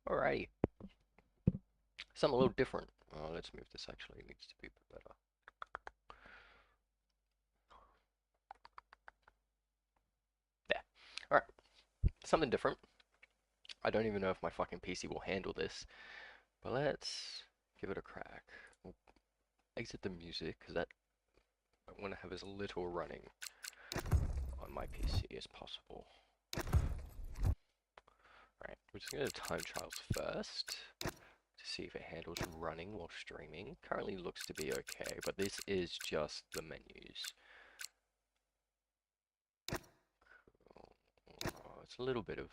Alrighty, something a little different. Let's move this actually, it needs to be better. There. Alright, something different. I don't even know if my fucking PC will handle this, but let's give it a crack. We'll exit the music, because that I want to have as little running on my PC as possible. Alright, we're just going to time trials first to see if it handles running while streaming. Currently looks to be okay, but this is just the menus. Oh, it's a little bit of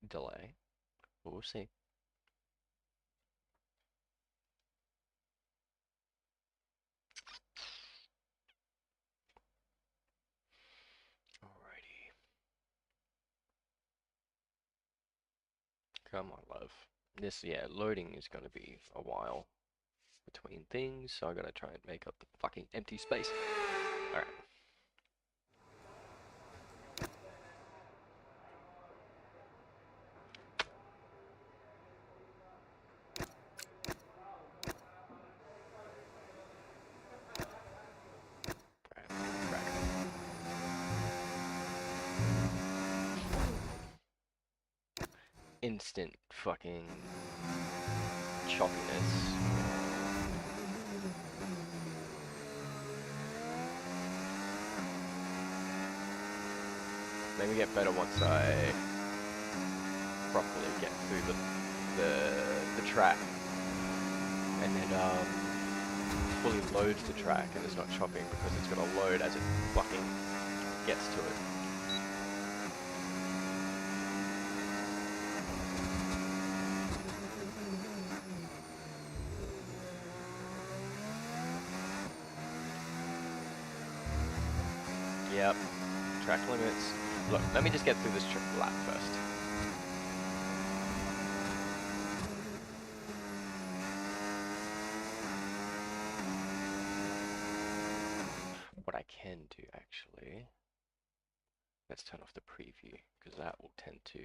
delay, but we'll see. Alrighty. Come on, love. This, yeah, loading is going to be a while between things, so I gotta try and make up the fucking empty space. Alright. Instant fucking choppiness. Maybe get better once I properly get through the track, and then fully loads the track and it's not chopping because it's gonna load as it fucking gets to it. Yep, track limits. Look, let me just get through this lap first. What I can do actually, let's turn off the preview, because that will tend to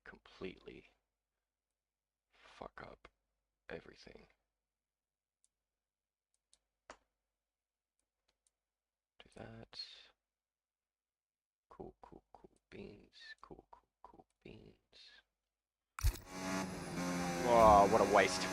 completely fuck up everything. Do that. Cool beans. Cool beans. Oh, what a waste.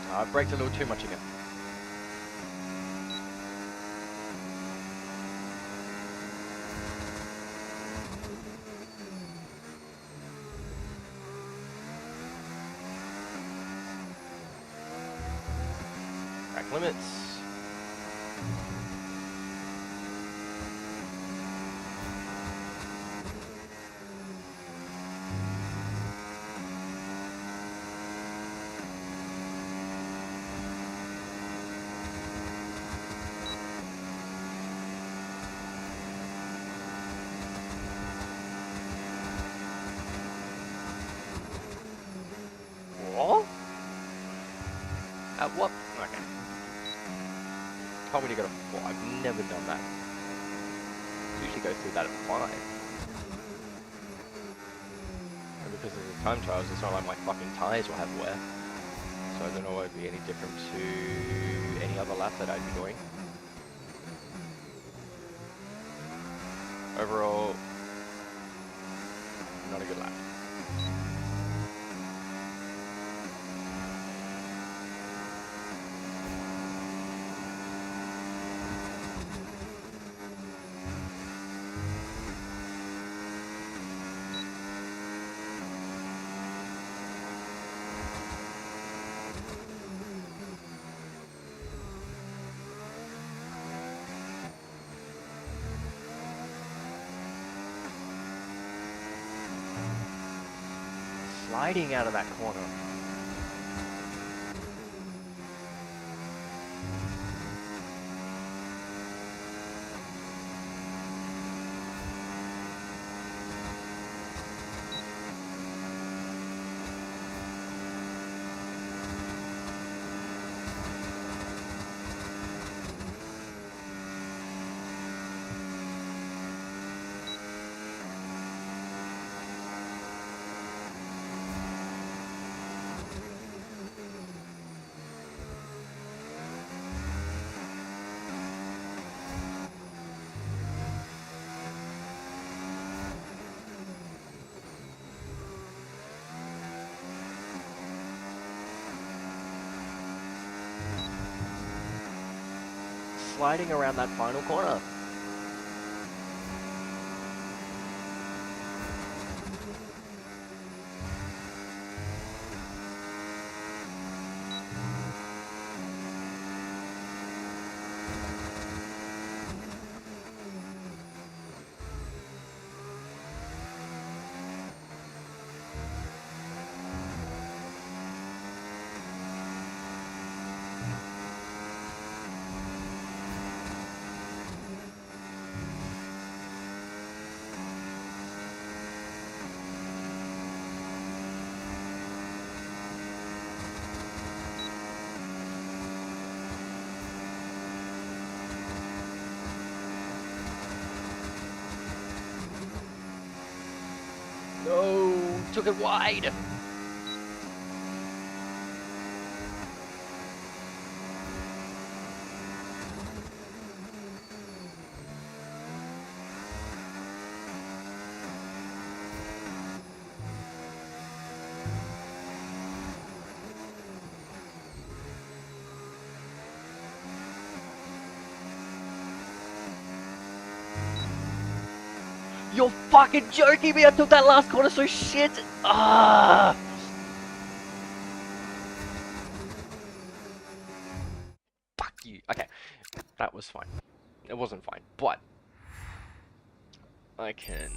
I braked a little too much again. Track limits. What? At what? Okay. Told me to go to 4. I've never done that. Usually go through that at 5. And because of the time trials, it's not like my fucking tires will have wear. So I don't know why it'd be any different to any other lap that I'd be doing. Overall, not a good lap. sliding out of that corner. Sliding around that final corner. No, took it wide. You're fucking joking me! I took that last corner so shit! Ah! Fuck you. Okay, that was fine. It wasn't fine, but I can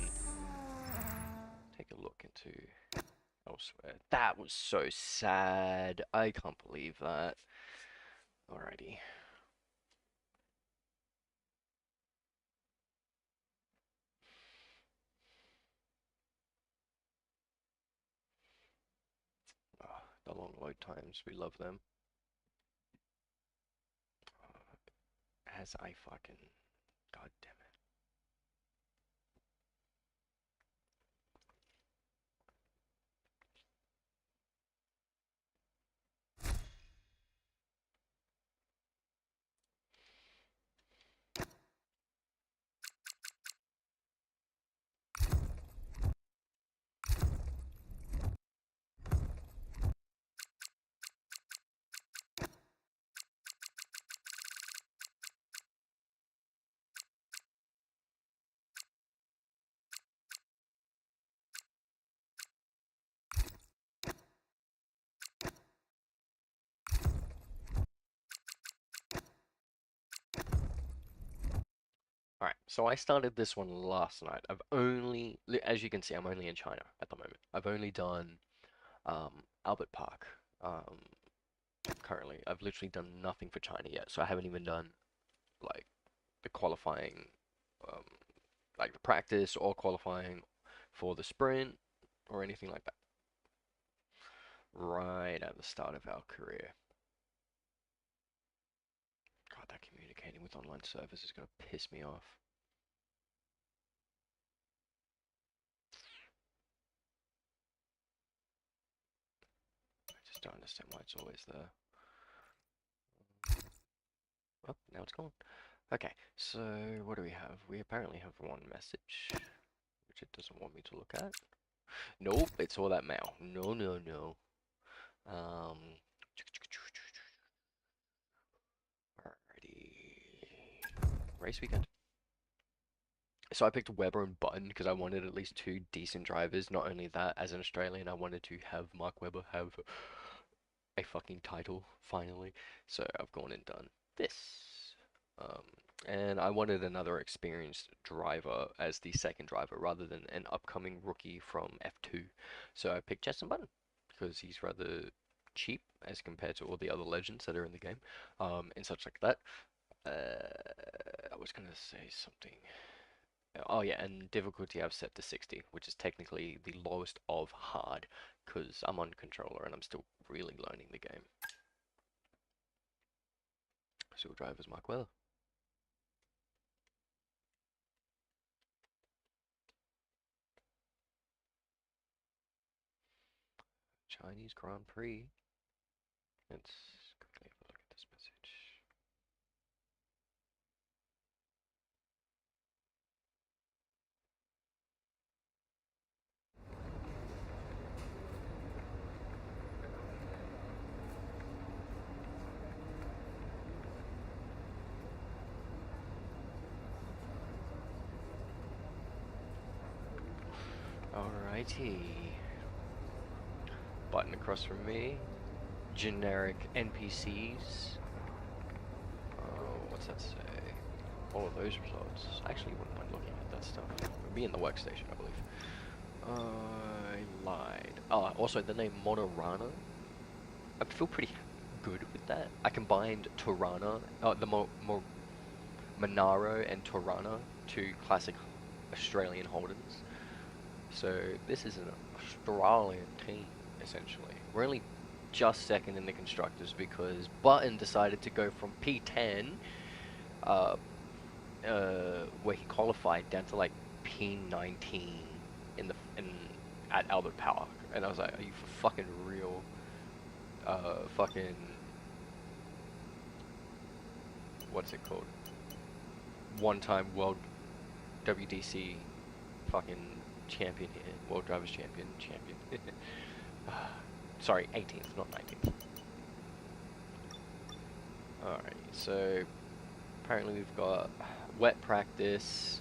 take a look into elsewhere. That was so sad. I can't believe that. Alrighty. Oh, the long load times, we love them. As I fucking... God damn it. Alright, so I started this one last night. I've only, as you can see, I'm only in China at the moment. I've only done Albert Park currently. I've literally done nothing for China yet, so I haven't even done like the qualifying, um, like the practice or qualifying for the sprint or anything like that. Right at the start of our career. God, that communicating with online servers is gonna piss me off. I just don't understand why it's always there. Oh, now it's gone. Okay, so what do we have? We apparently have one message, which it doesn't want me to look at. Nope, it's all that mail. No, no, no. Um, alrighty. Race weekend. So I picked Webber and Button because I wanted at least two decent drivers. Not only that, as an Australian, I wanted to have Mark Webber have a fucking title finally. So I've gone and done this. Um, and I wanted another experienced driver as the second driver rather than an upcoming rookie from F2. So I picked Justin Button. because he's rather cheap as compared to all the other legends that are in the game, and such like that. I was gonna say something. Oh yeah, and difficulty I've set to 60, which is technically the lowest of hard, because I'm on controller and I'm still really learning the game. Still drivers Mark Weather. Chinese Grand Prix. Let's quickly have a look at this message. Alrighty. Button across from me. Generic NPCs. What's that say? All of those results. I actually wouldn't mind looking at that stuff. It would be in the workstation, I believe. I lied. Oh, also the name Monorana. I feel pretty good with that. I combined Torana, Monaro and Torana, two classic Australian Holdens. So this is an Australian team, essentially. We're only just second in the constructors because Button decided to go from P10, where he qualified, down to like P19 at Albert Park, and I was like, "Are you for fucking real?" Fucking what's it called? One-time world WDC fucking champion here, world drivers champion. Sorry, 18th, not 19th. Alright, so apparently we've got wet practice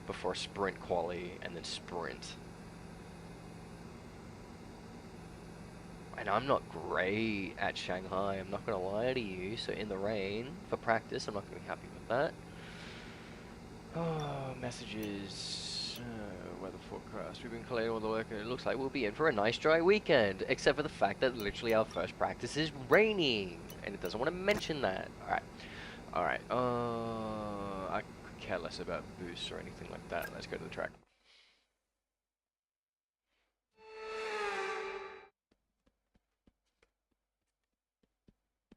before sprint quali and then sprint. And I'm not great at Shanghai, I'm not gonna lie to you, so in the rain for practice, I'm not gonna be happy with that. Oh, messages, weather forecast, we've been collating all the work and it looks like we'll be in for a nice dry weekend, except for the fact that literally our first practice is raining, and it doesn't want to mention that. Alright, I could care less about boosts or anything like that. Let's go to the track.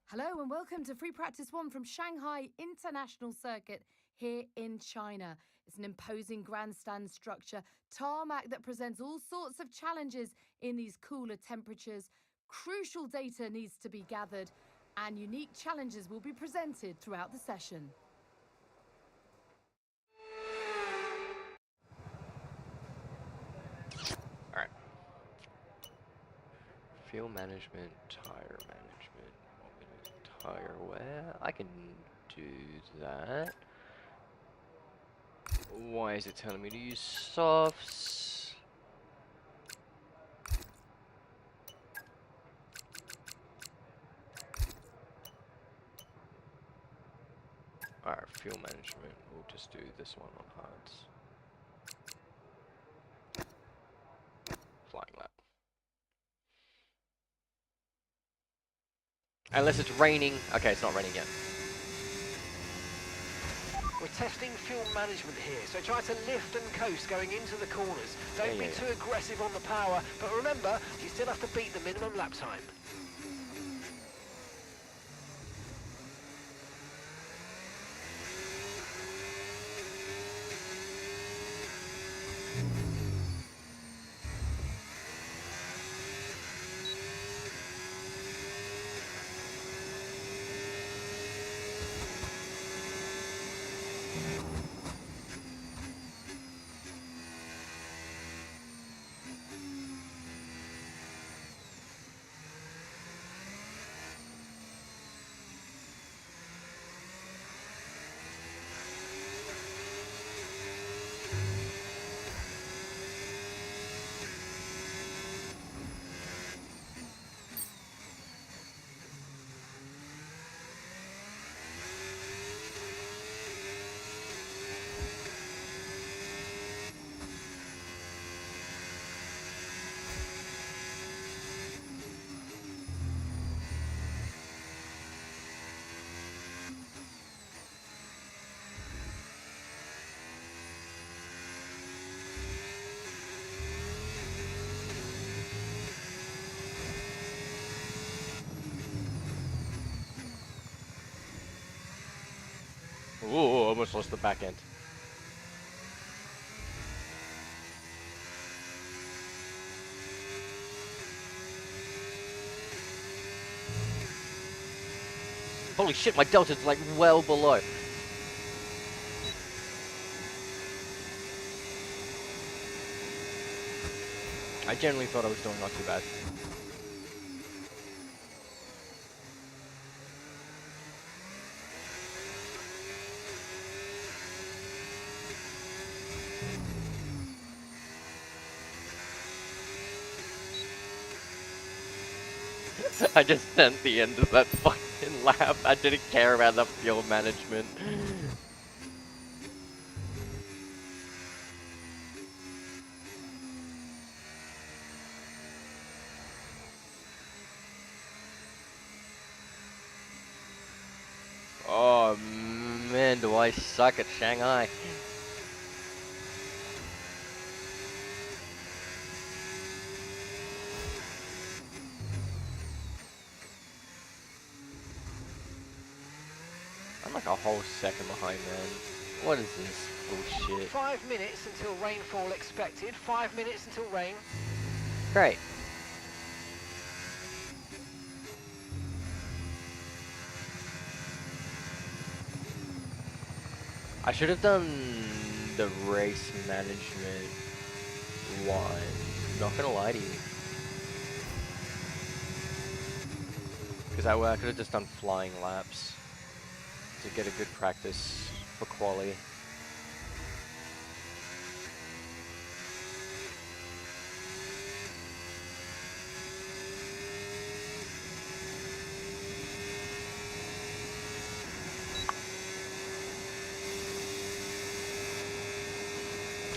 Hello and welcome to Free Practice 1 from Shanghai International Circuit here in China. It's an imposing grandstand structure, tarmac that presents all sorts of challenges in these cooler temperatures. Crucial data needs to be gathered and unique challenges will be presented throughout the session. Alright. Fuel management, tire management, tire wear. I can do that. Why is it telling me to use softs? Alright, fuel management. We'll just do this one on hards. Flying lap. Unless it's raining. Okay, it's not raining yet. We're testing fuel management here, so try to lift and coast going into the corners. Don't be too aggressive on the power, but remember, you still have to beat the minimum lap time. almost lost the back end. Holy shit, my delta's like well below. I generally thought I was doing not too bad. I just sent the end of that fucking lap. I didn't care about the fuel management. Oh man, do I suck at Shanghai. I'm like a whole second behind, man. What is this bullshit? 5 minutes until rainfall expected. 5 minutes until rain. Great. I should have done the race management one. Not gonna lie to you. Because that way I could have just done flying laps to get a good practice for quali.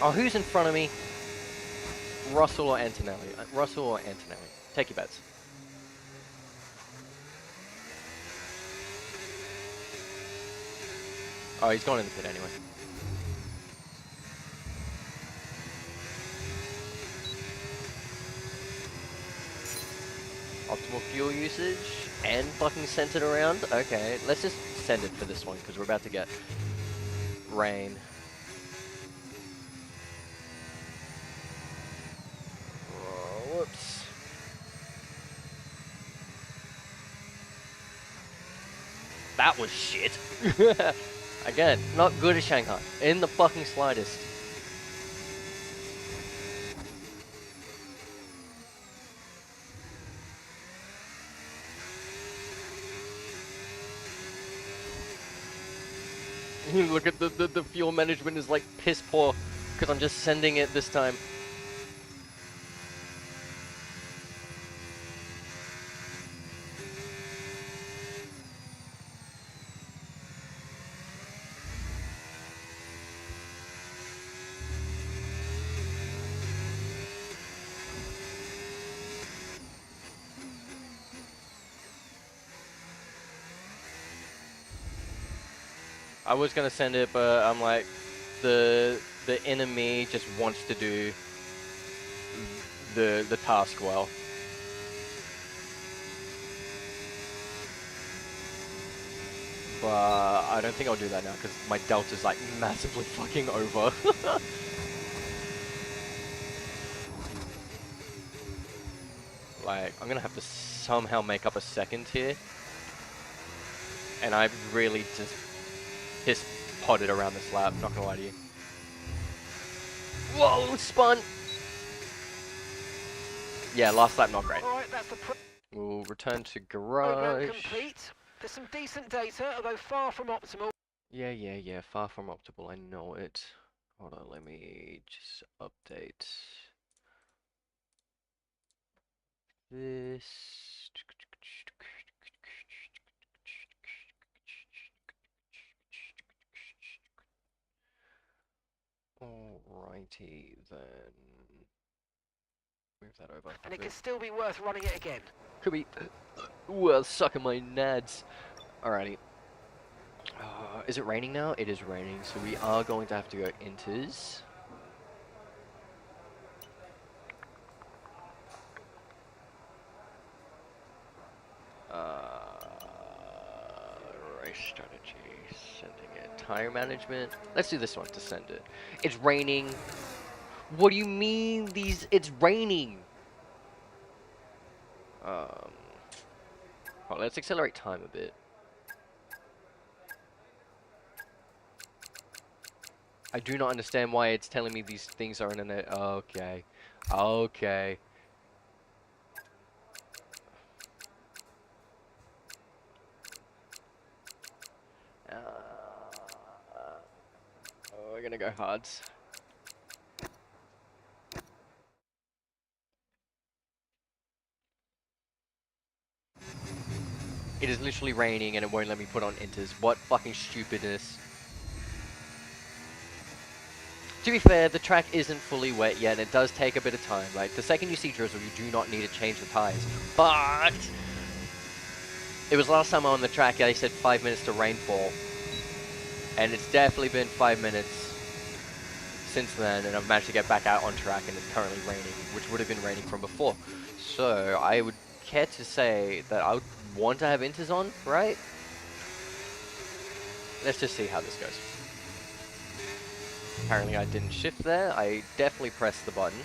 Oh, who's in front of me? Russell or Antonelli? Russell or Antonelli? Take your bets. Oh, he's going in the pit anyway. Optimal fuel usage and fucking sent it around? Okay, let's just send it for this one because we're about to get rain. Oh, whoops. That was shit. Again, not good at Shanghai. In the fucking slightest. Look at the fuel management is like piss poor because I'm just sending it this time. I was gonna send it, but I'm like, the inner me just wants to do the task well. But I don't think I'll do that now because my delta's like massively fucking over. Like, I'm gonna have to somehow make up a second here. And I really just piss potted around this lap, not gonna lie to you. Whoa, spun! Yeah, last lap not great. Alright, that's the We'll return to program garage. complete. There's some decent data, although far from optimal. Yeah, far from optimal, I know it. Hold on, let me just update this. Alrighty then. Move that over. And it could still be worth running it again. Could be well sucking my nads. Alrighty. Is it raining now? It is raining, so we are going to have to go inters. Race strategy, sending it. tire management. Let's do this one to send it. It's raining. What do you mean these? It's raining. Well, let's accelerate time a bit. I do not understand why it's telling me these things are in an... Okay. Okay. We're gonna go hards. It is literally raining and it won't let me put on inters. What fucking stupidness. To be fair, the track isn't fully wet yet, and it does take a bit of time. Like, the second you see drizzle, you do not need to change the tires. But it was last time on the track, they said 5 minutes to rainfall. And it's definitely been 5 minutes since then, and I've managed to get back out on track, and it's currently raining, which would have been raining from before. So, I would care to say that I would want to have inters on, right? Let's just see how this goes. Apparently I didn't shift there. I definitely pressed the button.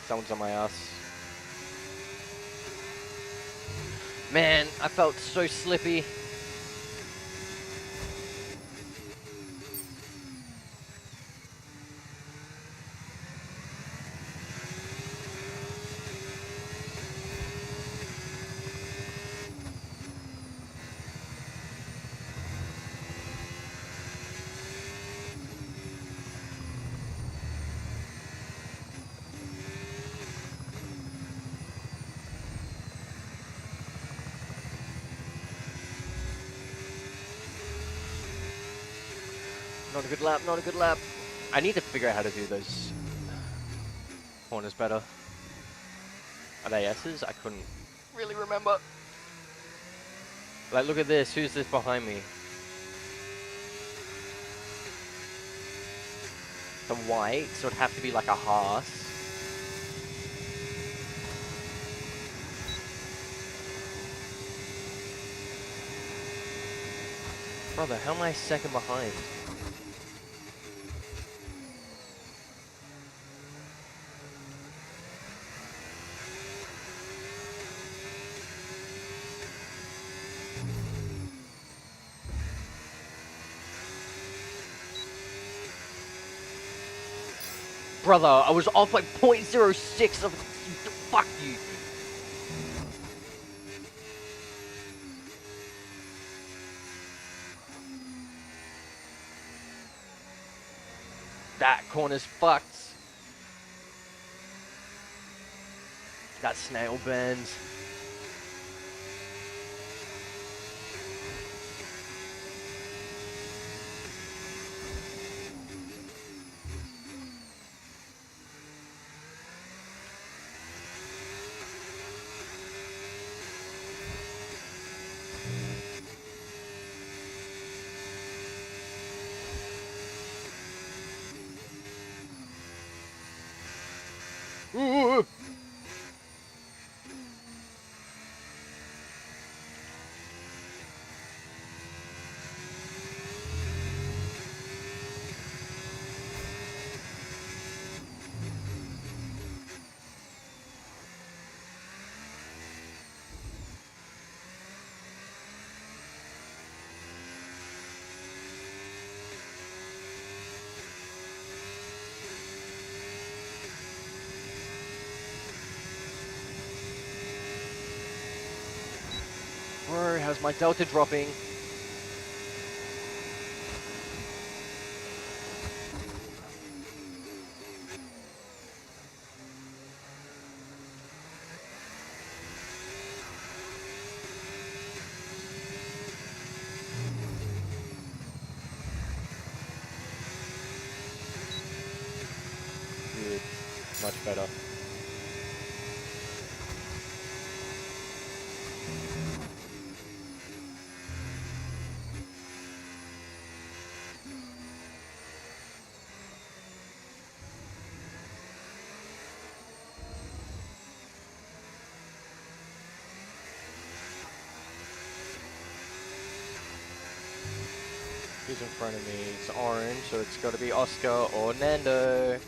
Someone's on my ass. Man, I felt so slippy. Not a good lap, not a good lap. I need to figure out how to do those corners better. Are they S's? I couldn't really remember. Like, look at this. Who's this behind me? The white, so it'd have to be like a Haas. Brother, how am I second behind? Brother, I was off like 0.06 of... Fuck you. That corner's fucked. That snail bend. Ooh. Bro, how's my delta dropping? Good. Much better. Who's in front of me? It's orange, so it's got to be Oscar or Nando.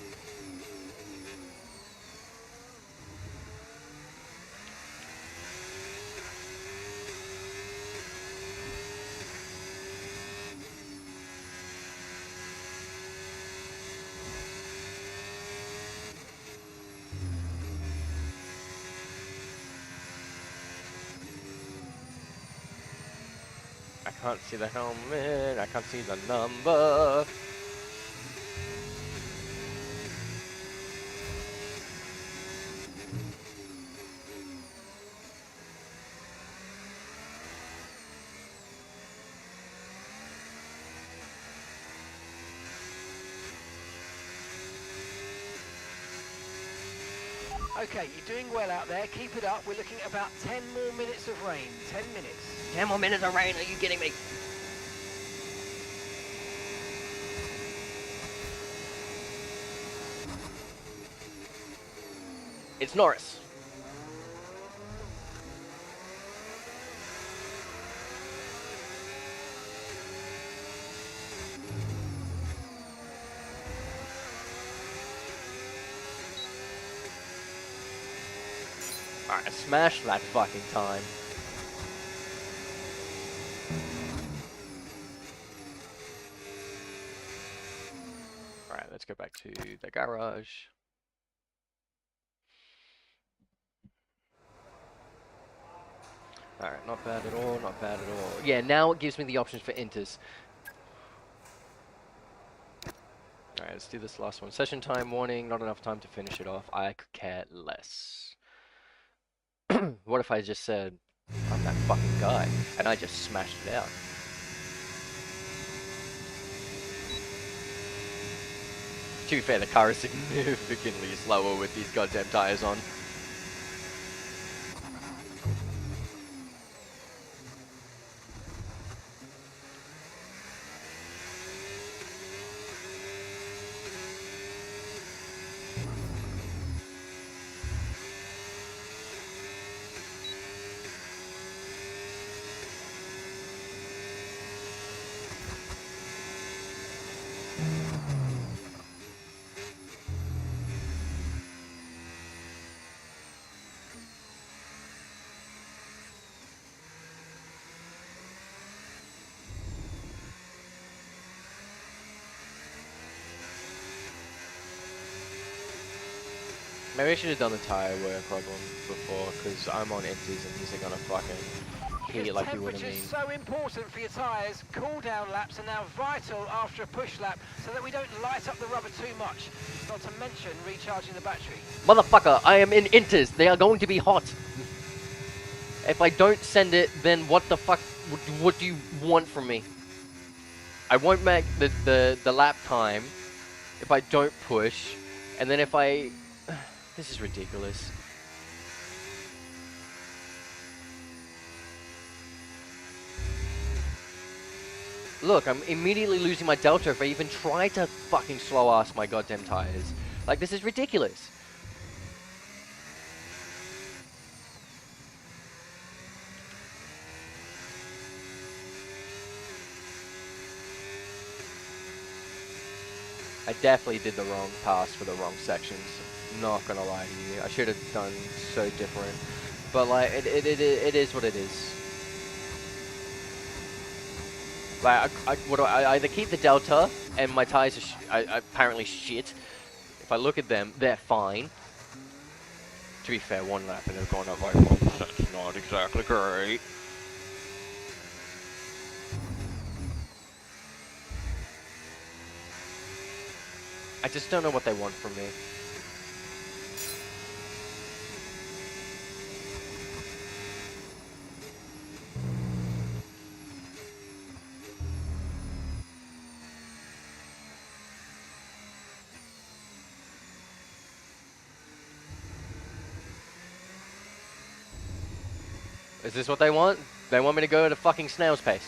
I can't see the helmet. I can't see the number. Okay, you're doing well out there. Keep it up. We're looking at about 10 more minutes of rain. 10 minutes. 10 more minutes of rain. Are you kidding me? It's Norris. Alright, smash that fucking time. Alright, let's go back to the garage. Alright, not bad at all, not bad at all. Yeah, now it gives me the options for inters. Alright, let's do this last one. Session time warning, not enough time to finish it off. I could care less. What if I just said, I'm that fucking guy, and I just smashed it out? To be fair, the car is significantly slower with these goddamn tires on. Maybe I should have done the tire wear problem before, because I'm on empties and these are gonna fucking heat like you would have Temperature's mean. so important for your tyres. Cool down laps are now vital after a push lap so that we don't light up the rubber too much. Not to mention recharging the battery. Motherfucker, I am in inters. They are going to be hot. If I don't send it, then what the fuck, what do you want from me? I won't make the lap time if I don't push, and then if I... This is ridiculous. Look, I'm immediately losing my delta if I even try to fucking slow ass my goddamn tires. Like, this is ridiculous. I definitely did the wrong pass for the wrong sections. Not gonna lie to you. I should have done so different. But, like, it is what it is. Like, I either keep the delta, and my tires are apparently shit. If I look at them, they're fine. To be fair, one lap and they've gone up like 1%. It's not exactly great. I just don't know what they want from me. Is this what they want? They want me to go at a fucking snail's pace.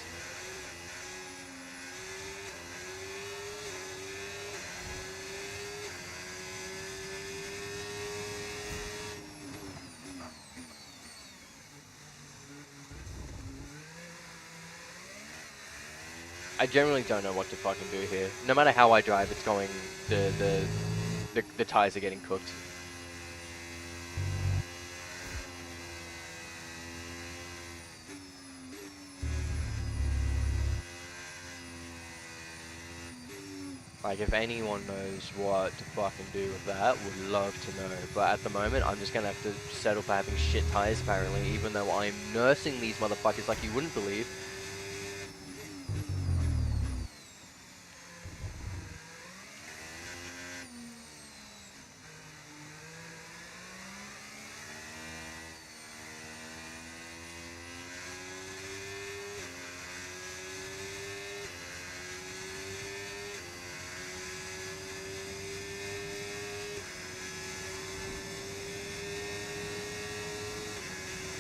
I generally don't know what to fucking do here. No matter how I drive, it's going, the tires are getting cooked. Like, if anyone knows what to fucking do with that, would love to know. But at the moment, I'm just gonna have to settle for having shit tires, apparently, even though I'm nursing these motherfuckers like you wouldn't believe.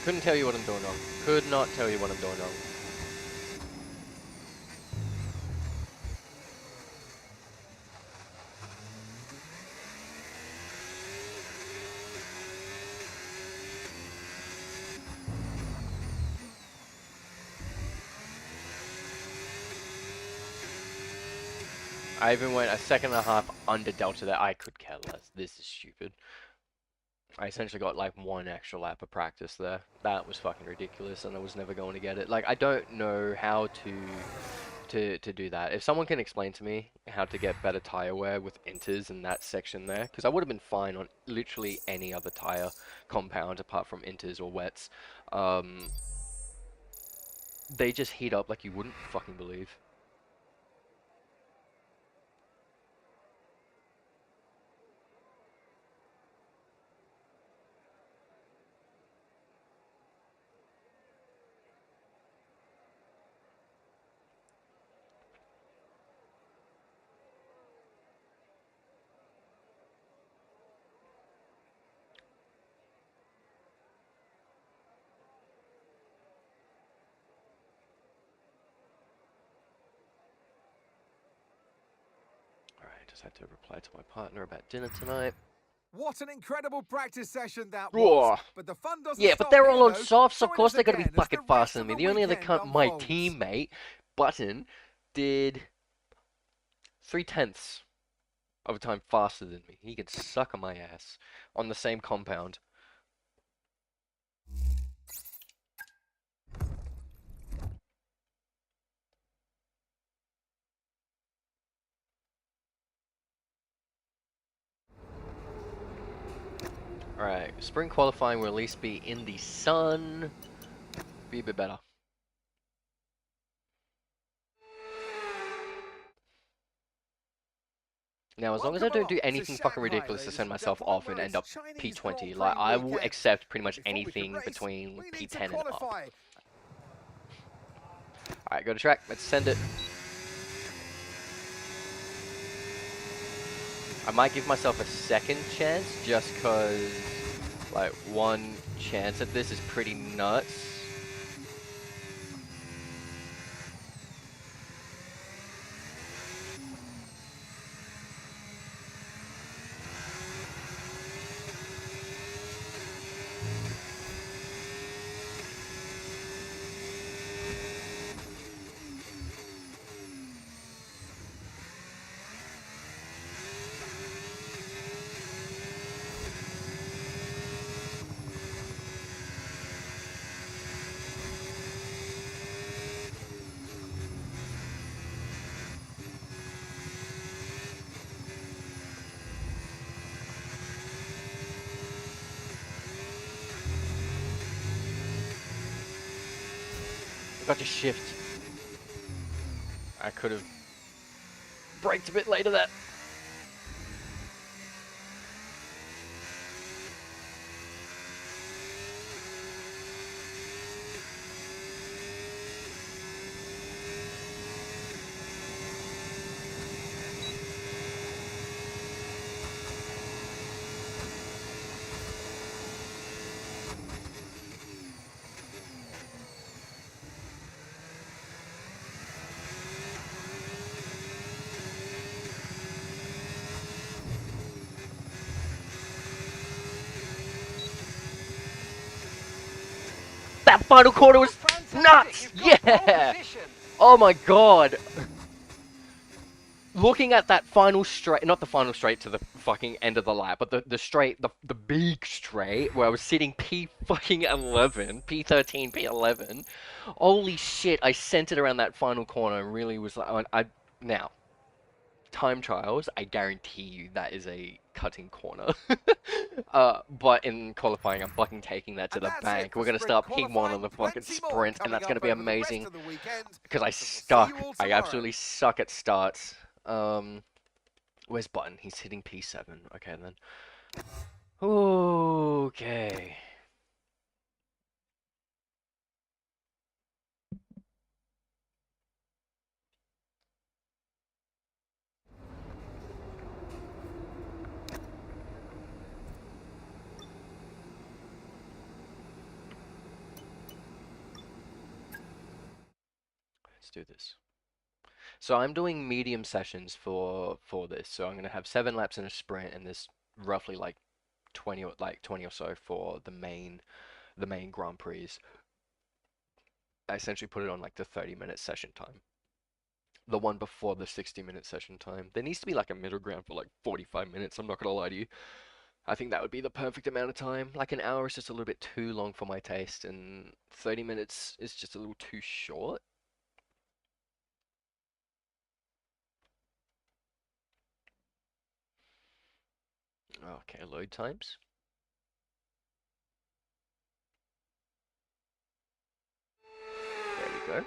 Couldn't tell you what I'm doing wrong. Could not tell you what I'm doing wrong. I even went a second and a half under Delta there. I could care less. This is stupid. I essentially got like one extra lap of practice there. That was fucking ridiculous, and I was never going to get it. Like, I don't know how to do that. If someone can explain to me how to get better tire wear with inters in that section there, because I would have been fine on literally any other tire compound apart from inters or wets. They just heat up like you wouldn't fucking believe. Just had to reply to my partner about dinner tonight. What an incredible practice session that Whoa. was. But the fun doesn't Yeah, stop but they're all on here, though. softs, of Join course us they're gonna be again as fucking the rest faster than of me. The only other weekend cunt, my unfolds. teammate, Button, did 3/10 of a time faster than me. He can suck on my ass on the same compound. Alright, spring qualifying will at least be in the sun. Be a bit better. Now, as long as I don't do anything fucking ridiculous to send myself off and end up P20, like, I will accept pretty much anything between P10 and up. Alright, go to track. Let's send it. I might give myself a second chance just because, like, one chance at this is pretty nuts. Got to shift. I could have braked a bit later there. That final corner was nuts! Yeah! Oh my god! looking at that final straight, not the final straight to the fucking end of the lap, but the straight, the big straight where I was sitting P fucking 11, P13, P11. Holy shit! I sent it around that final corner and really was like, now. Time trials, I guarantee you that is a cutting corner. But in qualifying, I'm fucking taking that to And the that's it bank. for We're gonna sprint start P1 on qualifying. the fucking Plenty more sprint, and coming that's up gonna be over the rest amazing. of the weekend. Because I So we'll see suck. you all I tomorrow. absolutely suck at starts. Where's Button? He's hitting P7. Okay, then. Okay. Let's do this. So I'm doing medium sessions for this. So I'm gonna have 7 laps in a sprint, and this roughly like 20 or so for the main Grand Prix. I essentially put it on like the 30-minute session time. The one before the 60-minute session time. There needs to be like a middle ground for like 45 minutes. I'm not gonna lie to you. I think that would be the perfect amount of time. Like an hour is just a little bit too long for my taste, and 30 minutes is just a little too short. Okay, load times. There we go.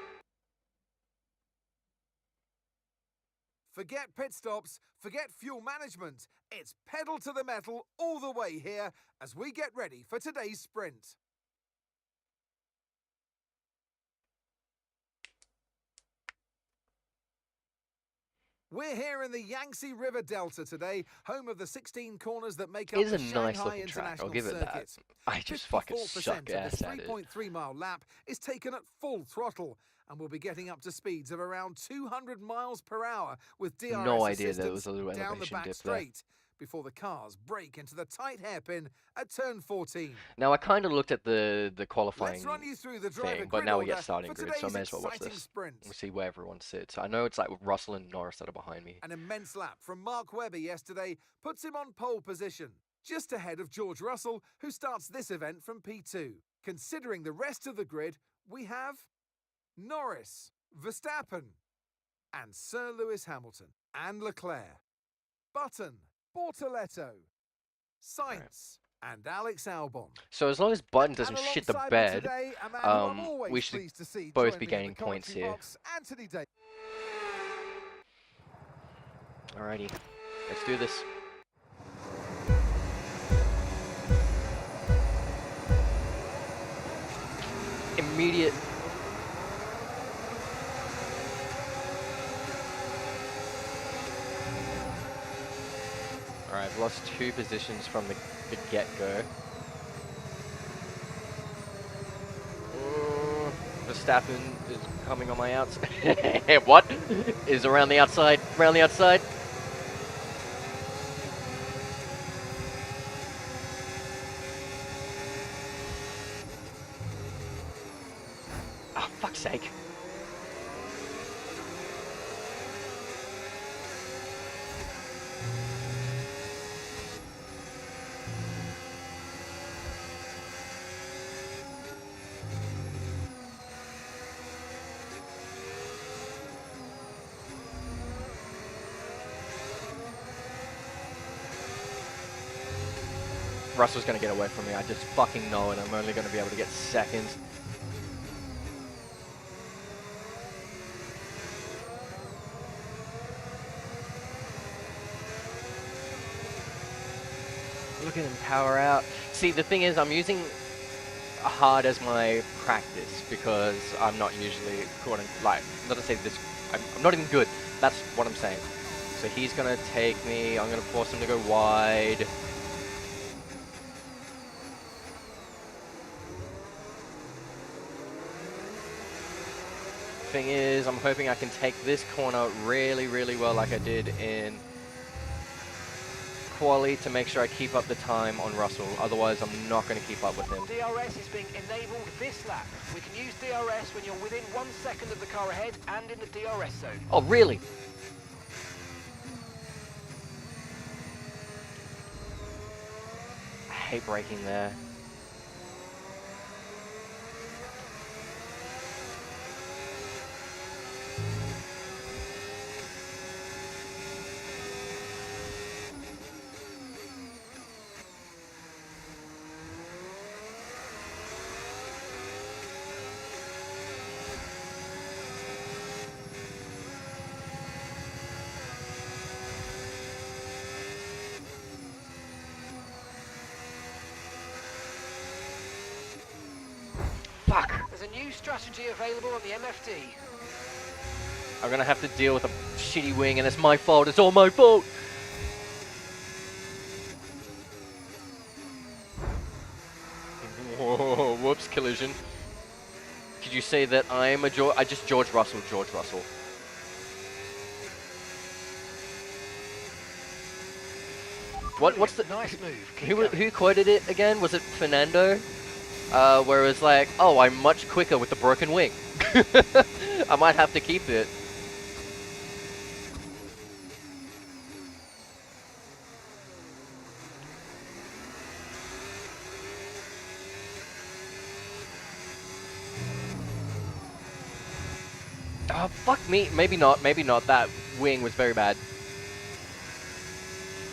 Forget pit stops, forget fuel management. It's pedal to the metal all the way here as we get ready for today's sprint. We're here in the Yangtze River Delta today, home of the 16 corners that make up It is the a nice Shanghai looking track, I'll International give it that. Circuit. I just fucking 54% suck of this ass at it. 3.3-mile lap is taken at full throttle, and we'll be getting up to speeds of around 200 miles per hour with DRS No idea there assistance was a little down the elevation back dip there. straight before the cars break into the tight hairpin at turn 14. Now I kind of looked at the Let's qualifying run you through the driver thing, but grid now we order get starting for grid, so I today's may as well watch exciting this. sprint. We'll see where everyone sits. I know it's like Russell and Norris that are behind me. An immense lap from Mark Webber yesterday puts him on pole position, just ahead of George Russell, who starts this event from P2. Considering the rest of the grid, we have Norris, Verstappen, and Sir Lewis Hamilton, and Leclerc, Button, Bortoletto, Sainz, and Alex Albon. So as long as Button And doesn't shit the alongside me bed, today, a man who I'm we always should pleased to see both join be me in gaining the points commentary here. box, Anthony Davis. Alrighty, let's do this. Immediate. Alright, I've lost 2 positions from the get-go. Verstappen is coming on my outside. What? Is around the outside. Around the outside. Oh, fuck's sake. Russell's gonna get away from me. I just fucking know it. I'm only gonna be able to get second. Look at him power out. See, the thing is, I'm using hard as my practice because I'm not usually like, not to say this, I'm not even good. That's what I'm saying. So he's gonna take me. I'm gonna force him to go wide. Thing is, I'm hoping I can take this corner really, really well like I did in quali to make sure I keep up the time on Russell. Otherwise, I'm not going to keep up with him. DRS is being enabled this lap. We can use DRS when you're within 1 second of the car ahead and in the DRS zone. Oh, really? hate braking there. Fuck! There's a new strategy available on the MFD. I'm gonna have to deal with a shitty wing, and it's my fault. It's all my fault. Whoa, whoops, collision. Could you say that I'm a I just George Russell. What's the nice move? who quoted it again? Was it Fernando? Where it was like, oh, I'm much quicker with the broken wing. I might have to keep it. Oh, fuck me. Maybe not. That wing was very bad.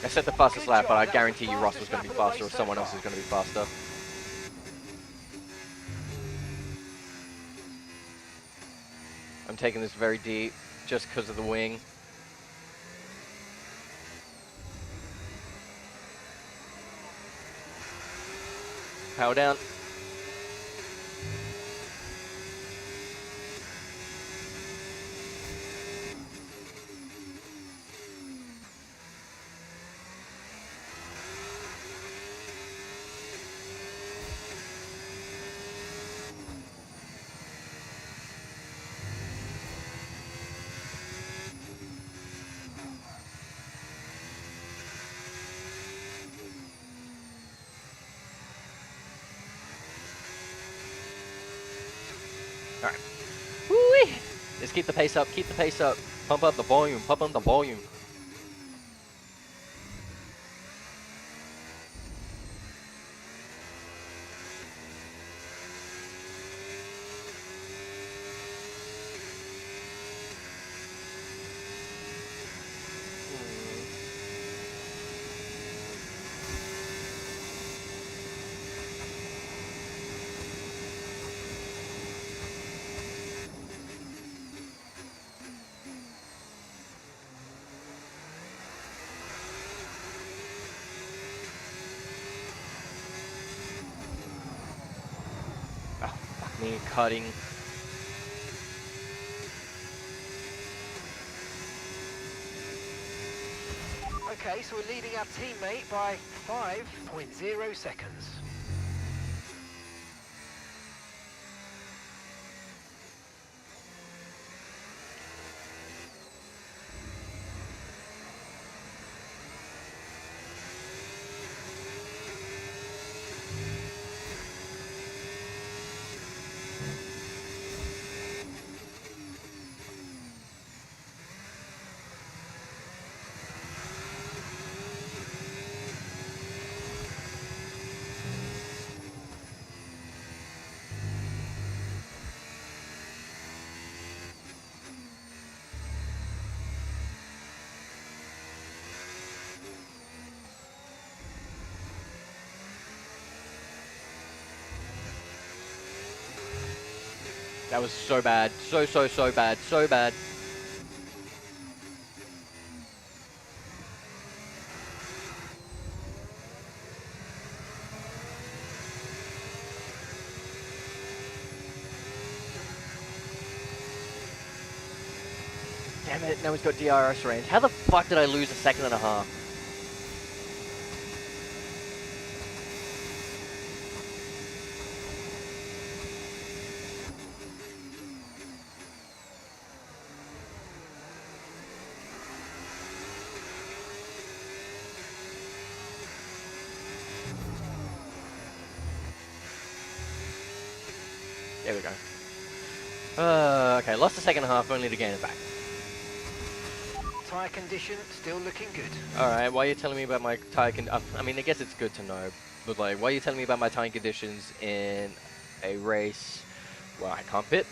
I set the fastest lap, but I guarantee you Russell's going to be faster or someone else is going to be faster. I'm taking this very deep just because of the wing. Power down. Alright. Woo-wee! Just keep the pace up, Pump up the volume, Oh, fuck me, cutting. Okay, so we're leading our teammate by 5.0 seconds. That was so bad. So bad. So bad. Damn it, now he's got DRS range. How the fuck did I lose a second and a half? There we go. Okay, lost the second half only to gain it back. Tyre condition still looking good. Alright, why are you telling me about my tyre condition? I mean, I guess it's good to know. But like, why are you telling me about my tying conditions in a race where I can't pit?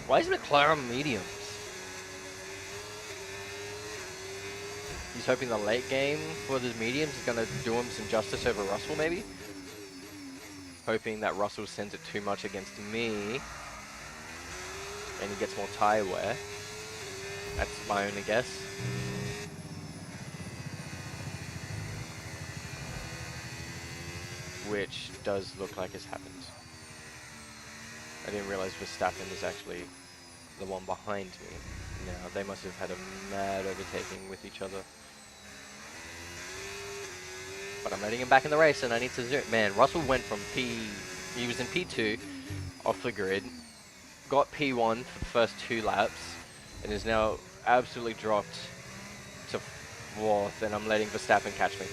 Why is McLaren mediums? He's hoping the late game for the mediums is going to do him some justice over Russell, maybe? Hoping that Russell sends it too much against me and he gets more tyre wear. That's my only guess. Which does look like it's happened. I didn't realize Verstappen is actually the one behind me. Now, they must have had a mad overtaking with each other. But I'm letting him back in the race and I need to zoom. Man, Russell went from he was in P2 off the grid, got P1 for the first 2 laps, and is now absolutely dropped to 4th, and I'm letting Verstappen catch me.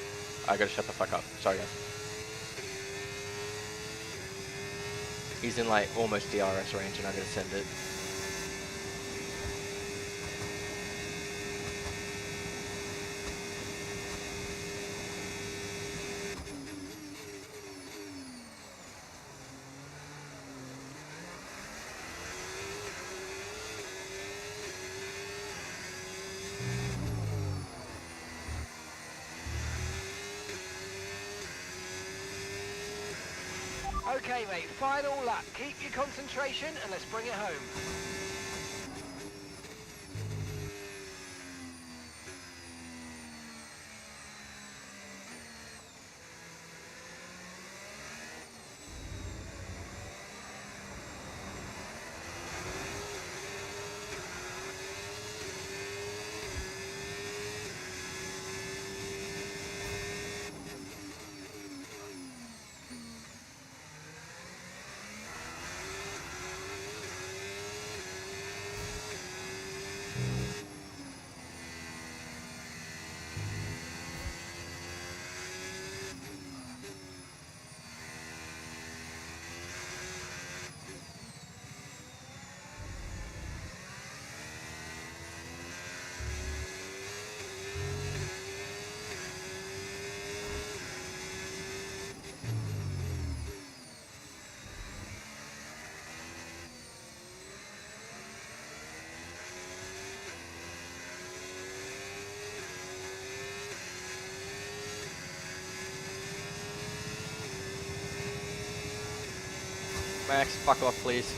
I gotta shut the fuck up. Sorry, guys. He's in like almost DRS range and I'm gonna send it. Okay, mate, final lap. Keep your concentration and let's bring it home. Max, fuck off, please.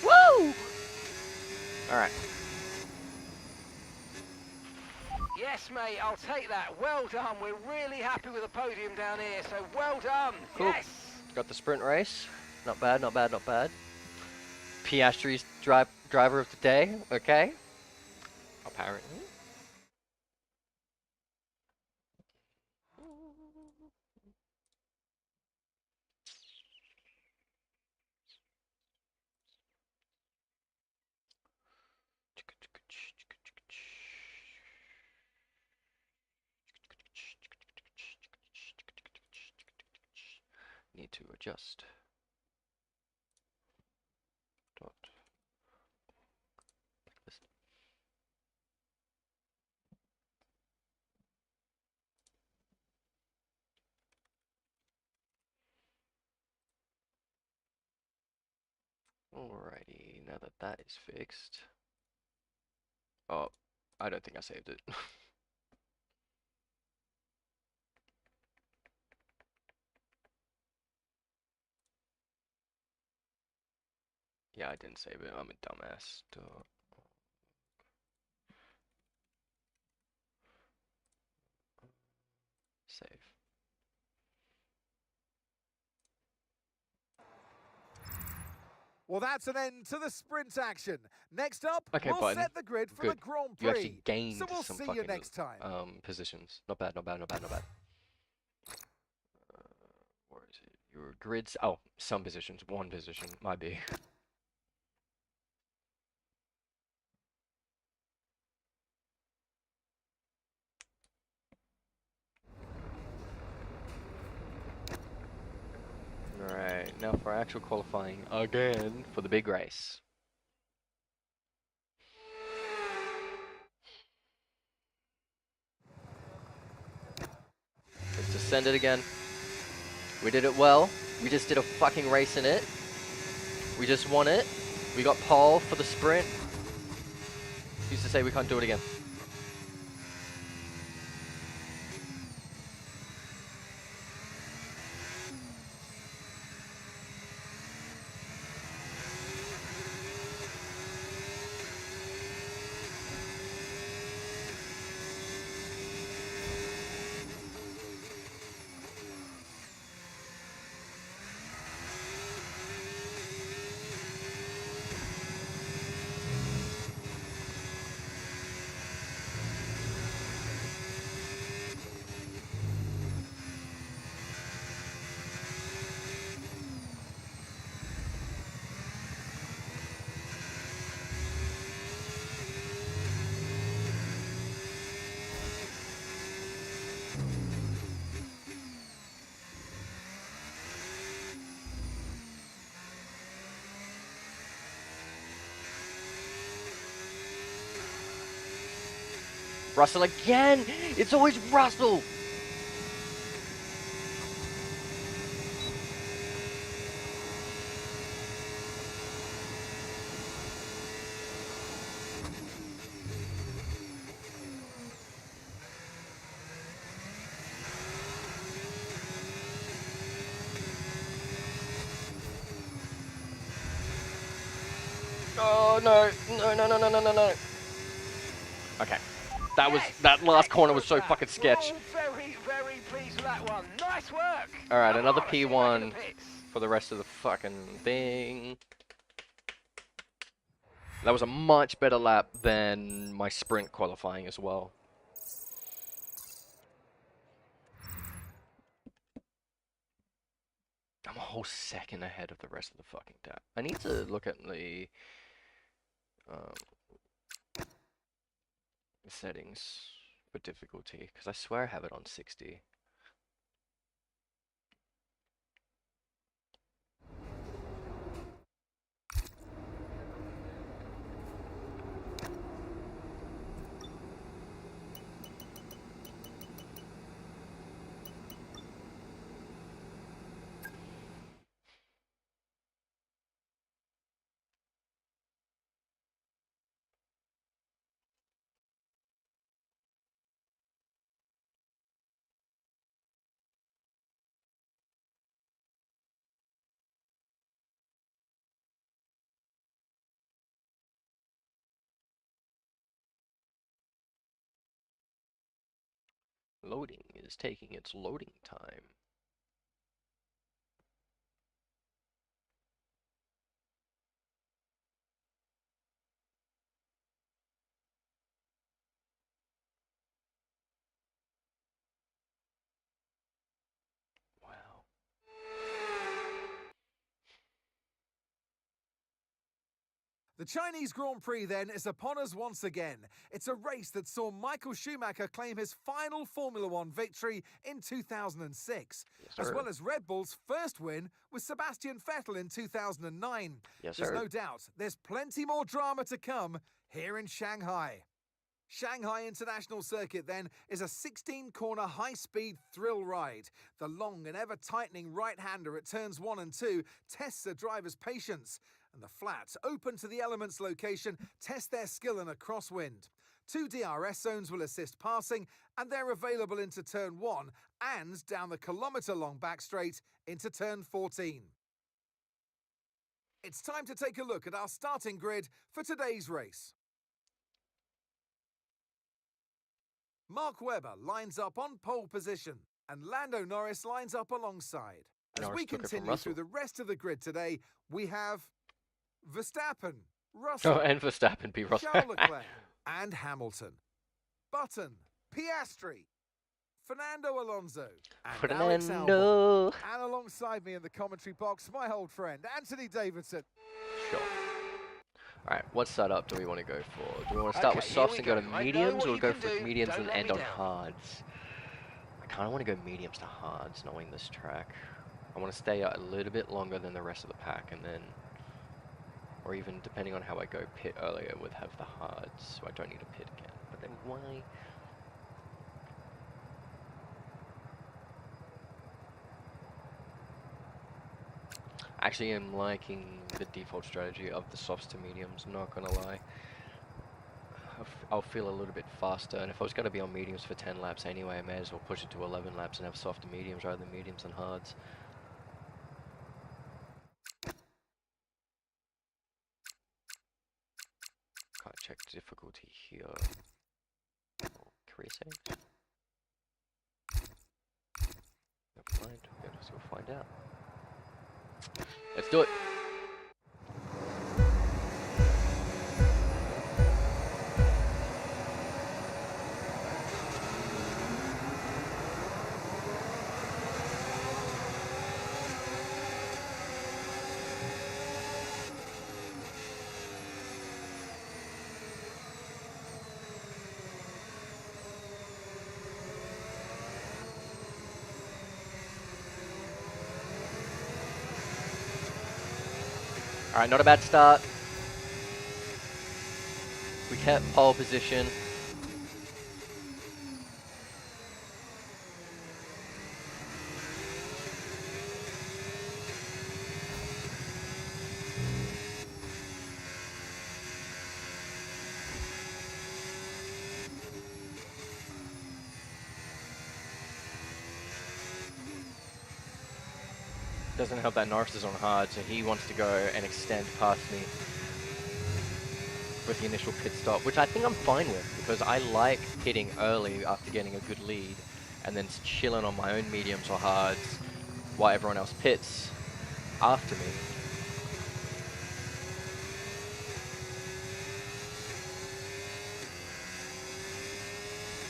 Woo! Alright. Yes, mate, I'll take that. Well done. We're really happy with the podium down here, so well done. Cool. Yes. Got the sprint race. Not bad, not bad, not bad. Piastri's driver of the day, okay? Apparently. Need to adjust. Dot. This. Alrighty, now that that is fixed. Oh, I don't think I saved it. Yeah, I didn't save it. I'm a dumbass. Duh. Save. Well, that's an end to the sprint action. Next up, Okay, we'll button. set the grid for Good. the Grand You actually Prix. gained So we'll some see fucking you next time. positions. Not bad, not bad, not bad, not bad. Where is it? Your grids. Oh, some positions. One position. Might be. Alright, now for actual qualifying again for the big race. Let's just send it again. We did it well. We just did a fucking race in it. We just won it. We got pole for the sprint. Used to say we can't do it again. Russell again! It's always Russell! Oh no, no, no, no, no, no, no, no. Okay. That last corner was so fucking sketch. We're all very, very pleased with that one. Nice work. Alright, another Let's get back in P1 the pits. for the rest of the fucking thing. That was a much better lap than my sprint qualifying as well. I'm a whole second ahead of the rest of the fucking tap. I need to look at the settings for difficulty, because I swear I have it on 60. Loading is taking its loading time. Wow. The Chinese Grand Prix, then, is upon us once again. It's a race that saw Michael Schumacher claim his final Formula One victory in 2006, Yes, as sir. well as Red Bull's first win with Sebastian Vettel in 2009. Yes, There's sir. no doubt there's plenty more drama to come here in Shanghai. Shanghai International Circuit, then, is a 16-corner high-speed thrill ride. The long and ever-tightening right-hander at turns 1 and 2 tests a driver's patience, and the flats, open to the elements location, test their skill in a crosswind. 2 DRS zones will assist passing, and they're available into turn 1 and down the kilometre-long back straight into turn 14. It's time to take a look at our starting grid for today's race. Mark Webber lines up on pole position, and Lando Norris lines up alongside. As Norris we took it from continue through Russell. the rest of the grid today, we have Verstappen, Oh, Russell, and Verstappen beat Russell. Charles Leclerc, and Hamilton. Button, Piastri, Fernando Alonso, and Alex Albon. Fernando. And alongside me in the commentary box, my old friend, Anthony Davidson. Sure. Alright, what setup do we want to go for? Do we want to start with Okay, here softs we and go to go. I know mediums, what or you go can for do. mediums Don't and let end me on down. hards? I kind of want to go mediums to hards, knowing this track. I want to stay a little bit longer than the rest of the pack, and then, or even depending on how I go pit earlier, would have the hards, so I don't need to pit again. But then why? Actually, I'm liking the default strategy of the softs to mediums, not gonna lie. I'll feel a little bit faster, and if I was going to be on mediums for 10 laps anyway, I may as well push it to 11 laps and have soft to mediums rather than mediums and hards. Can't check difficulty here. Oh, career saves? Never mind, I guess we'll find out. Let's do it! Alright, not a bad start. We kept pole position. Doesn't help that Norris is on hard, so he wants to go and extend past me with the initial pit stop, which I think I'm fine with, because I like pitting early after getting a good lead, and then chilling on my own mediums or hards while everyone else pits after me.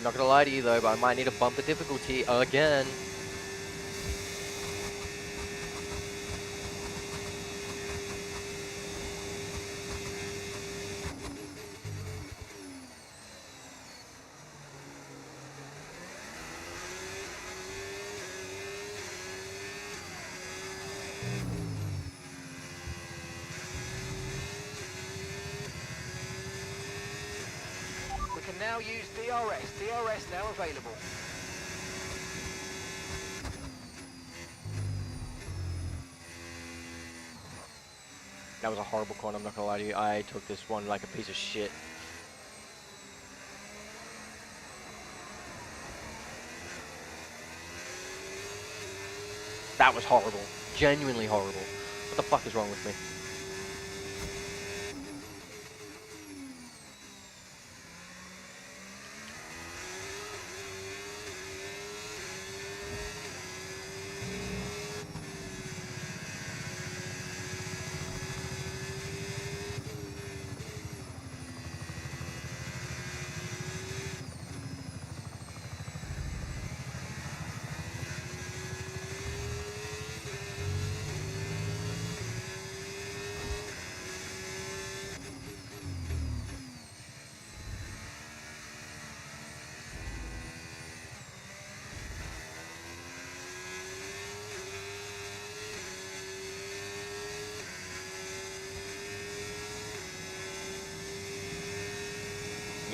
Not gonna lie to you though, but I might need to bump the difficulty again. We can now use DRS. DRS now available. That was a horrible corner, I'm not gonna lie to you. I took this one like a piece of shit. That was horrible. Genuinely horrible. What the fuck is wrong with me?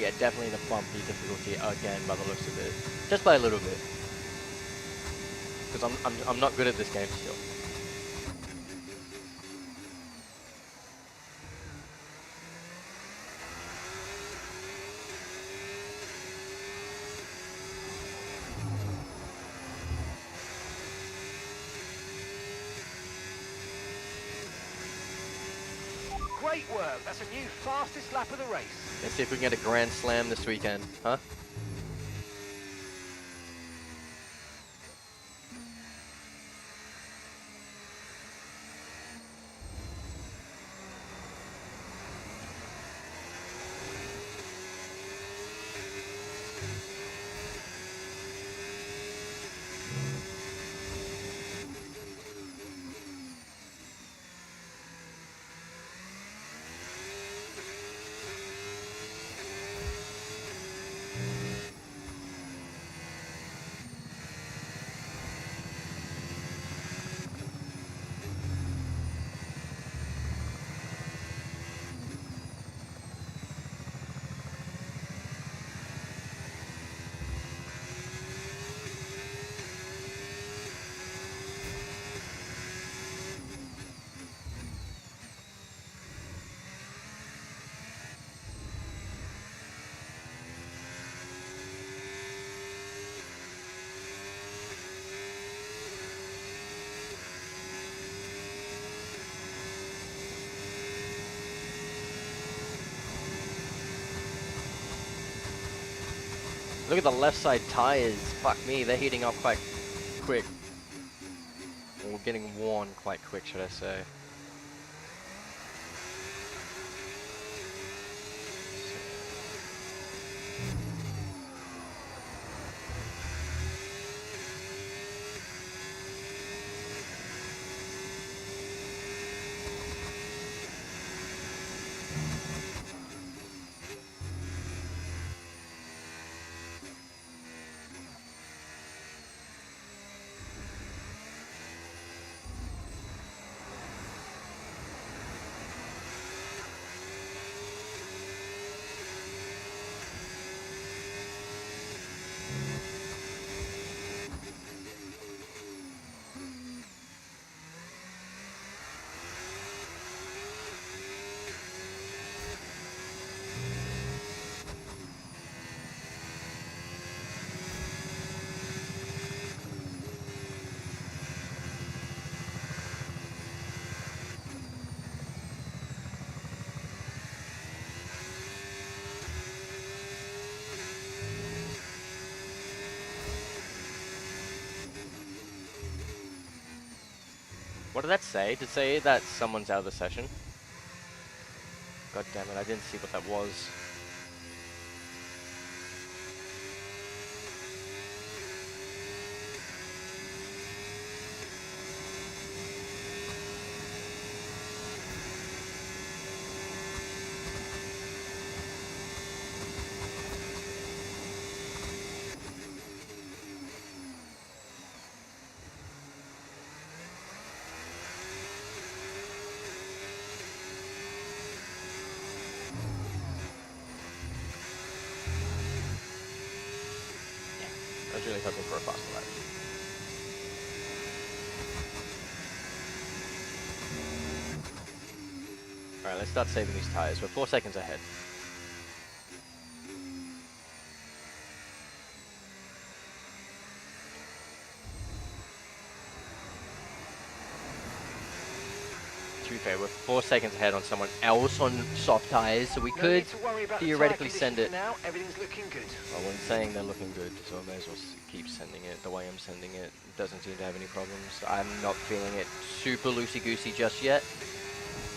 Yeah, definitely the bumpy difficulty again by the looks of it. Just by a little bit. Because I'm not good at this game still. Great work. That's a new fastest lap of the race. Let's see if we can get a grand slam this weekend, huh? Look at the left side tires. Fuck me, they're heating up quite quick. Or getting worn quite quick, should I say. What did that say? Did it say that someone's out of the session? God damn it, I didn't see what that was. I was really hoping for a faster lap. Alright, let's start saving these tires. We're 4 seconds ahead. To be fair, we're 4 seconds ahead on someone else on soft tires, so we No could need to worry about the theoretically tyre send it. conditions now. Everything's looking good. I wasn't saying they're looking good, so I may as well keep sending it the way I'm sending it. It doesn't seem to have any problems. I'm not feeling it super loosey-goosey just yet.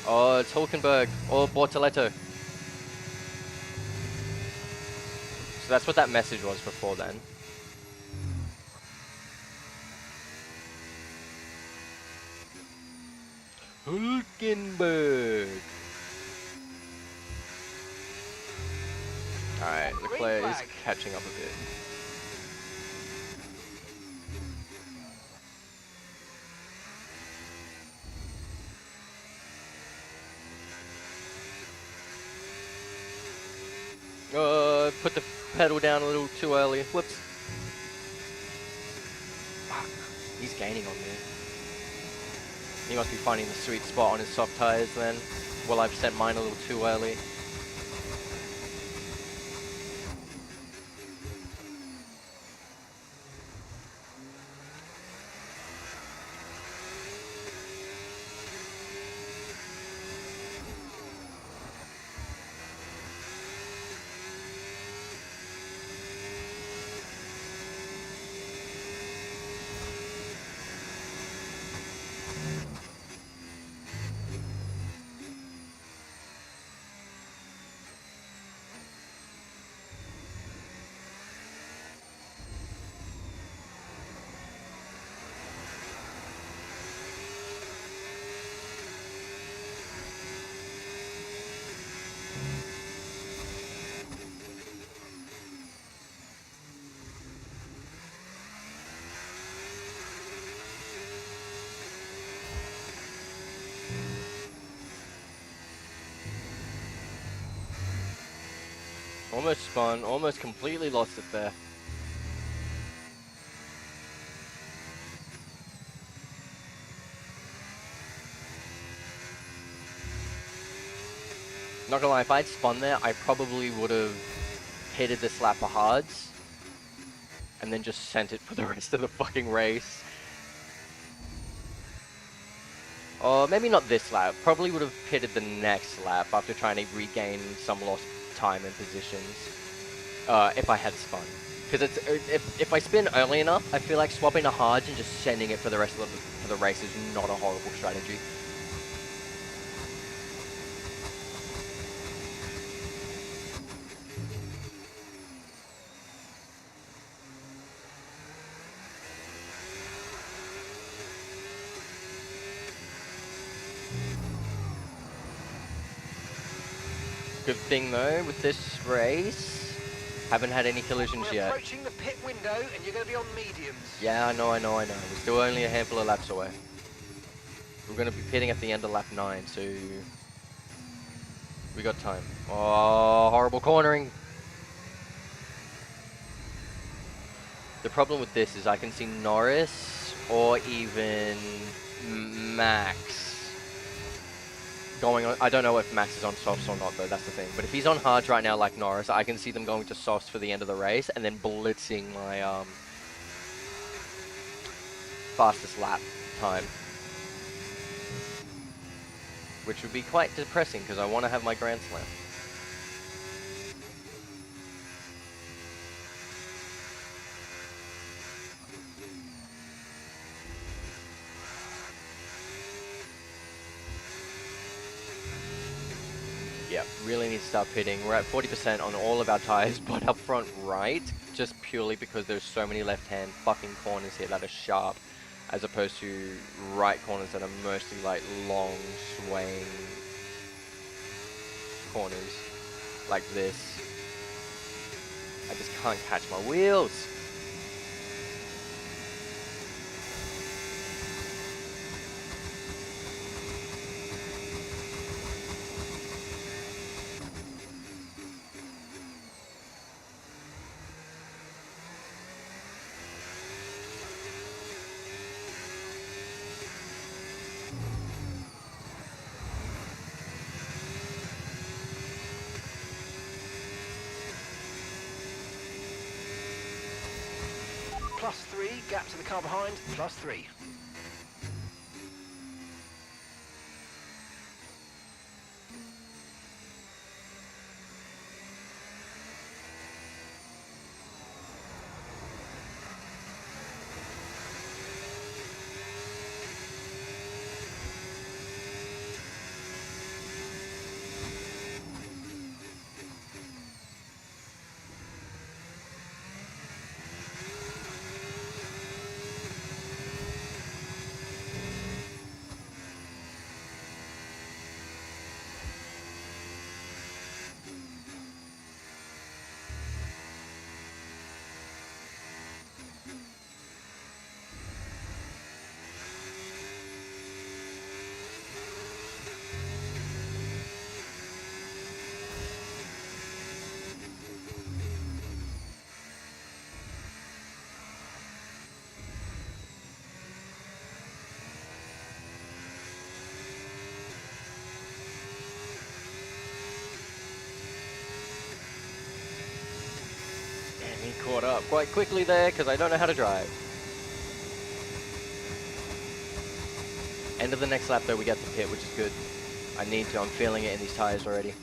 Oh, it's Hulkenberg or Bortoletto. So that's what that message was before then. Hulkenberg. Alright, Leclerc is catching up a bit. put the pedal down a little too early. Whoops. Fuck. He's gaining on me. He must be finding the sweet spot on his soft tires then. Well, I've sent mine a little too early. Almost spun, almost completely lost it there. Not gonna lie, if I'd spun there, I probably would have hitted this lap of hards and then just sent it for the rest of the fucking race. Or maybe not this lap, probably would have pitted the next lap after trying to regain some lost time and positions. If I had spun. Because it's if I spin early enough, I feel like swapping to hards and just sending it for the rest of the race is not a horrible strategy. Good thing though, with this race, haven't had any collisions We're yet. approaching the pit window and you're going to be on mediums. Yeah, I know. We're still only a handful of laps away. We're going to be pitting at the end of lap 9, so we got time. Oh, horrible cornering. The problem with this is I can see Norris or even Max going on. I don't know if Max is on softs or not though, that's the thing. But if he's on hards right now like Norris, I can see them going to softs for the end of the race and then blitzing my fastest lap time. Which would be quite depressing because I want to have my Grand Slam. Yeah, really need to start pitting. We're at 40% on all of our tires, but up front right, just purely because there's so many left-hand fucking corners here that are sharp, as opposed to right corners that are mostly like long, swaying corners, like this. I just can't catch my wheels. +3, gap to the car behind, +3. up quite quickly there because I don't know how to drive. End of the next lap though, we get the pit, which is good. I need to, I'm feeling it in these tires already.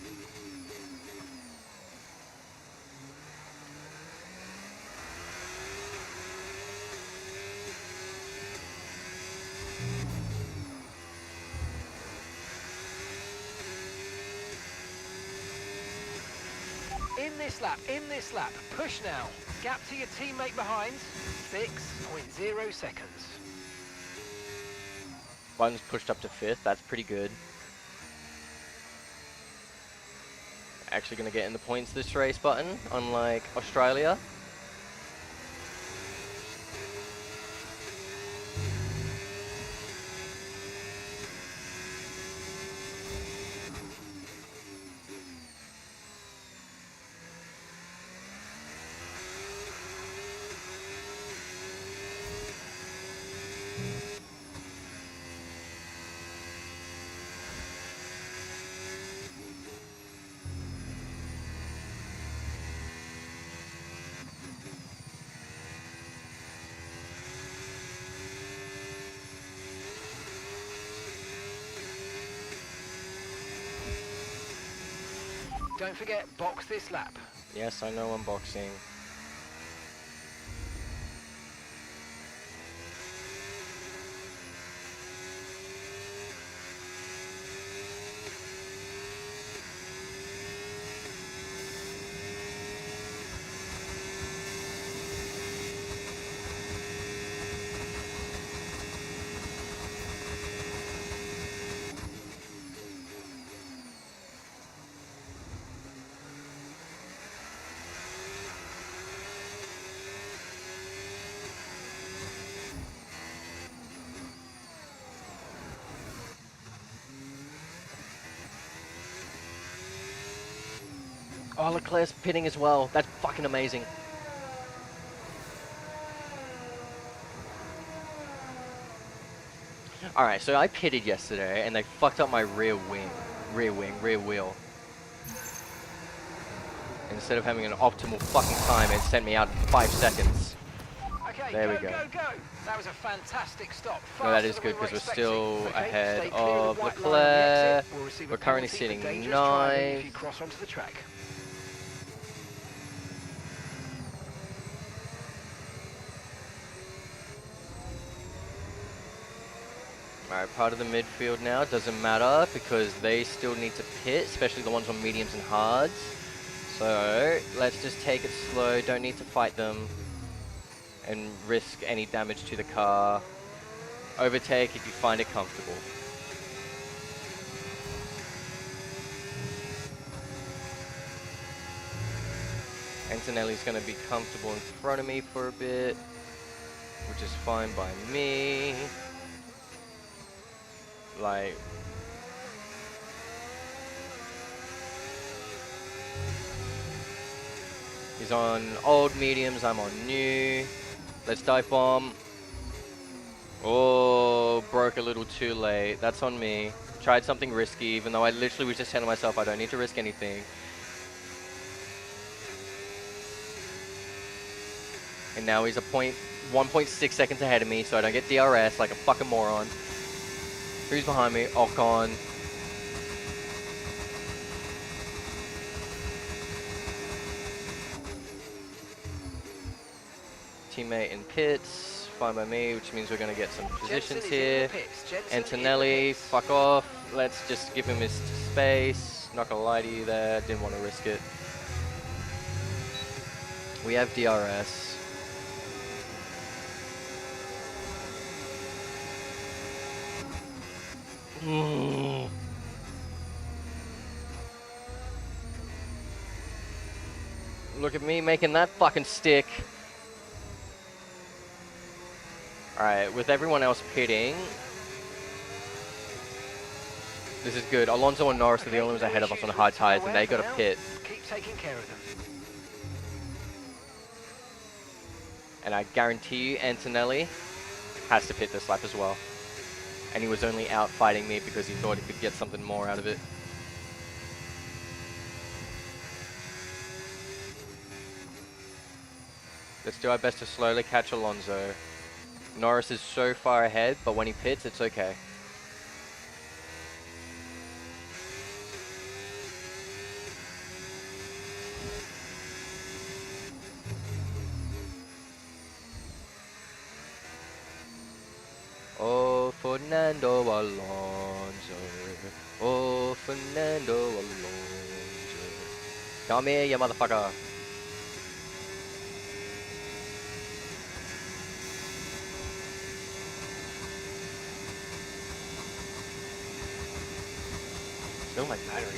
In this lap, push now. Gap to your teammate behind, 6.0 seconds. One's pushed up to 5th, that's pretty good. Actually gonna get in the points this race button, unlike Australia. Don't forget, box this lap. Yes, I know unboxing. Oh, Leclerc's pitting as well. That's fucking amazing. Alright, so I pitted yesterday and they fucked up my rear wheel. Instead of having an optimal fucking time, it sent me out in 5 seconds. Okay, There we go. Go. That was a fantastic stop. No, that is Faster than good we were because we're expecting. still Okay, ahead stay clear of of the white line on the Leclerc. exit. We'll receive a We're currently penalty for sitting dangerous driving if 9th. you cross onto the track. Alright, part of the midfield now, doesn't matter because they still need to pit, especially the ones on mediums and hards. So, let's just take it slow, don't need to fight them and risk any damage to the car. Overtake if you find it comfortable. Antonelli's going to be comfortable in front of me for a bit, which is fine by me. Like, he's on old mediums, I'm on new. Let's dive bomb. Oh, broke a little too late. That's on me. Tried something risky, even though I literally was just telling myself I don't need to risk anything. And now he's 1.6 seconds ahead of me, so I don't get DRS like a fucking moron. Who's behind me? Ocon. Teammate in pits, fine by me, which means we're going to get some positions here. Antonelli, fuck off. Let's just give him his space. Not going to lie to you there, didn't want to risk it. We have DRS. Look at me making that fucking stick. Alright, with everyone else pitting, this is good. Alonso and Norris are the only ones ahead of us on hard tires, and they got a pit. Keep taking care of them. And I guarantee you, Antonelli has to pit this lap as well. And he was only out fighting me because he thought he could get something more out of it. Let's do our best to slowly catch Alonso. Norris is so far ahead, but when he pits, it's okay. Oh, Fernando Alonso. Oh, Fernando Alonso. Come here, you motherfucker. Still my battery.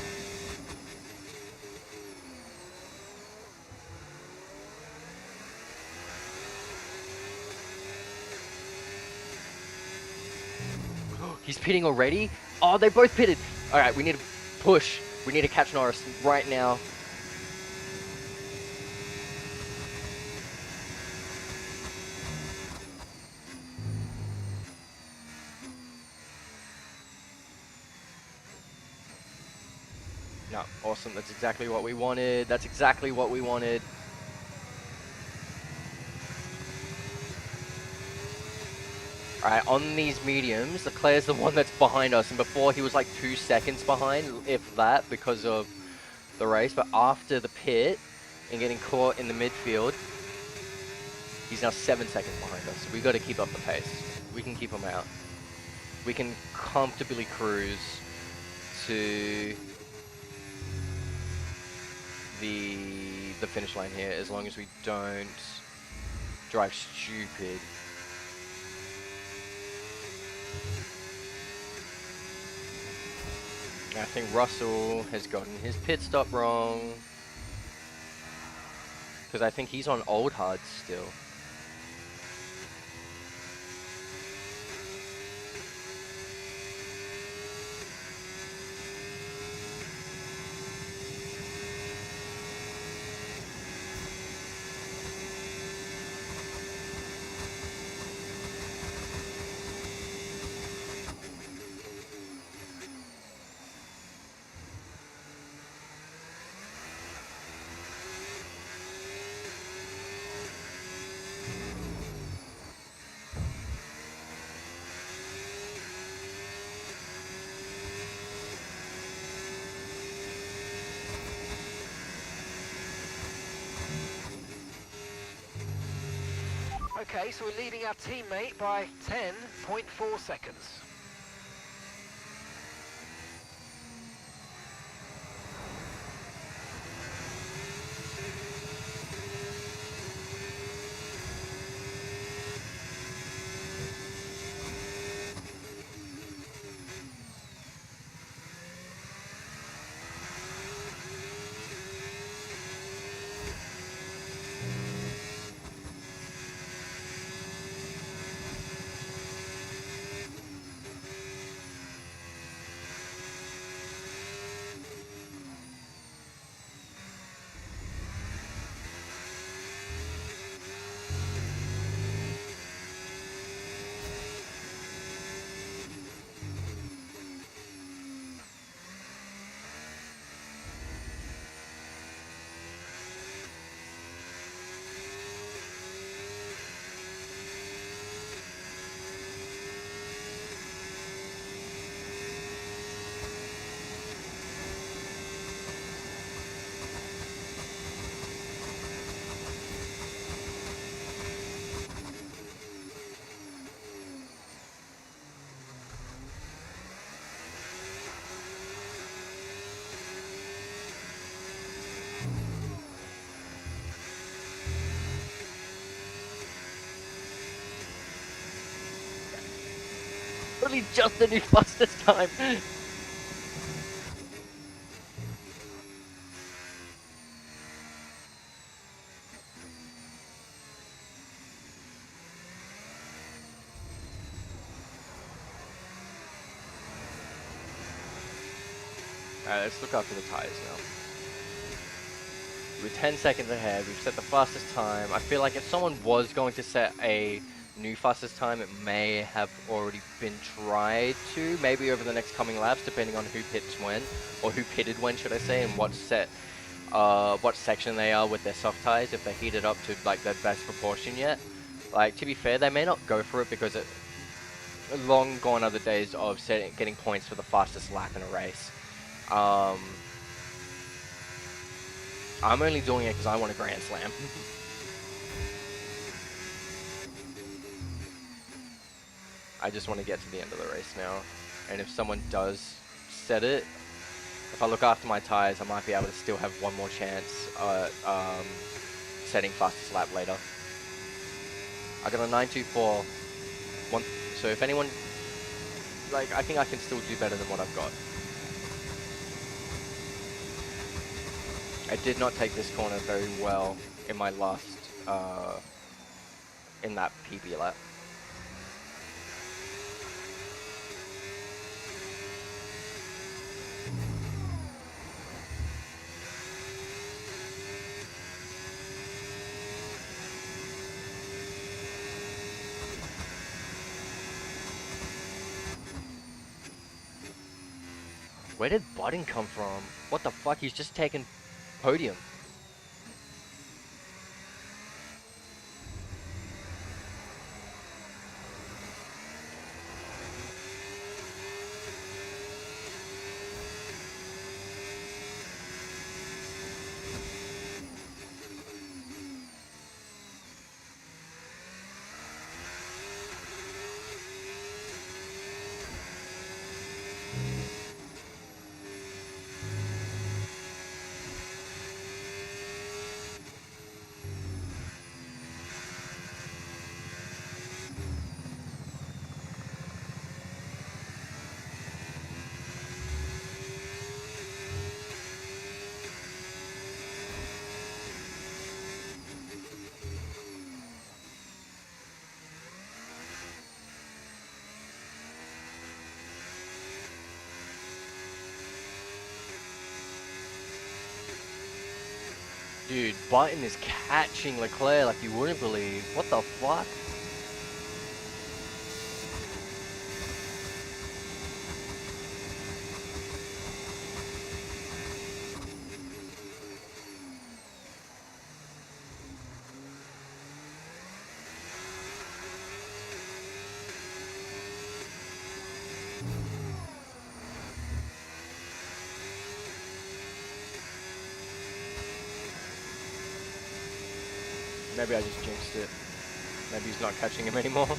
He's pitting already? Oh, they both pitted. All right, we need to push. We need to catch Norris right now. No, awesome. That's exactly what we wanted. That's exactly what we wanted. Alright, on these mediums, Leclerc's the one that's behind us, and before he was like 2 seconds behind, if that, because of the race, but after the pit and getting caught in the midfield, he's now 7 seconds behind us. We got to keep up the pace. We can keep him out. We can comfortably cruise to the finish line here, as long as we don't drive stupid. I think Russell has gotten his pit stop wrong, because I think he's on old hards still. Okay, so we're leading our teammate by 10.4 seconds. Literally just the new fastest time. Alright, let's look after the tires now. We're 10 seconds ahead. We've set the fastest time. I feel like if someone was going to set a new fastest time, it may have already been tried to, maybe over the next coming laps, depending on who pits when, or who pitted when, should I say, and what set what section they are with their soft tires, if they heat it up to like their best proportion yet. Like, to be fair, they may not go for it because long gone are the days of getting points for the fastest lap in a race. I'm only doing it because I want a Grand Slam. I just want to get to the end of the race now. And if someone does set it, if I look after my tires, I might be able to still have one more chance setting fastest lap later. I got a 924. So if anyone, like, I think I can still do better than what I've got. I did not take this corner very well in my last, in that PB lap. Where did Button come from? What the fuck? He's just taken podium. Dude, Button is catching Leclerc like you wouldn't believe. What the fuck? Maybe I just jinxed it. Maybe he's not catching him anymore.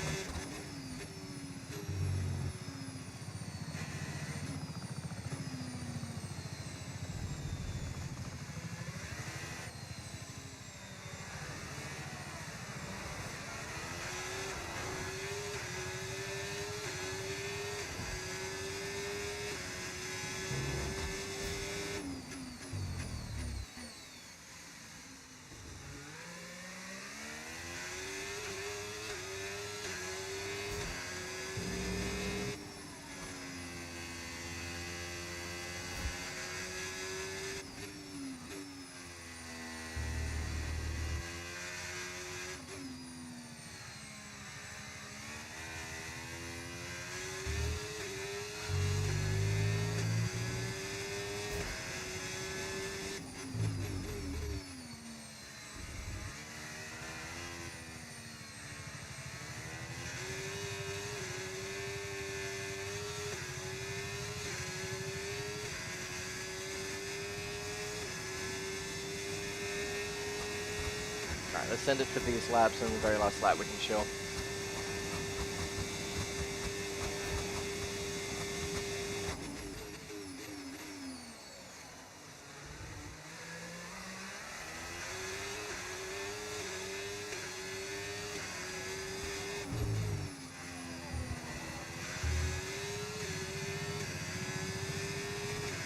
Alright, let's send it for these laps, and the very last lap we can chill.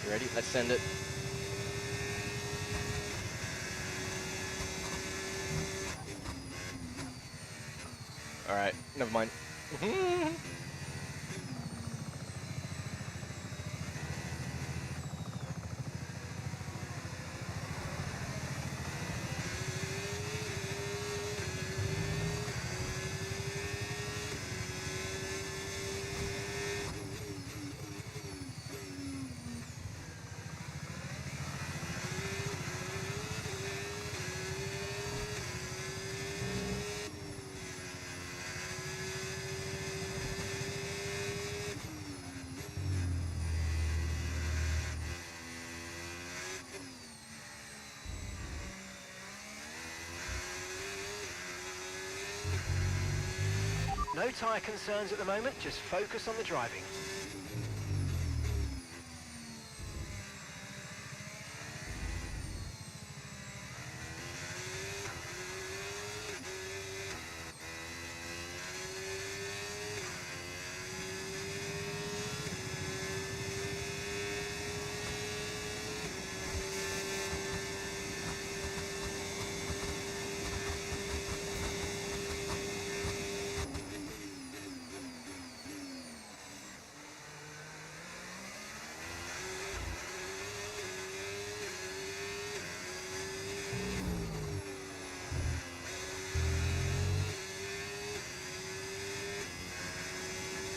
You ready? Let's send it. Alright, never mind. No tyre concerns at the moment, just focus on the driving.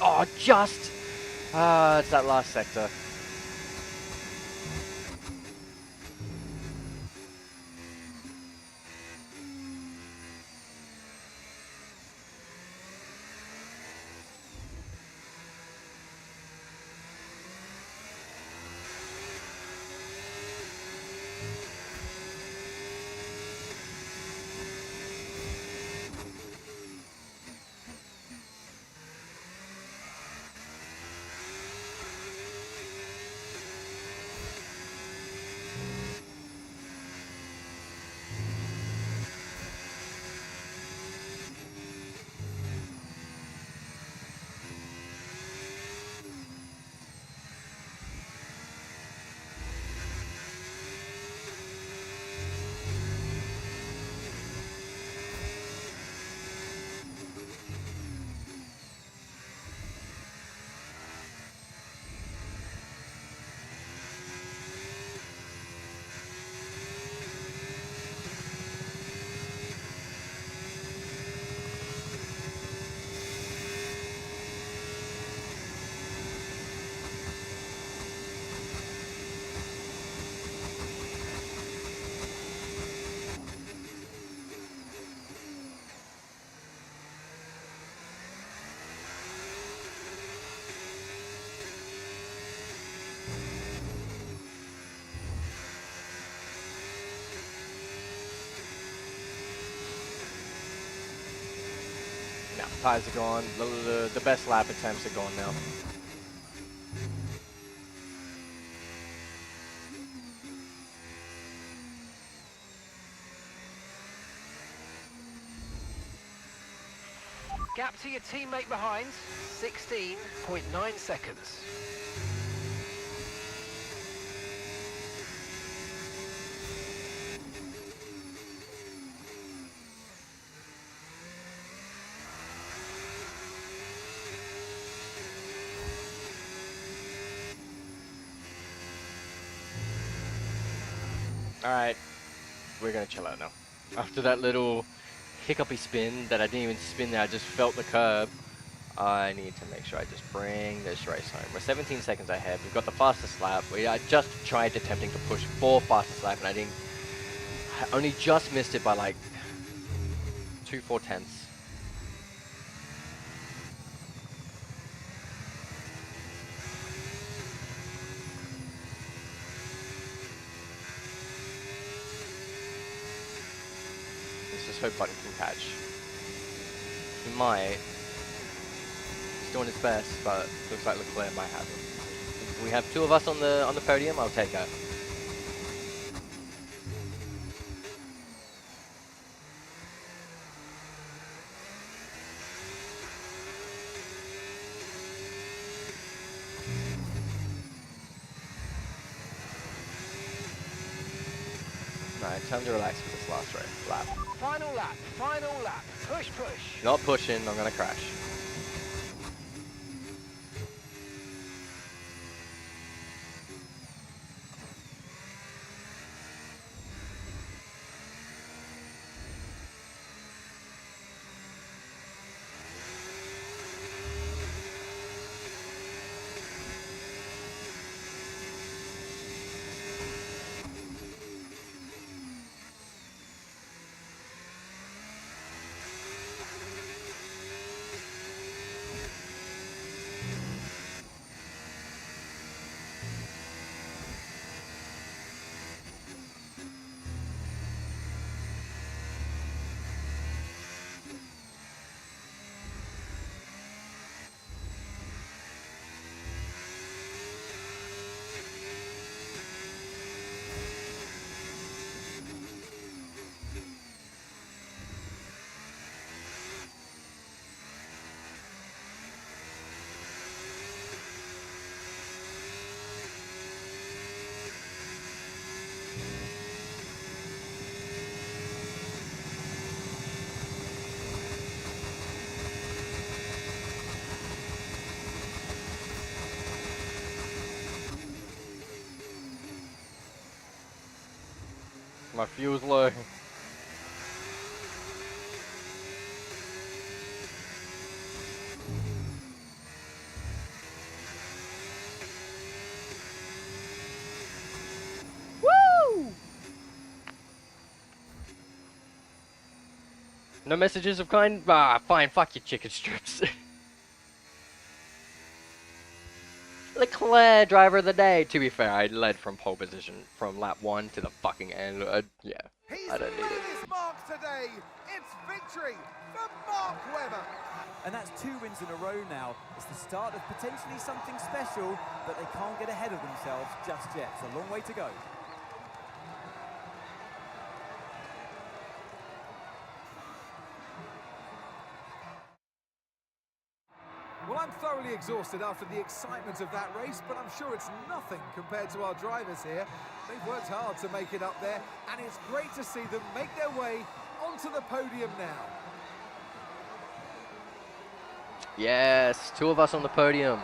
Oh, just! Ah, it's that last sector. Now, tires are gone. The best lap attempts are gone now. Gap to your teammate behind, 16.9 seconds. Alright, we're gonna chill out now. After that little hiccupy spin that I didn't even spin there, I just felt the curb. I need to make sure I just bring this race home. We're 17 seconds ahead. We've got the fastest lap. I just tried attempting to push for fastest lap, and I only just missed it by like 2/4 tenths. Let's just hope Button can catch. He might. He's doing his best, but looks like Leclerc might have him. If we have two of us on the podium, I'll take that. Alright, time to relax for this last lap. Final lap, final lap. Push, push. Not pushing, I'm gonna crash. my fuel's low. Woo! No messages of kind? Ah, fine, fuck your chicken strips. Leclerc, driver of the day. To be fair, I led from pole position from lap 1 to the fucking end. Yeah, He's I don't need made it. his mark today. It's victory for Mark Webber. And that's 2 wins in a row now. It's the start of potentially something special, but they can't get ahead of themselves just yet. It's a long way to go. Well, I'm thoroughly exhausted after the excitement of that race, but I'm sure it's nothing compared to our drivers here. They've worked hard to make it up there, and it's great to see them make their way onto the podium now. Yes, 2 of us on the podium.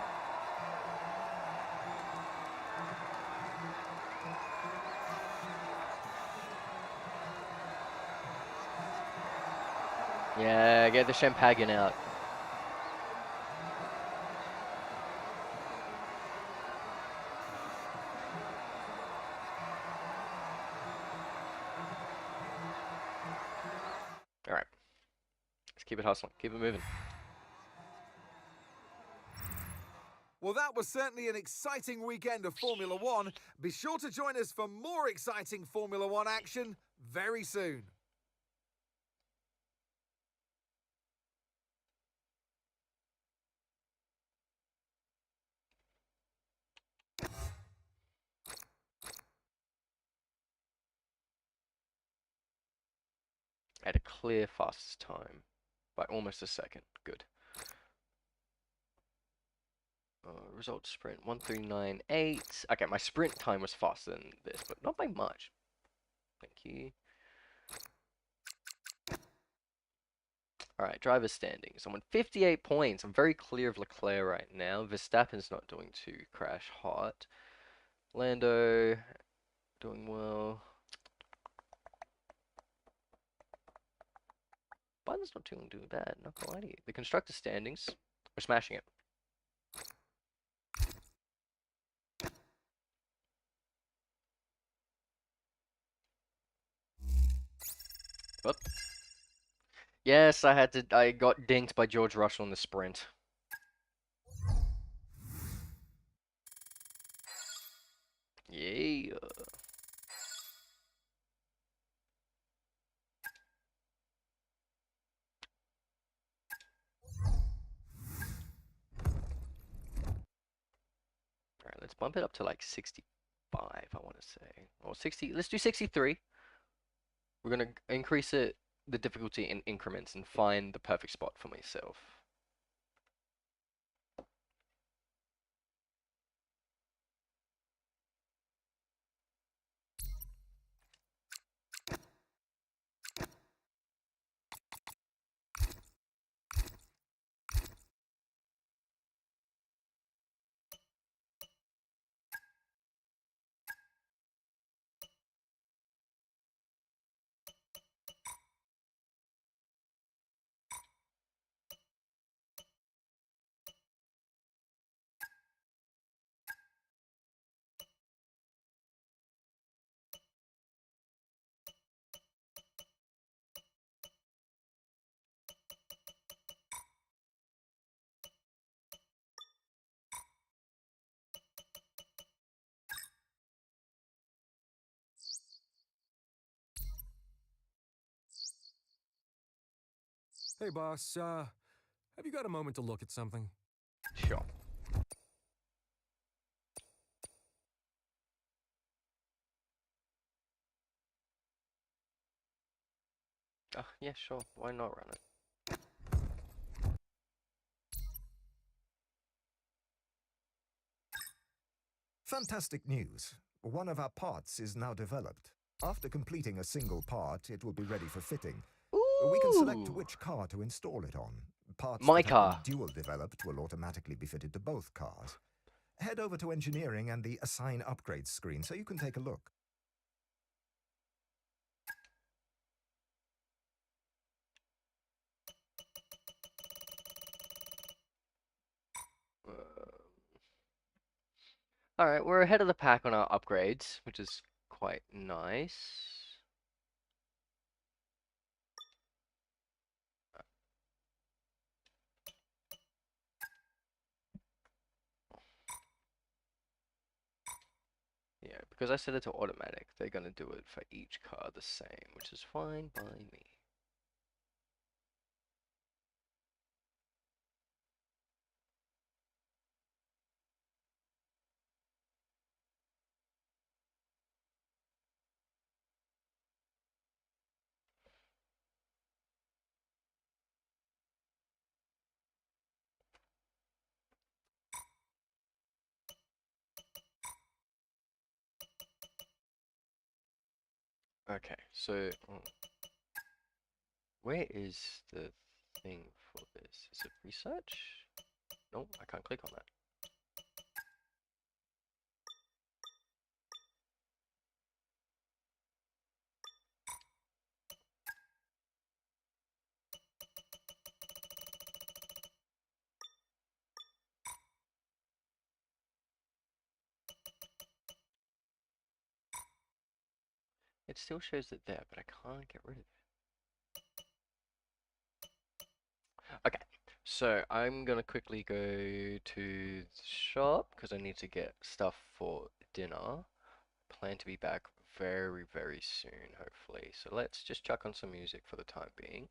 Yeah, get the champagne out. Alright. Let's keep it hustling. Keep it moving. Well, that was certainly an exciting weekend of Formula One. Be sure to join us for more exciting Formula One action very soon. At a clear fastest time. By almost a second. Good. Result sprint 1398. Okay, my sprint time was faster than this, but not by much. Thank you. Alright, driver standings. I'm on 58 points. I'm very clear of Leclerc right now. Verstappen's not doing too crash hot. Lando doing well. Biden's not doing too bad, not gonna lie to you. The constructor standings, we're smashing it. Whoop. Yes, I got dinked by George Russell in the sprint. Yeah. Alright, let's bump it up to like 65, I want to say. Or 60, let's do 63. We're going to increase the difficulty in increments and find the perfect spot for myself. Hey, boss, have you got a moment to look at something? Sure. Yeah, sure. Why not run it? Fantastic news. One of our parts is now developed. After completing a single part, it will be ready for fitting. We can select Ooh. which car to install it on. Parts My that car. have been dual developed will automatically be fitted to both cars. Head over to engineering and the assign upgrades screen so you can take a look. Alright, we're ahead of the pack on our upgrades, which is quite nice. Yeah, because I set it to automatic, they're gonna do it for each car the same, which is fine by me. Okay, so where is the thing for this? Is it research? Nope, I can't click on that. It still shows it there, but I can't get rid of it. Okay, so I'm gonna quickly go to the shop because I need to get stuff for dinner. Plan to be back very, very soon, hopefully. So let's just chuck on some music for the time being.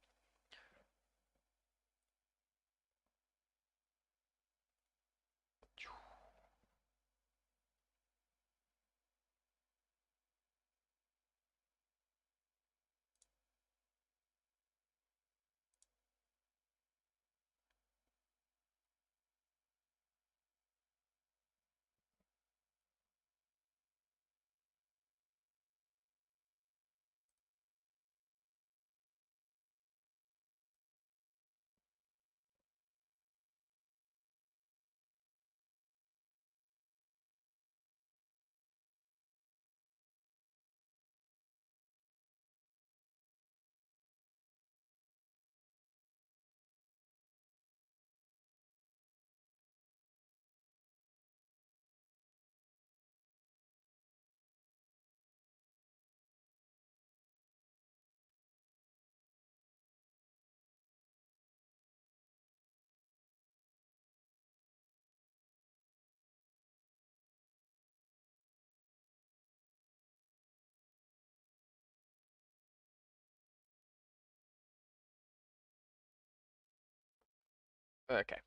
Okay.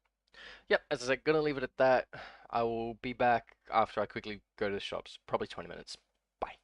Yep, as I said, gonna leave it at that. I will be back after I quickly go to the shops, probably 20 minutes. Bye.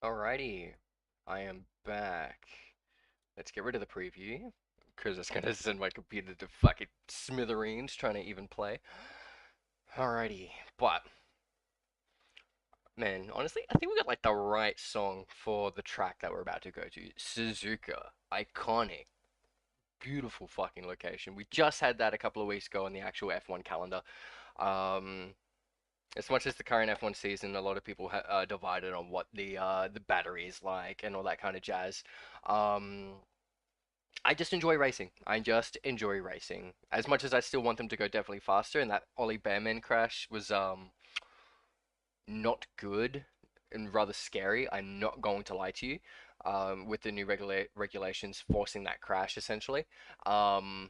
Alrighty, I am back. Let's get rid of the preview, because it's gonna send my computer to fucking smithereens trying to even play. Alrighty, but man, honestly, I think we got like the right song for the track that we're about to go to. Suzuka, iconic, beautiful fucking location. We just had that a couple of weeks ago on the actual F1 calendar. Um, as much as the current F1 season, a lot of people are divided on what the battery is like and all that kind of jazz. Um, I just enjoy racing. I just enjoy racing. As much as I still want them to go definitely faster, and that Ollie Bearman crash was not good and rather scary. I'm not going to lie to you. With the new regulations forcing that crash essentially. Um,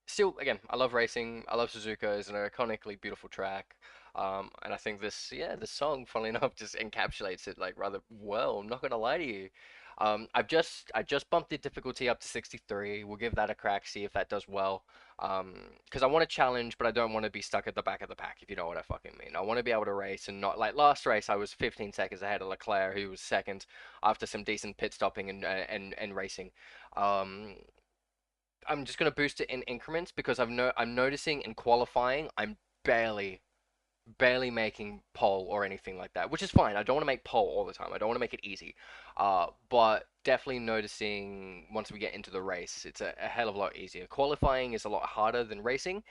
Still, again, I love racing. I love Suzuka. It's an iconically beautiful track. And I think this song, funnily enough, just encapsulates it like rather well. I'm not gonna lie to you. I just bumped the difficulty up to 63. We'll give that a crack, see if that does well. Because I want to challenge, but I don't want to be stuck at the back of the pack, if you know what I fucking mean. I want to be able to race and not like last race. I was 15 seconds ahead of Leclerc, who was second after some decent pit stopping and racing. Um, I'm just gonna boost it in increments because I'm noticing in qualifying I'm barely making pole or anything like that, which is fine. I don't want to make pole all the time. I don't want to make it easy. But definitely noticing once we get into the race, it's a hell of a lot easier. Qualifying is a lot harder than racing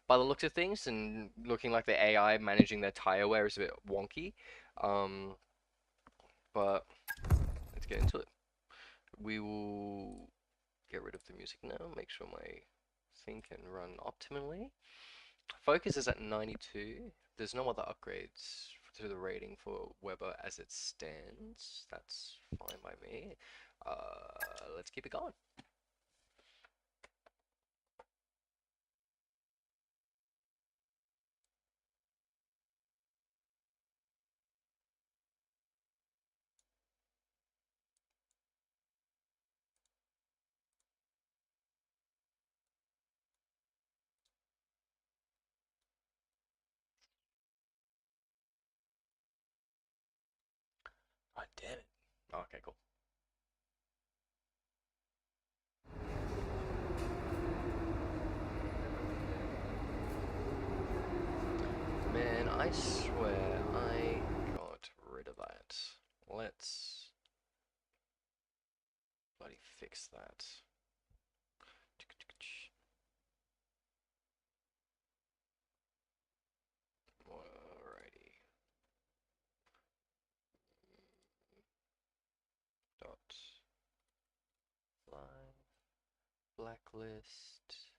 by the looks of things, and looking like the AI managing their tire wear is a bit wonky. Um, but let's get into it. We will get rid of the music now, make sure my thing can run optimally. Focus is at 92. There's no other upgrades to the rating for Weber as it stands. That's fine by me. Let's keep it going. Oh, damn it. Okay, cool. Man, I swear I got rid of that. Let's bloody fix that. Alrighty. Dot live blacklist.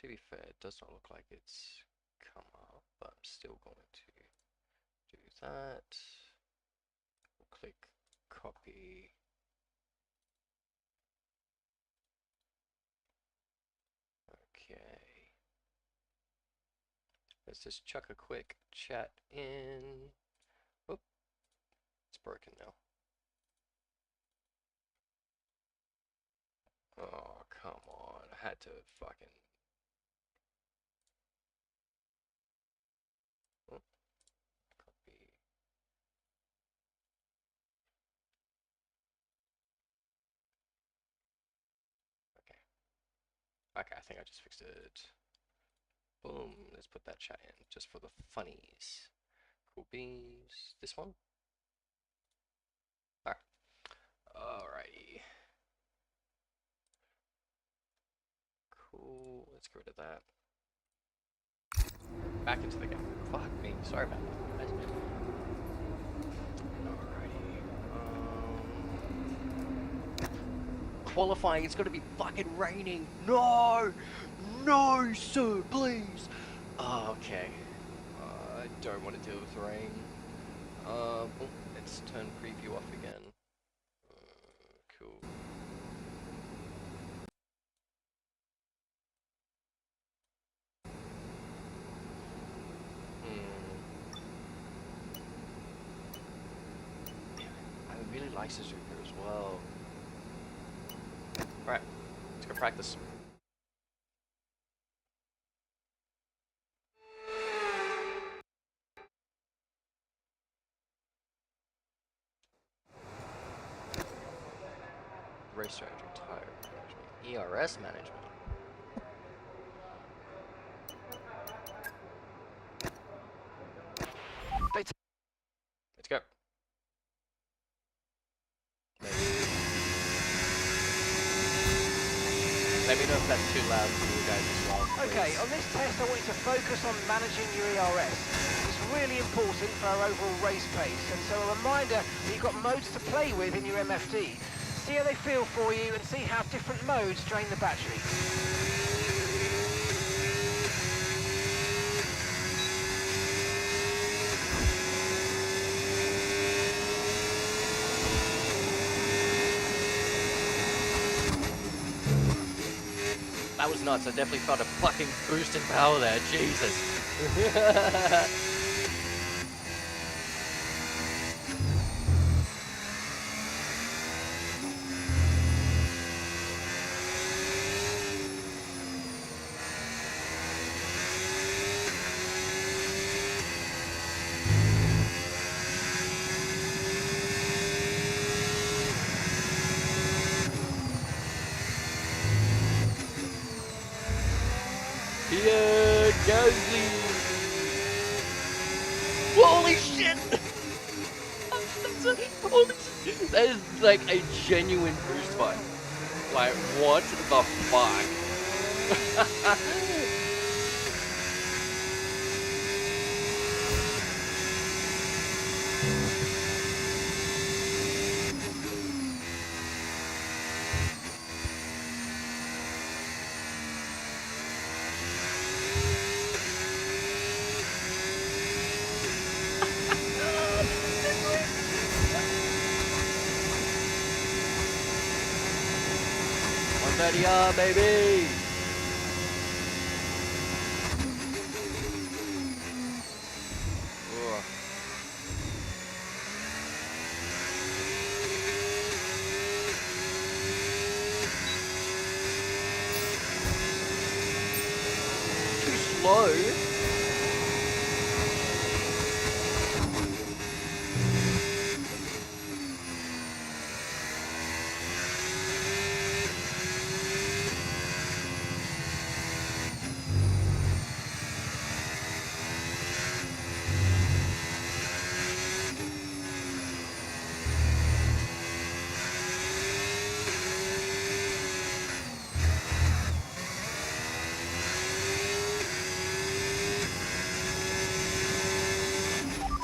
To be fair, it does not look like it's come up, but I'm still going to do that. We'll click copy. Okay. Let's just chuck a quick chat in. Oop, it's broken now. Oh, come on. I had to fucking... Oh, copy. Okay. Okay, I think I just fixed it. Boom. Let's put that chat in just for the funnies. Cool beans. This one? Alright. Alrighty. Cool. Let's get rid of that. Back into the game. Fuck me. Sorry about that, guys. Alrighty. Qualifying, it's gonna be fucking raining. No! No, sir, please! Okay. I don't want to deal with rain. Oh, let's turn preview off again. Cool. I really like Suzuka as well. Alright, let's go practice. race strategy, tire management, ERS management. Let's go. Let me know if that's too loud for you guys as well. Okay, please. on this test I want you to focus on managing your ERS. It's really important for our overall race pace, and so a reminder that you've got modes to play with in your MFD. See how they feel for you and see how different modes drain the battery. That was nuts. I definitely felt a fucking boost in power there. Jesus. Yeah, Gasly! Holy shit! Holy shit! That is like a genuine boost fight. Like, what the fuck? Baby! Ugh. Too slow.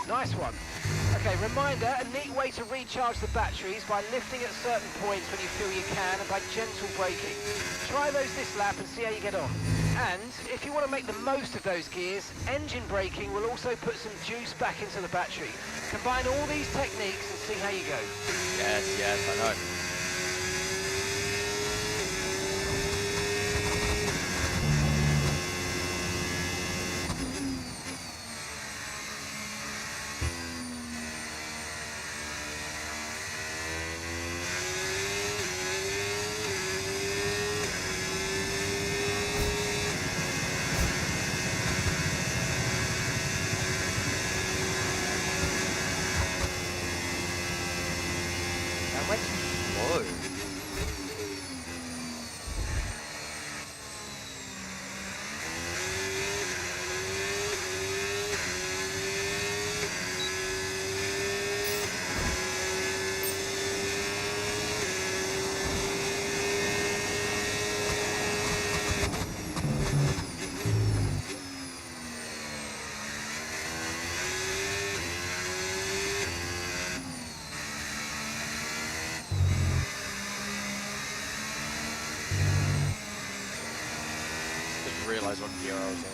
Nice one. Okay, reminder, a neat way to recharge the batteries by lifting at certain points when you feel you can and by gentle braking. Try those this lap and see how you get on. And if you want to make the most of those gears, engine braking will also put some juice back into the battery. Combine all these techniques and see how you go. Yes, yes, I know. That went too slow. Just realized what gear I was in.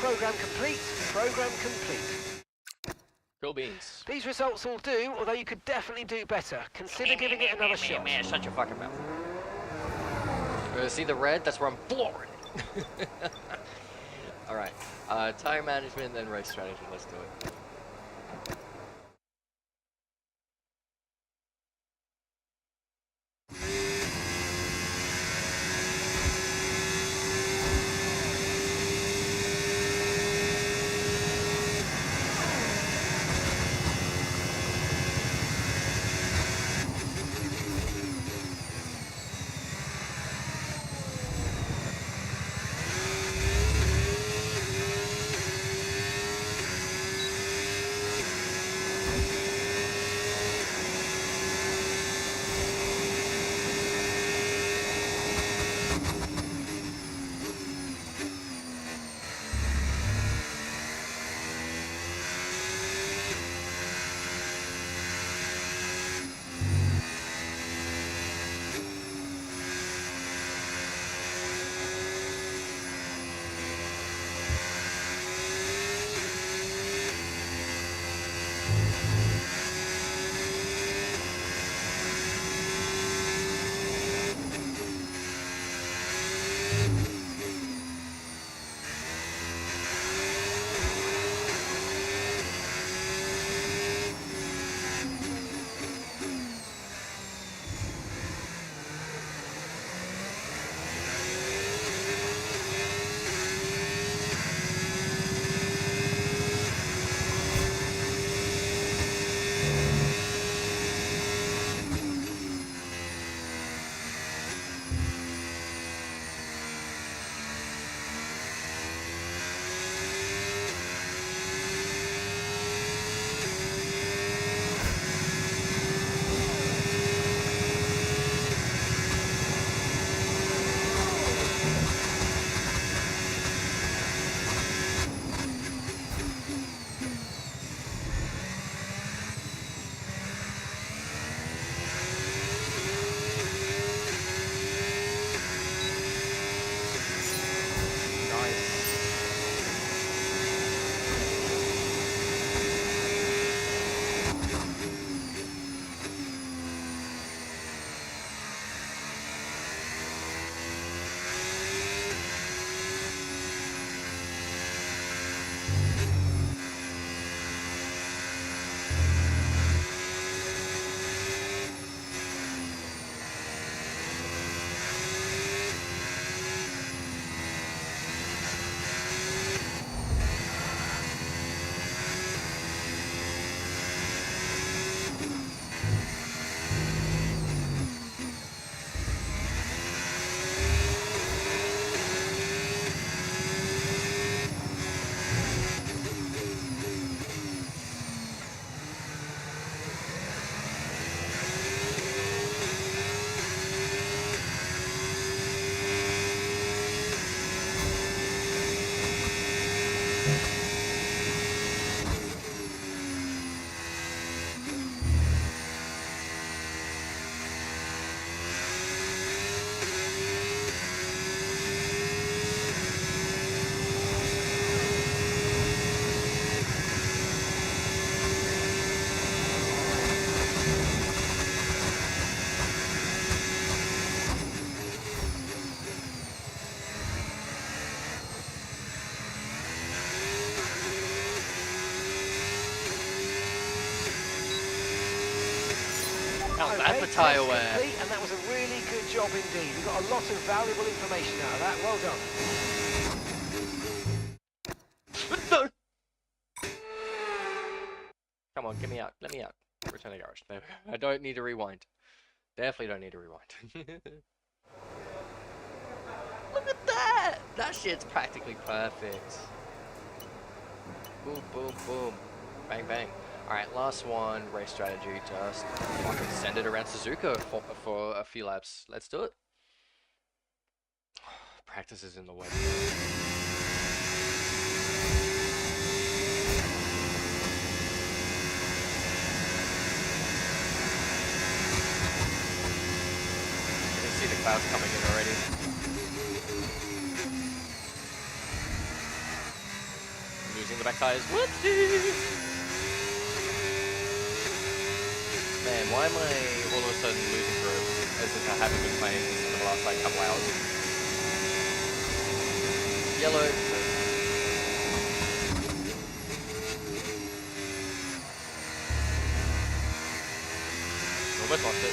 Program complete. Program complete. Cool beans. These results all do, although you could definitely do better. Consider giving it another shot. Man, shut your fucking mouth. See the red? That's where I'm flooring it. Alright. Tire management, then race strategy. Let's do it. How's that for tyre wear? And that was a really good job indeed. We got a lot of valuable information out of that. Well done. No. Come on, get me out. Let me out. Return to garage. There we go. I don't need to rewind. Definitely don't need to rewind. Look at that! That shit's practically perfect. Boom, boom, boom. Bang, bang. Alright, last one. Race strategy. Just fucking send it around Suzuka for a few laps. Let's do it. Practice is in the way. See the clouds coming in already. back tires. Whoopsie! Man, why am I all of a sudden losing grip? As if I haven't been playing this for the last like couple hours. Yellow. Almost lost it.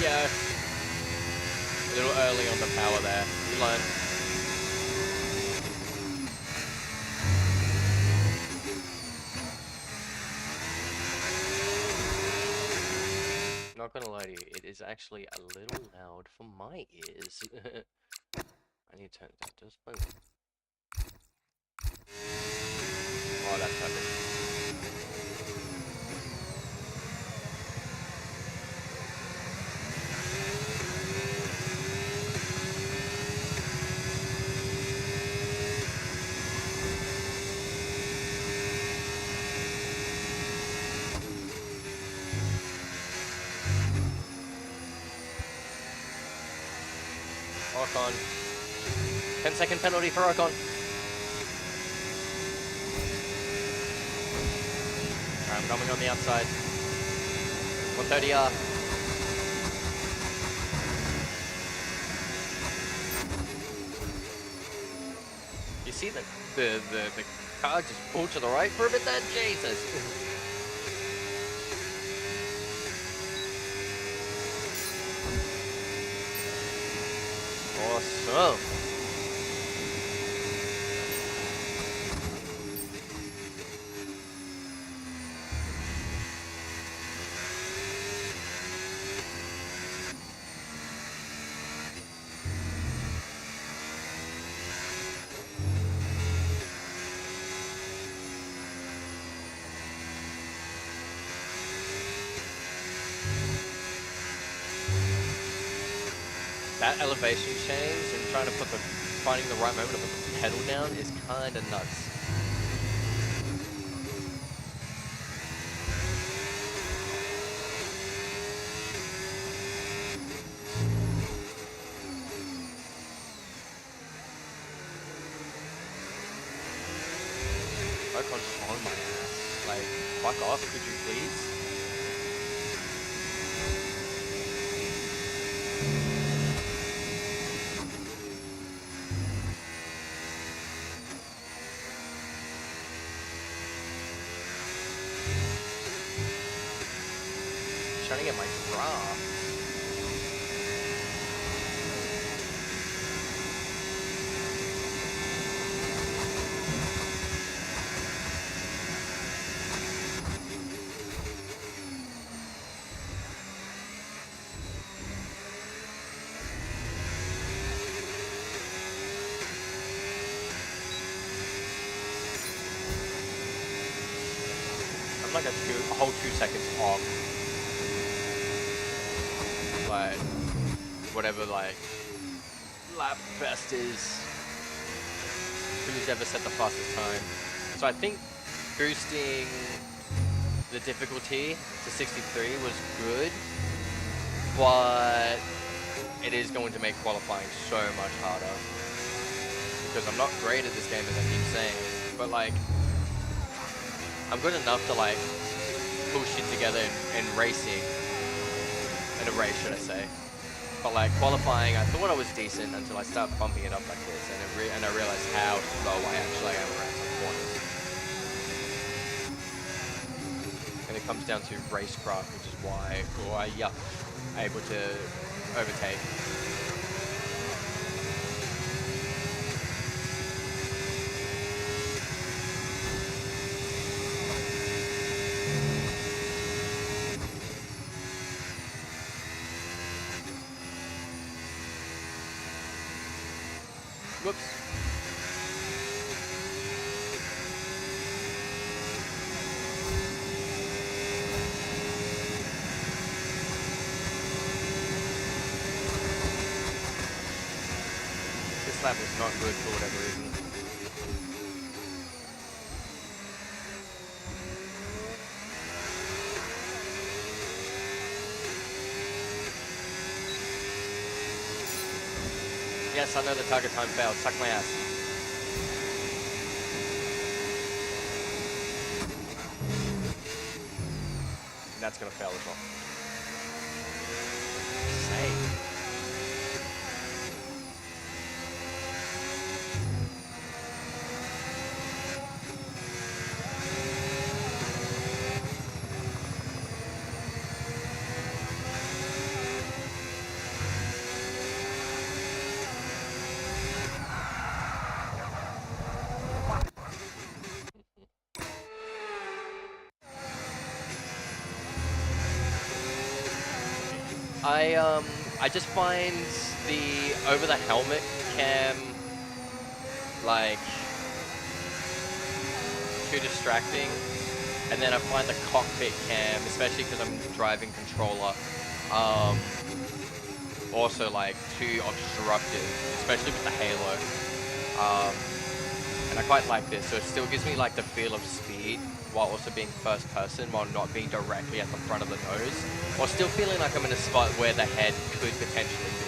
Yeah. A little early on the power there. You learn. Not gonna lie to you, it is actually a little loud for my ears. I need to turn it down just a little. Oh, that's perfect. Ocon. 10-second penalty for Ocon. I'm coming on the outside. 130R. You see the car just pulled to the right for a bit there? Jesus. Awesome. That elevation change and trying to finding the right moment to put the pedal down is kind of nuts. Ocon's on my ass. Like, fuck off, could you please? Trying to get my draft. I'm like a whole 2 seconds off. Like, whatever, like, lap best is, who's ever set the fastest time. So I think boosting the difficulty to 63 was good, but it is going to make qualifying so much harder. Because I'm not great at this game, as I keep saying, but like, I'm good enough to like, pull shit together in racing. In a race, should I say. But like, qualifying, I thought I was decent until I started bumping it up like this, and I realized how slow I actually am around some corners. And it comes down to racecraft, which is why I'm able to overtake. Whoops. This lap was not good for whatever reason. Yes, I know the target time failed. Suck my ass. That's gonna fail as well. Save. I just find the over the helmet cam like too distracting, and then I find the cockpit cam, especially because I'm driving controller, also like too obstructive, especially with the halo. And I quite like this, so it still gives me like the feel of speed while also being first person, while not being directly at the front of the nose, while still feeling like I'm in a spot where the head could potentially be.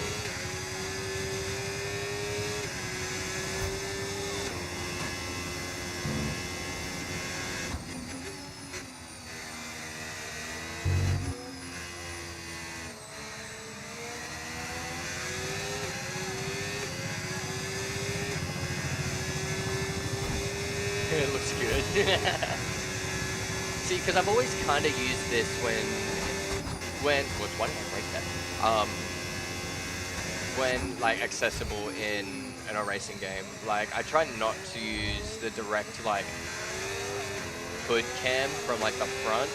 It looks good. See, because I've always kind of used this when, why did I break that? When like accessible in a racing game, like I try not to use the direct like hood cam from like the front,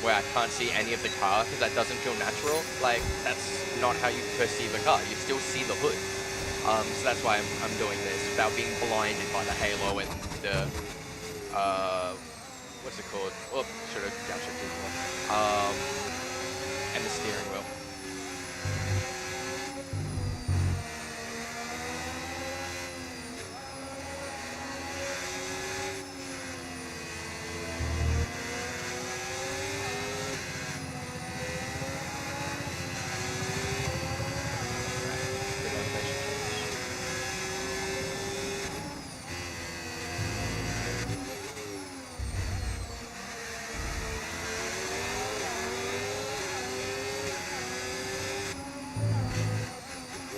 where I can't see any of the car, because that doesn't feel natural. Like that's not how you perceive a car. You still see the hood. So that's why I'm doing this without being blinded by the halo and the what's it called? Oh, should have downshifted more. And the steering wheel. Good animation change.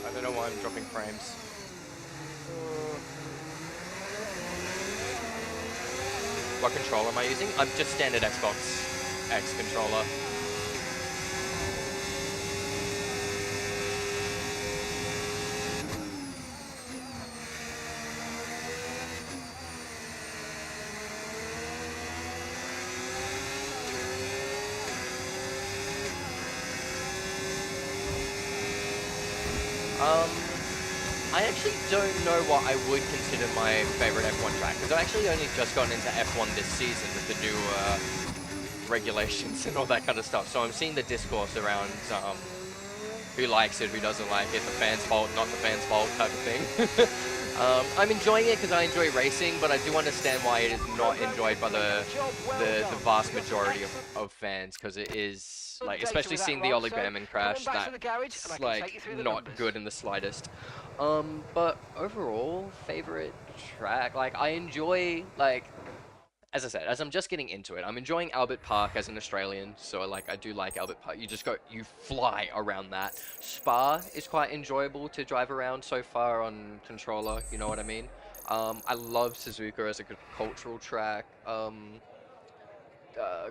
I don't know why I'm dropping frames. What controller am I using? I'm just standard Xbox X controller. I actually don't know what I would consider my favorite F1 track, because I've actually only just gotten into F1 this season with the new regulations and all that kind of stuff. So I'm seeing the discourse around who likes it, who doesn't like it, the fans' fault, not the fans' fault type of thing. I'm enjoying it because I enjoy racing, but I do understand why it is not enjoyed by the vast majority of fans, because it is, like, especially seeing the Ollie Behrman crash, that's, like, not good in the slightest. But overall, favorite track, like, I enjoy, like, as I said, as I'm just getting into it, I'm enjoying Albert Park as an Australian, so like I do like Albert Park. You fly around that. Spa is quite enjoyable to drive around so far on controller, you know what I mean? I love Suzuka as a cultural track.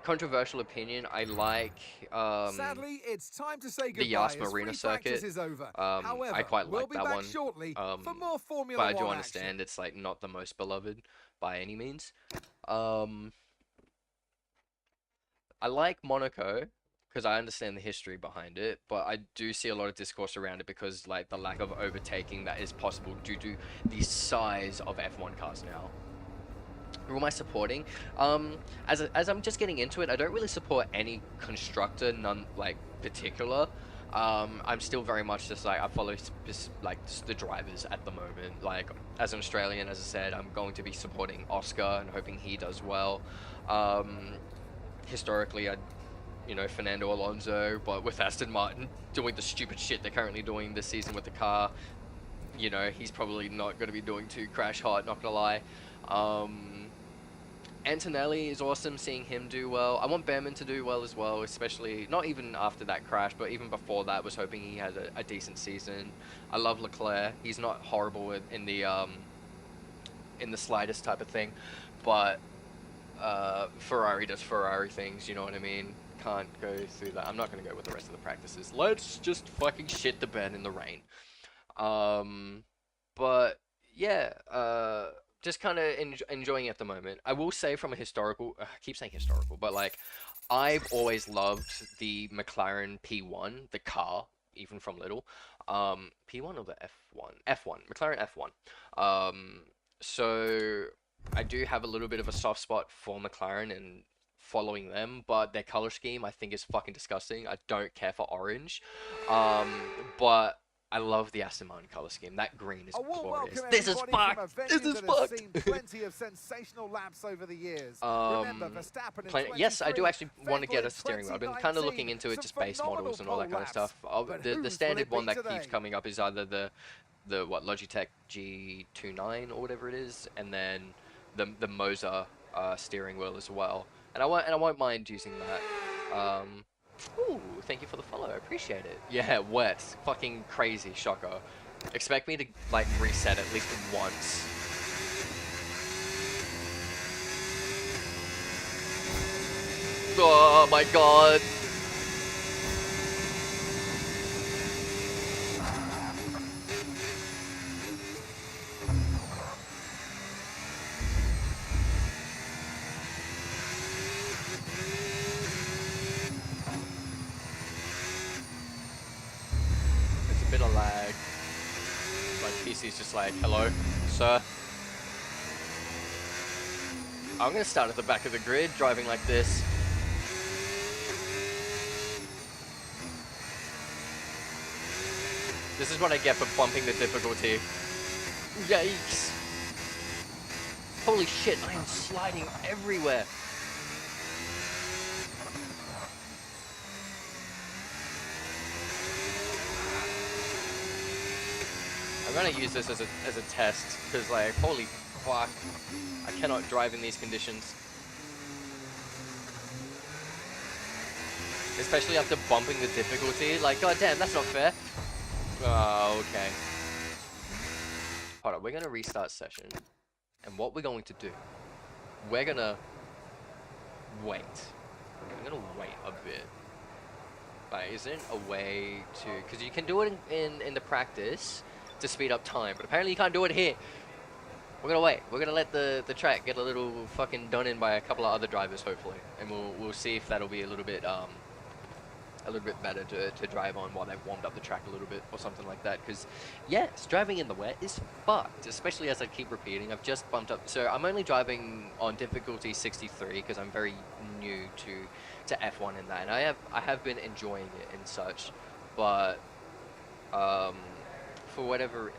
Controversial opinion, I like Sadly, it's time to say the goodbye Yas as Marina free practice circuit. is over. I However, quite we'll like be that back one. shortly for more Formula But I do One understand action. it's like not the most beloved by any means. I like Monaco because I understand the history behind it, but I do see a lot of discourse around it because like the lack of overtaking that is possible due to the size of F1 cars now. Who am I supporting? As I'm just getting into it, I don't really support any constructor, none like particular. I'm still very much just like I follow the drivers at the moment. Like as an Australian, as I said, I'm going to be supporting Oscar and hoping he does well. Historically, Fernando Alonso, but with Aston Martin doing the stupid shit they're currently doing this season with the car, you know, he's probably not going to be doing too crash hot, not going to lie. Antonelli is awesome, seeing him do well. I want Behrman to do well as well, especially, not even after that crash, but even before that, was hoping he had a decent season. I love Leclerc. He's not horrible in the slightest type of thing, but Ferrari does Ferrari things, you know what I mean? Can't go through that. I'm not going to go with the rest of the practices. Let's just fucking shit the bed in the rain. But yeah, just kind of enjoying it at the moment. I will say from a historical, I keep saying historical, but like, I've always loved the McLaren P1, the car, even from little. P1 or the F1? F1, McLaren F1. So I do have a little bit of a soft spot for McLaren and following them, but their color scheme I think is fucking disgusting. I don't care for orange. But I love the Aston Martin color scheme. That green is A warm glorious. welcome This is everybody from a fucked. venue This is that has fucked. seen plenty of sensational laps over the years. Remember, Verstappen in Yes, I do 23, actually want to get Vettel a in steering wheel. I've been kind of looking 2019. into it, Some just base phenomenal models and all that pole kind of stuff. But The whose standard will one it that be keeps today? coming up is either the what, Logitech G29 or whatever it is, and then the Moza steering wheel as well. And I won't mind using that. Ooh, thank you for the follow. I appreciate it. Yeah, wet. Fucking crazy, shocker. Expect me to like reset at least once. Oh my god. There's a bit of lag. My PC's just like, hello, sir. I'm gonna start at the back of the grid, driving like this. This is what I get for bumping the difficulty. Yikes. Holy shit, I am sliding everywhere. I'm gonna use this as a test, because like, holy fuck, I cannot drive in these conditions. Especially after bumping the difficulty, like, god damn, that's not fair. Oh, okay. Hold on, we're gonna restart session. And what we're going to do, we're gonna wait. I'm gonna wait a bit. Like, isn't a way to, because you can do it in the practice to speed up time, but apparently you can't do it here. We're gonna wait. We're gonna let the track get a little fucking done in by a couple of other drivers, hopefully, and we'll see if that'll be a little bit better to drive on while they've warmed up the track a little bit or something like that. Because yes, driving in the wet is fucked, especially as I keep repeating. I've just bumped up, so I'm only driving on difficulty 63 because I'm very new to F1 in that, and I have been enjoying it and such, but for whatever,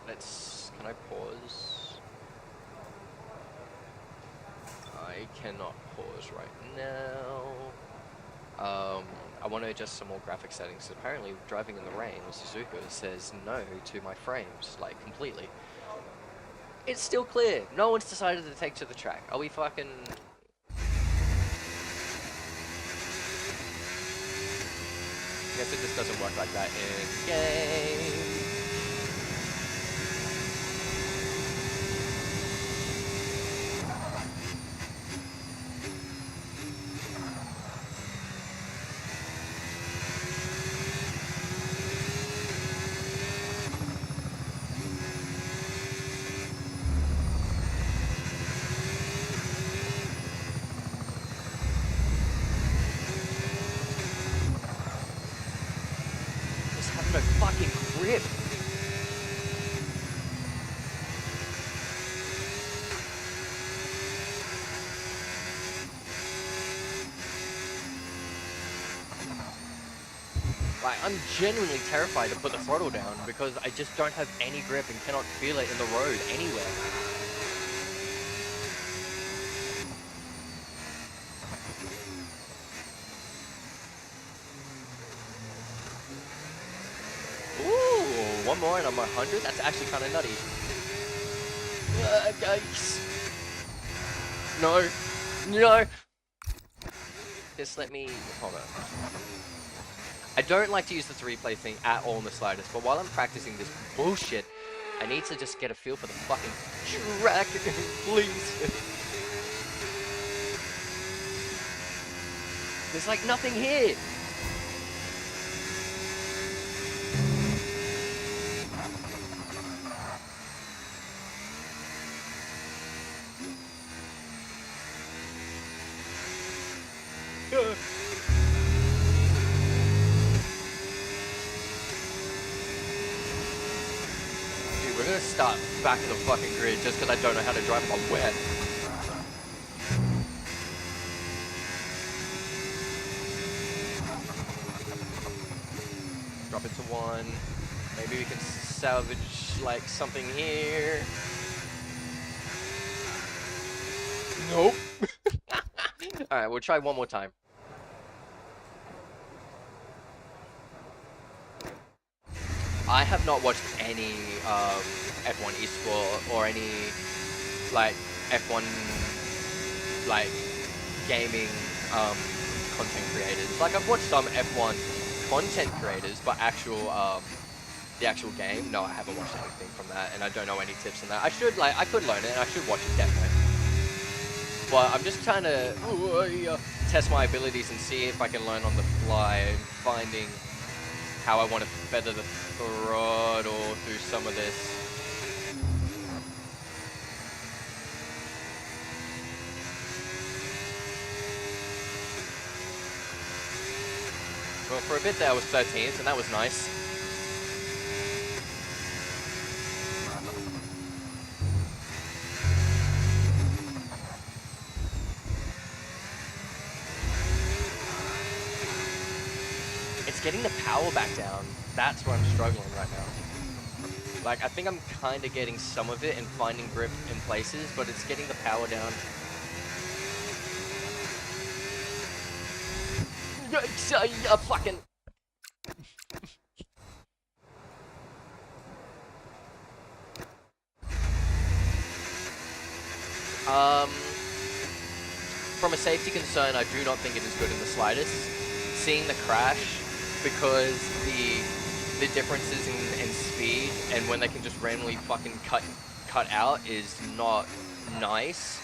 can I pause? I cannot pause right now. I want to adjust some more graphic settings. Apparently, driving in the rain on Suzuka says no to my frames, like, completely. It's still clear. No one's decided to take to the track. Are we fucking... I guess it just doesn't work like that in game. No fucking grip. Like, I'm genuinely terrified to put the throttle down because I just don't have any grip and cannot feel it in the road anywhere. Ooh, one more. more and I'm 100, that's actually kind of nutty. Guys. No. No. Just let me... Hold on. I don't like to use the replay thing at all in the slightest, but while I'm practicing this bullshit, I need to just get a feel for the fucking track, please. There's like nothing here. Dude, we're gonna start back in the fucking grid just because I don't know how to drive if I'm wet. Drop it to 1. Maybe we can salvage like something here. Nope. Alright, we'll try one more time. I have not watched any F1 esport or any like F1 like gaming content creators. Like I've watched some F1 content creators, but the actual game, no, I haven't watched anything from that, and I don't know any tips on that. I could learn it, and I should watch it definitely. But I'm just trying to test my abilities and see if I can learn on the fly and finding how I want to feather the throttle through some of this. Well, for a bit there I was 13th, and that was nice. It's getting the power back down. That's where I'm struggling right now. Like, I think I'm kind of getting some of it and finding grip in places, but it's getting the power down. Fucking... From a safety concern, I do not think it is good in the slightest. Seeing the crash, because the differences in speed and when they can just randomly fucking cut out is not nice.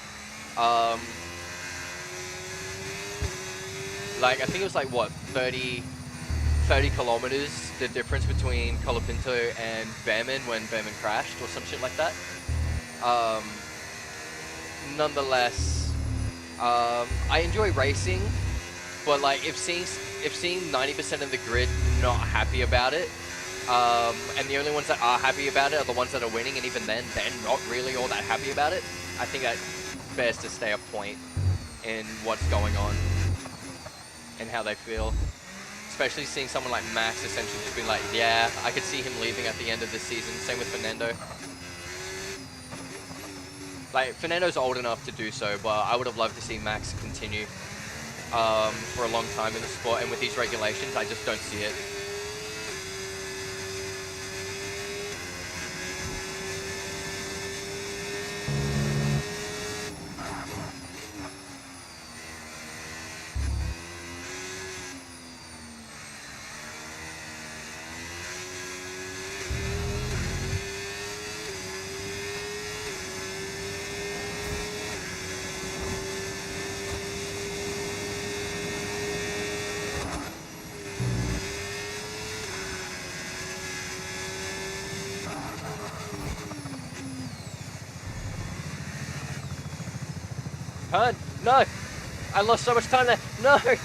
Like I think it was like what 30 kilometers the difference between Colapinto and Behrman when Behrman crashed or some shit like that. Nonetheless, I enjoy racing, but like if seeing 90% of the grid not happy about it, and the only ones that are happy about it are the ones that are winning, and even then they're not really all that happy about it, I think that bears to stay a point in what's going on and how they feel. Especially seeing someone like Max essentially just be like, yeah, I could see him leaving at the end of the season. Same with Fernando. Like, Fernando's old enough to do so, but I would have loved to see Max continue for a long time in the sport, and with these regulations, I just don't see it. Turn! No! I lost so much time there! No! I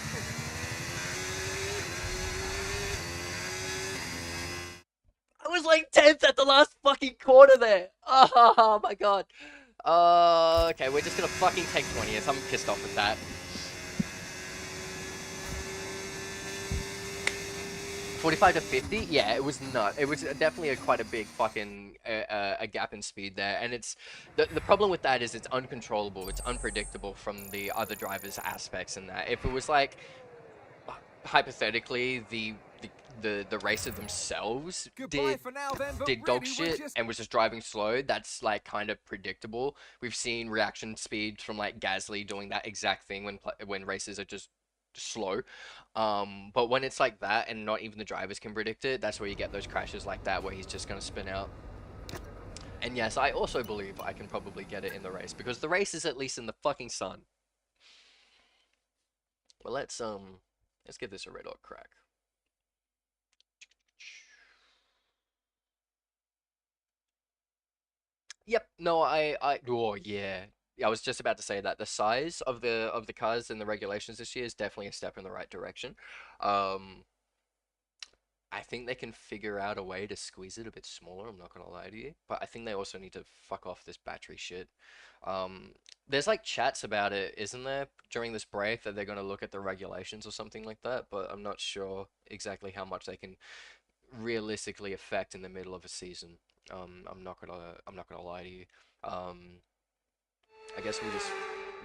was like 10th at the last fucking corner there! Oh my god. Okay, we're just gonna fucking take 20th. I'm pissed off with that. 45 to 50? Yeah, it was not. It was definitely quite a big fucking a gap in speed there, and it's the problem with that is it's uncontrollable, it's unpredictable from the other drivers' aspects in that. If it was like hypothetically the the racer themselves Goodbye for now then, but did dog really we're shit just and was just driving slow, that's like kind of predictable. We've seen reaction speeds from like Gasly doing that exact thing when races are just slow. But when it's like that and not even the drivers can predict it, that's where you get those crashes like that where he's just gonna spin out. And yes, I also believe I can probably get it in the race because the race is at least in the fucking sun. Well, let's give this a red hot crack. Yep. No, oh yeah. I was just about to say that the size of the cars and the regulations this year is definitely a step in the right direction. Um, I think they can figure out a way to squeeze it a bit smaller, I'm not gonna lie to you. But I think they also need to fuck off this battery shit. There's like chats about it, isn't there, during this break that they're gonna look at the regulations or something like that, but I'm not sure exactly how much they can realistically affect in the middle of a season. I'm not gonna lie to you. Um, I guess we'll just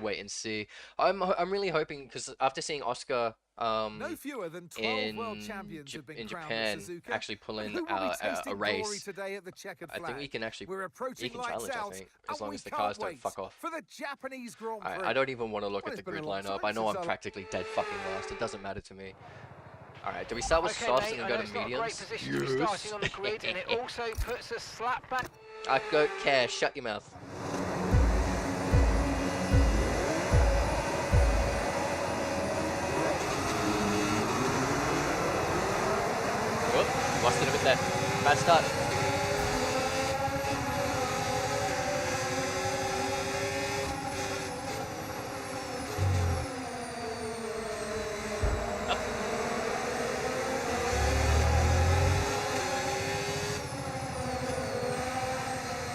wait and see. I'm really hoping because after seeing Oscar no fewer than 12 world champions have been in crowned Japan at Suzuka. actually But pulling who will be tasting a glory race, today at the checkered I flag? think we can actually We're approaching lights challenge. I out, think and as long we as the can't cars don't wait fuck off. for the Japanese Grand Prix. I don't even want to look Well, at the it's been a grid long lineup. time I know since I'm I- practically dead fucking last. It doesn't matter to me. Alright, do we start with Okay, softs mate, and then I go know to it's not a great mediums? position to be starting on the grid, and it also puts a slap back. I don't care. Shut your mouth. Whoop, lost it a bit there. Bad start.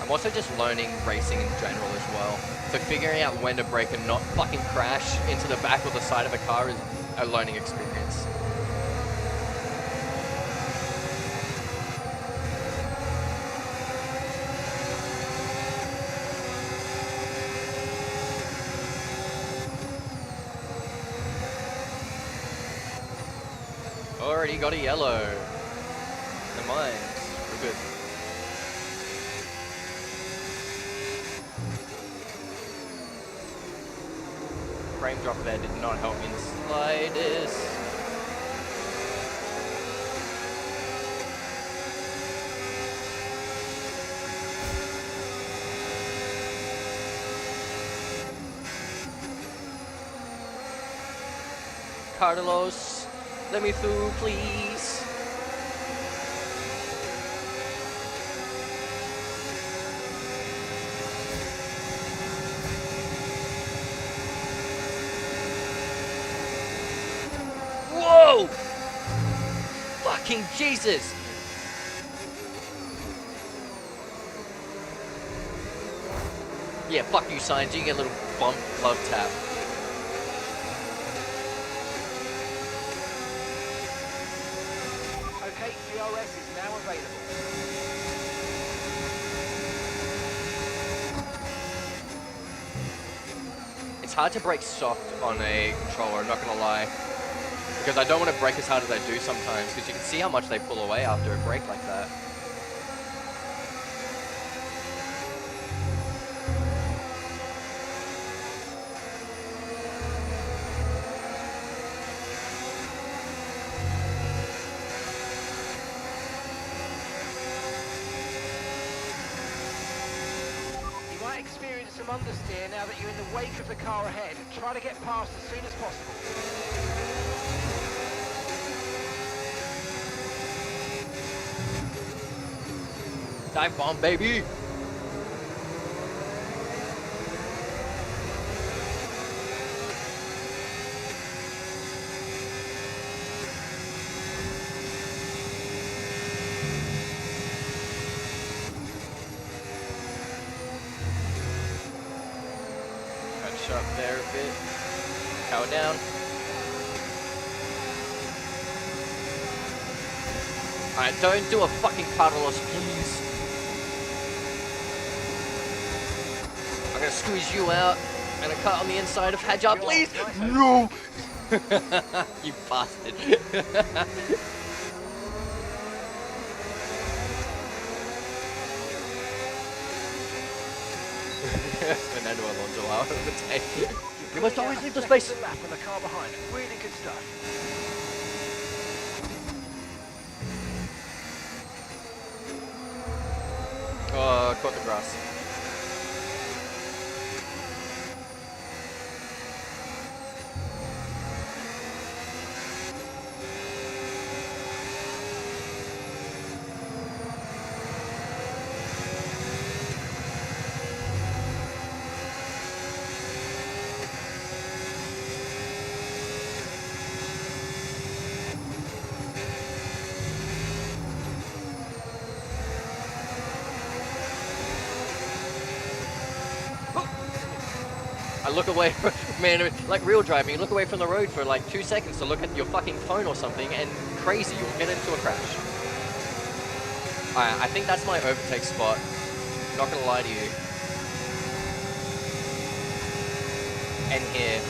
I'm also just learning racing in general as well. So figuring out when to brake and not fucking crash into the back or the side of a car is a learning experience. Already got a yellow. Never mind. We're good. Frame drop there did not help me in the slightest. Carlos, let me through, please. Whoa! Fucking Jesus! Yeah, fuck you, Signs. You get a little bump glove tap. Okay, DRS is now available. It's hard to brake soft on a controller, I'm not gonna lie. Because I don't want to brake as hard as I do sometimes, because you can see how much they pull away after a brake like that. You might experience some understeer now that you're in the wake of the car ahead. Try to get past as soon as possible. Dive bomb, baby! Cut sharp there a bit. Power down. Alright, don't do a fucking Carlos, please. I'm gonna squeeze you out. And a cut on the inside of Hajar, please! No! You bastard. Fernando Alonso out of the tank. You must Pulling always out leave a the second space. to lap on the car behind. Really good stuff. Oh, caught the grass. I look away, man, like real driving, you look away from the road for like 2 seconds to look at your fucking phone or something, and crazy, you'll get into a crash. I think that's my overtake spot. Not gonna lie to you. And here.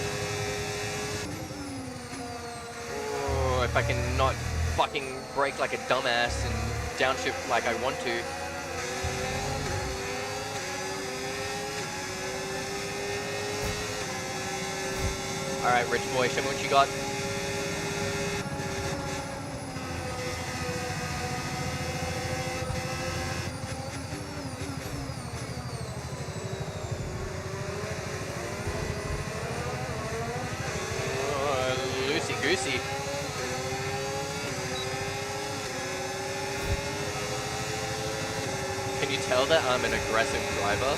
Oh, if I can not fucking brake like a dumbass and downshift like I want to. Alright, rich boy, show me what you got. Loosey-goosey. Can you tell that I'm an aggressive driver?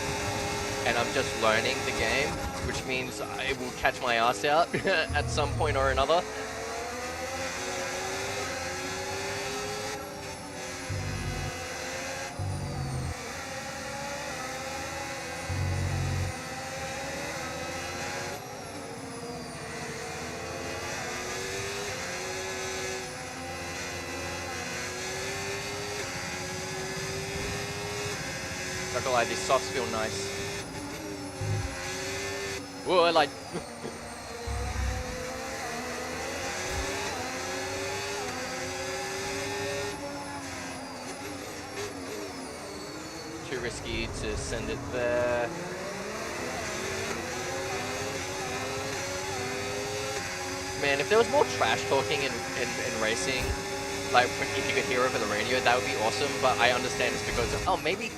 And I'm just learning the game, which means I will catch my ass out at some point or another. Not gonna lie, these softs feel nice. Whoa, I like... Too risky to send it there. Man, if there was more trash talking in racing, like if you could hear over the radio, that would be awesome, but I understand it's because of, oh, maybe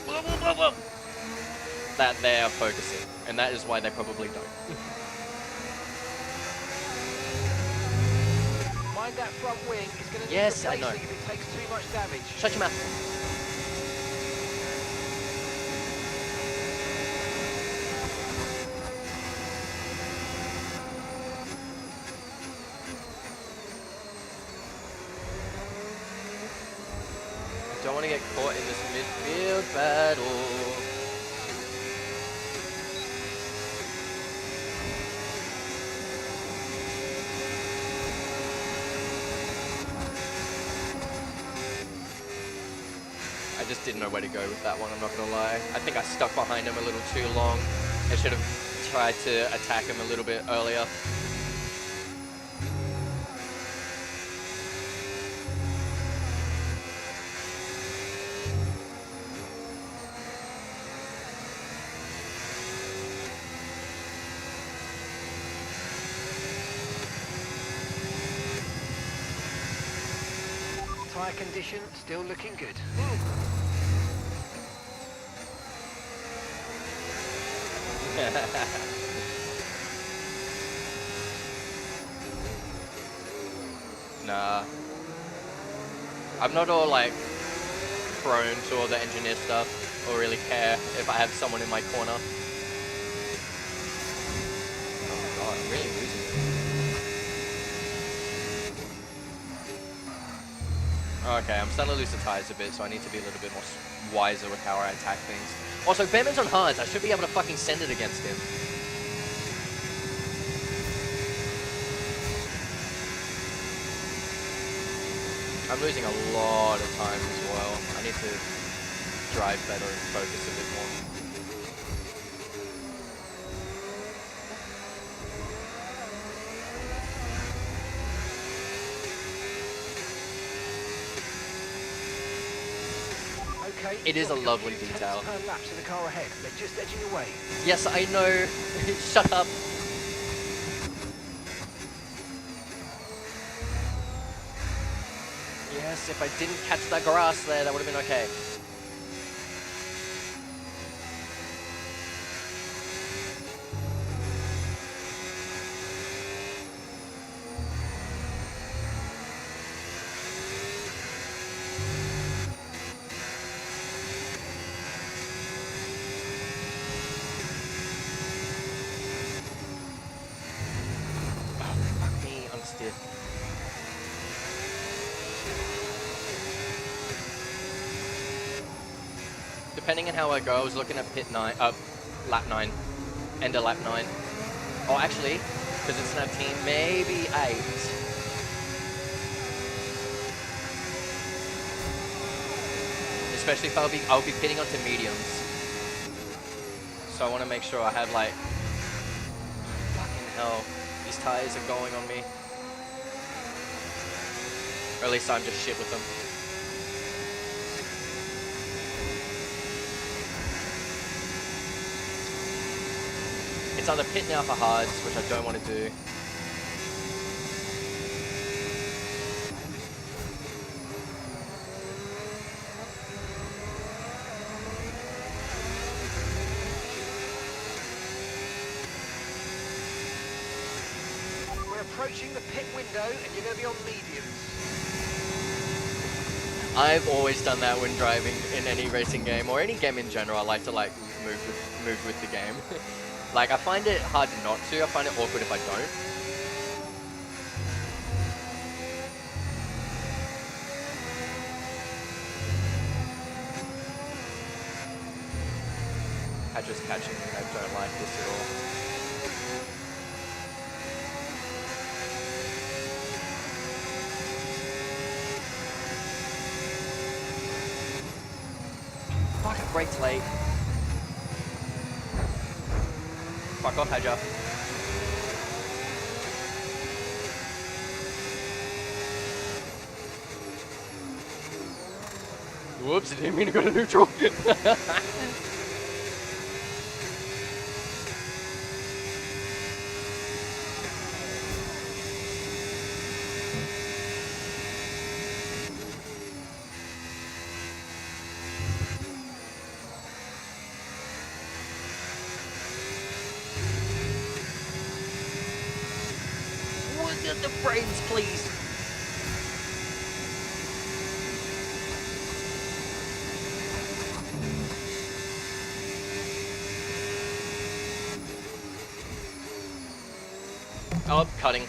that they're focusing, and that is why they probably don't. Mind that front wing is going to need Yes, I know. replacing if it takes too much damage. Shut your mouth. I don't want to get caught in this midfield battle. I just didn't know where to go with that one, I'm not gonna lie. I think I stuck behind him a little too long. I should have tried to attack him a little bit earlier. Tyre condition still looking good. Nah. I'm not all like prone to all the engineer stuff or really care if I have someone in my corner. Oh god, I'm really losing it. Okay, I'm starting to lose the tires a bit, so I need to be a little bit more wiser with how I attack things. Also, Batman's on hards. I should be able to fucking send it against him. I'm losing a lot of time as well. I need to drive better and focus a bit more. Okay, It is a You've got lovely few detail. tenths per lap to the car ahead. They're just edging away. Yes, I know. Shut up. Yes, if I didn't catch that grass there, that would have been okay. Oh, fuck me, I'm stiff. Depending on how I go, I was looking at lap 9, end of lap 9. Oh, actually, because it's an team, maybe 8. Especially if I'll be pitting onto mediums. So I want to make sure I have like, fucking hell, these tires are going on me. Or at least I'm just shit with them. It's either pit now for hards, which I don't want to do. We're approaching the pit window and you're going to be on mediums. I've always done that when driving in any racing game or any game in general. I like to like move with the game. Like I find it hard not to. I find it awkward if I don't. I just catching. I don't like this at all. Fuck, brakes late. Fuck off, Hedger. Whoops, I didn't mean to go to neutral. Look at the frames, please. Oh, cutting.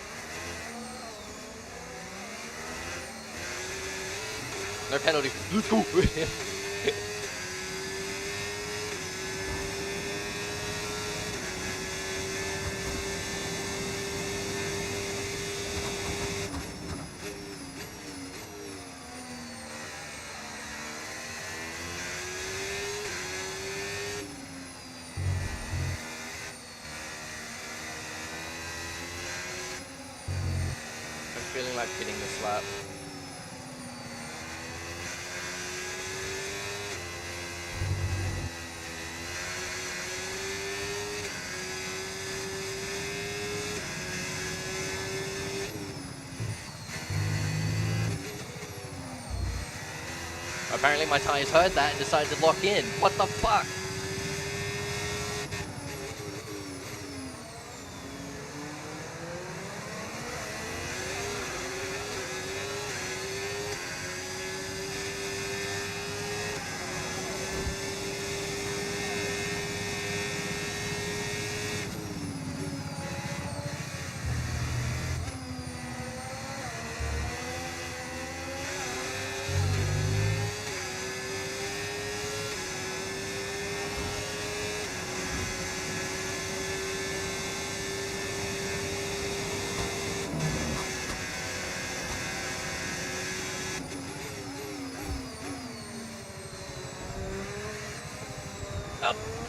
No penalty. Let's go. I'm feeling like hitting this lap. Apparently my tires heard that and decided to lock in. What the fuck?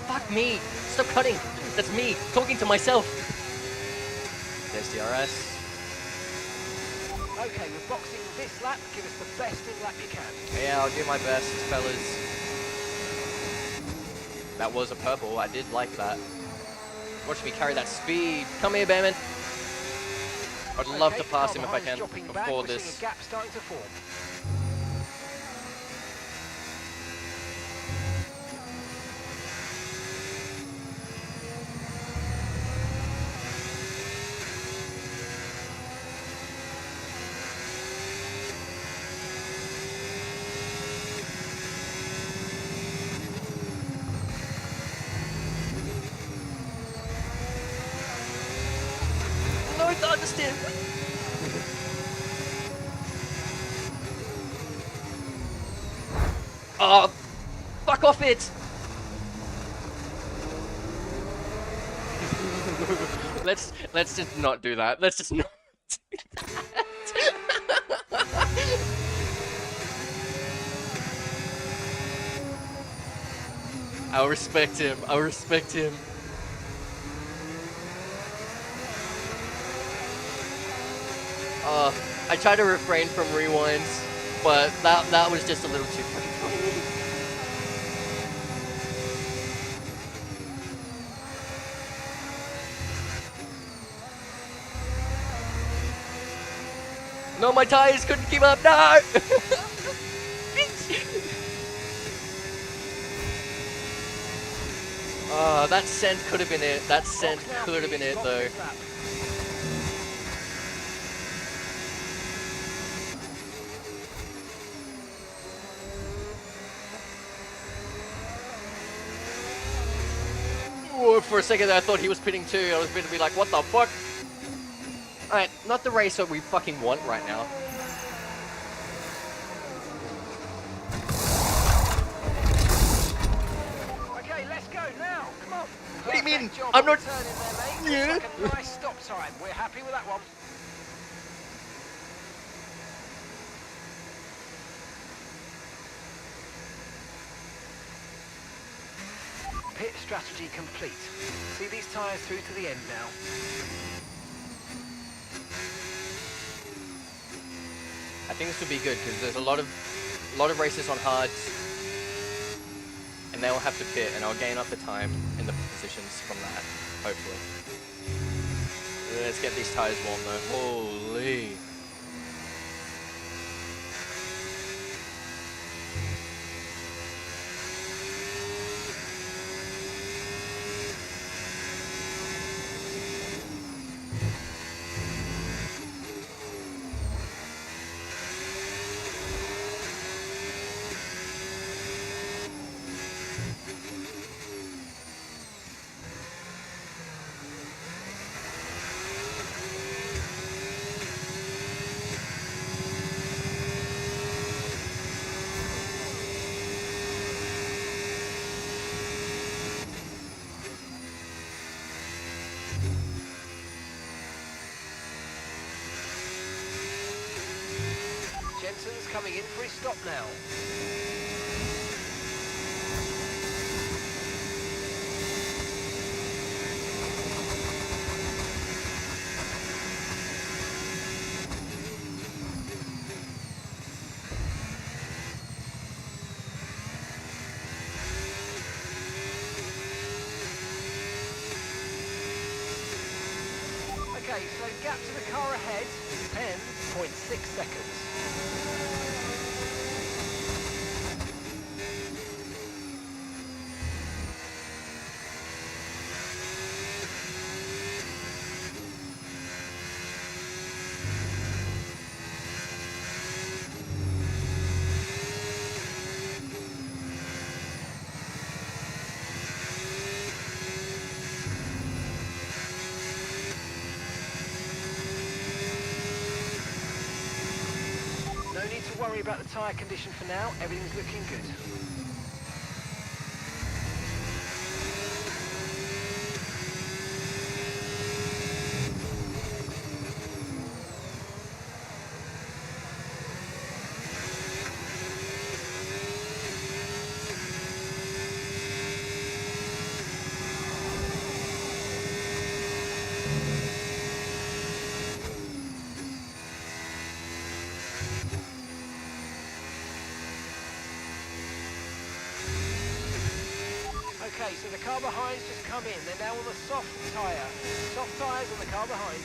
Fuck me! Stop cutting! That's me, talking to myself! There's DRS. Okay, we're boxing this lap. Give us the best in lap you can. Yeah, I'll do my best, fellas. That was a purple. I did like that. Watch me carry that speed. Come here, Bearman. I'd love to pass him if I can before this. We're seeing a gap starting to form. No, I don't understand. Oh, fuck off it! let's just not do that. Let's just not do that. I'll respect him. I'll respect him. I try to refrain from rewinds, but that was just a little too funny for me. No, my tires couldn't keep up. No. That scent could have been it. That scent could have been it, though. Ooh, for a second I thought he was pitting too. I was going to be like, what the fuck? Alright, not the racer we fucking want right now. Okay, let's go now. Come on. What do you mean? Job I'm not... turning there, mate. Yeah. Looks like a nice stop time. We're happy with that one. Pit strategy complete. See these tyres through to the end now. I think this would be good because there's a lot of races on hards, and they'll have to pit, and I'll gain up the time in the positions from that, hopefully. Let's get these tires warm though. Holy. Jensen's coming in for his stop now. Okay, so gap to the car ahead, 10.6 seconds. No need to worry about the tyre condition for now, everything's looking good. Okay, so the car behind's just come in. They're now on the soft tyre. Soft tyres on the car behind.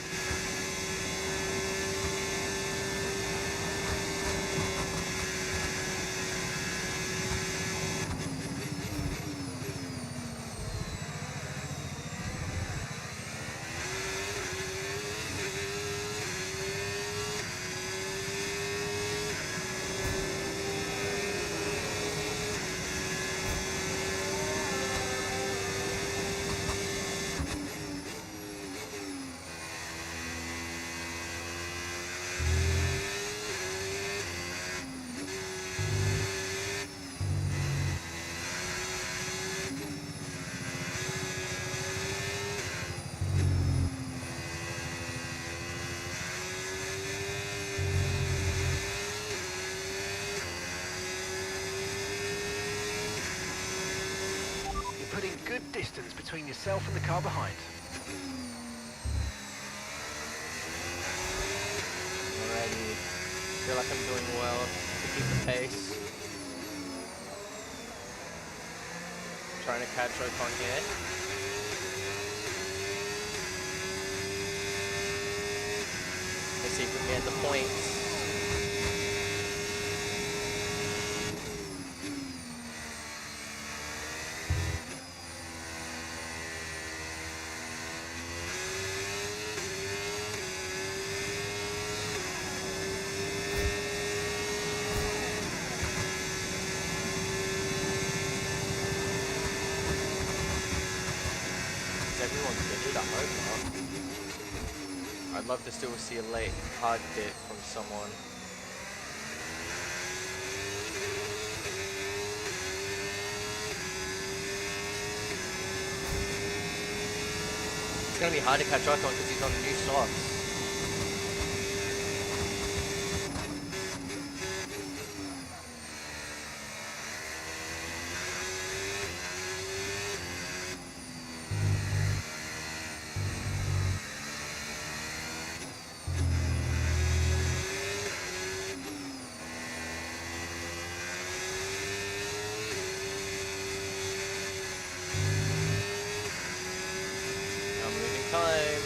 Putting good distance between yourself and the car behind. Alrighty. Feel like I'm doing well to keep the pace. Trying to catch Ocon here. Let's see if we can get the points. Everyone's injured, I hope not. I'd love to still see a late hard hit from someone. It's gonna be hard to catch Ocon because he's on new softs. Time.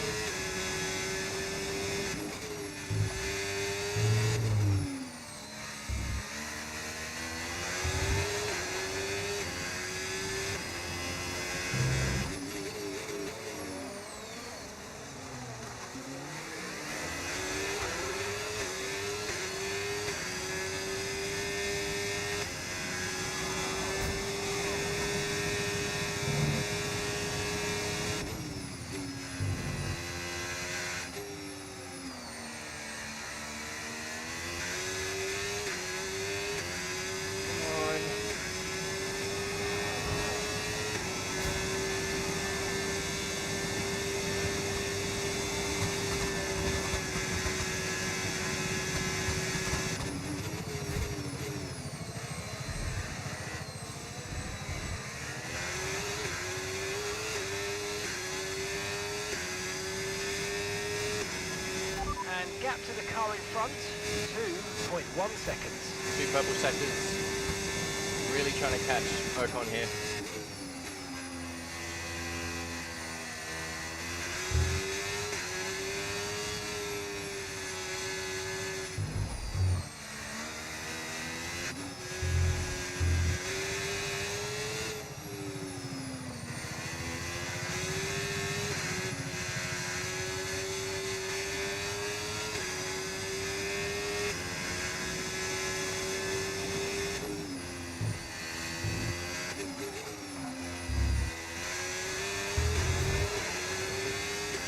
Gap to the car in front, 2.1 seconds. 2 purple sectors. Really trying to catch Ocon here.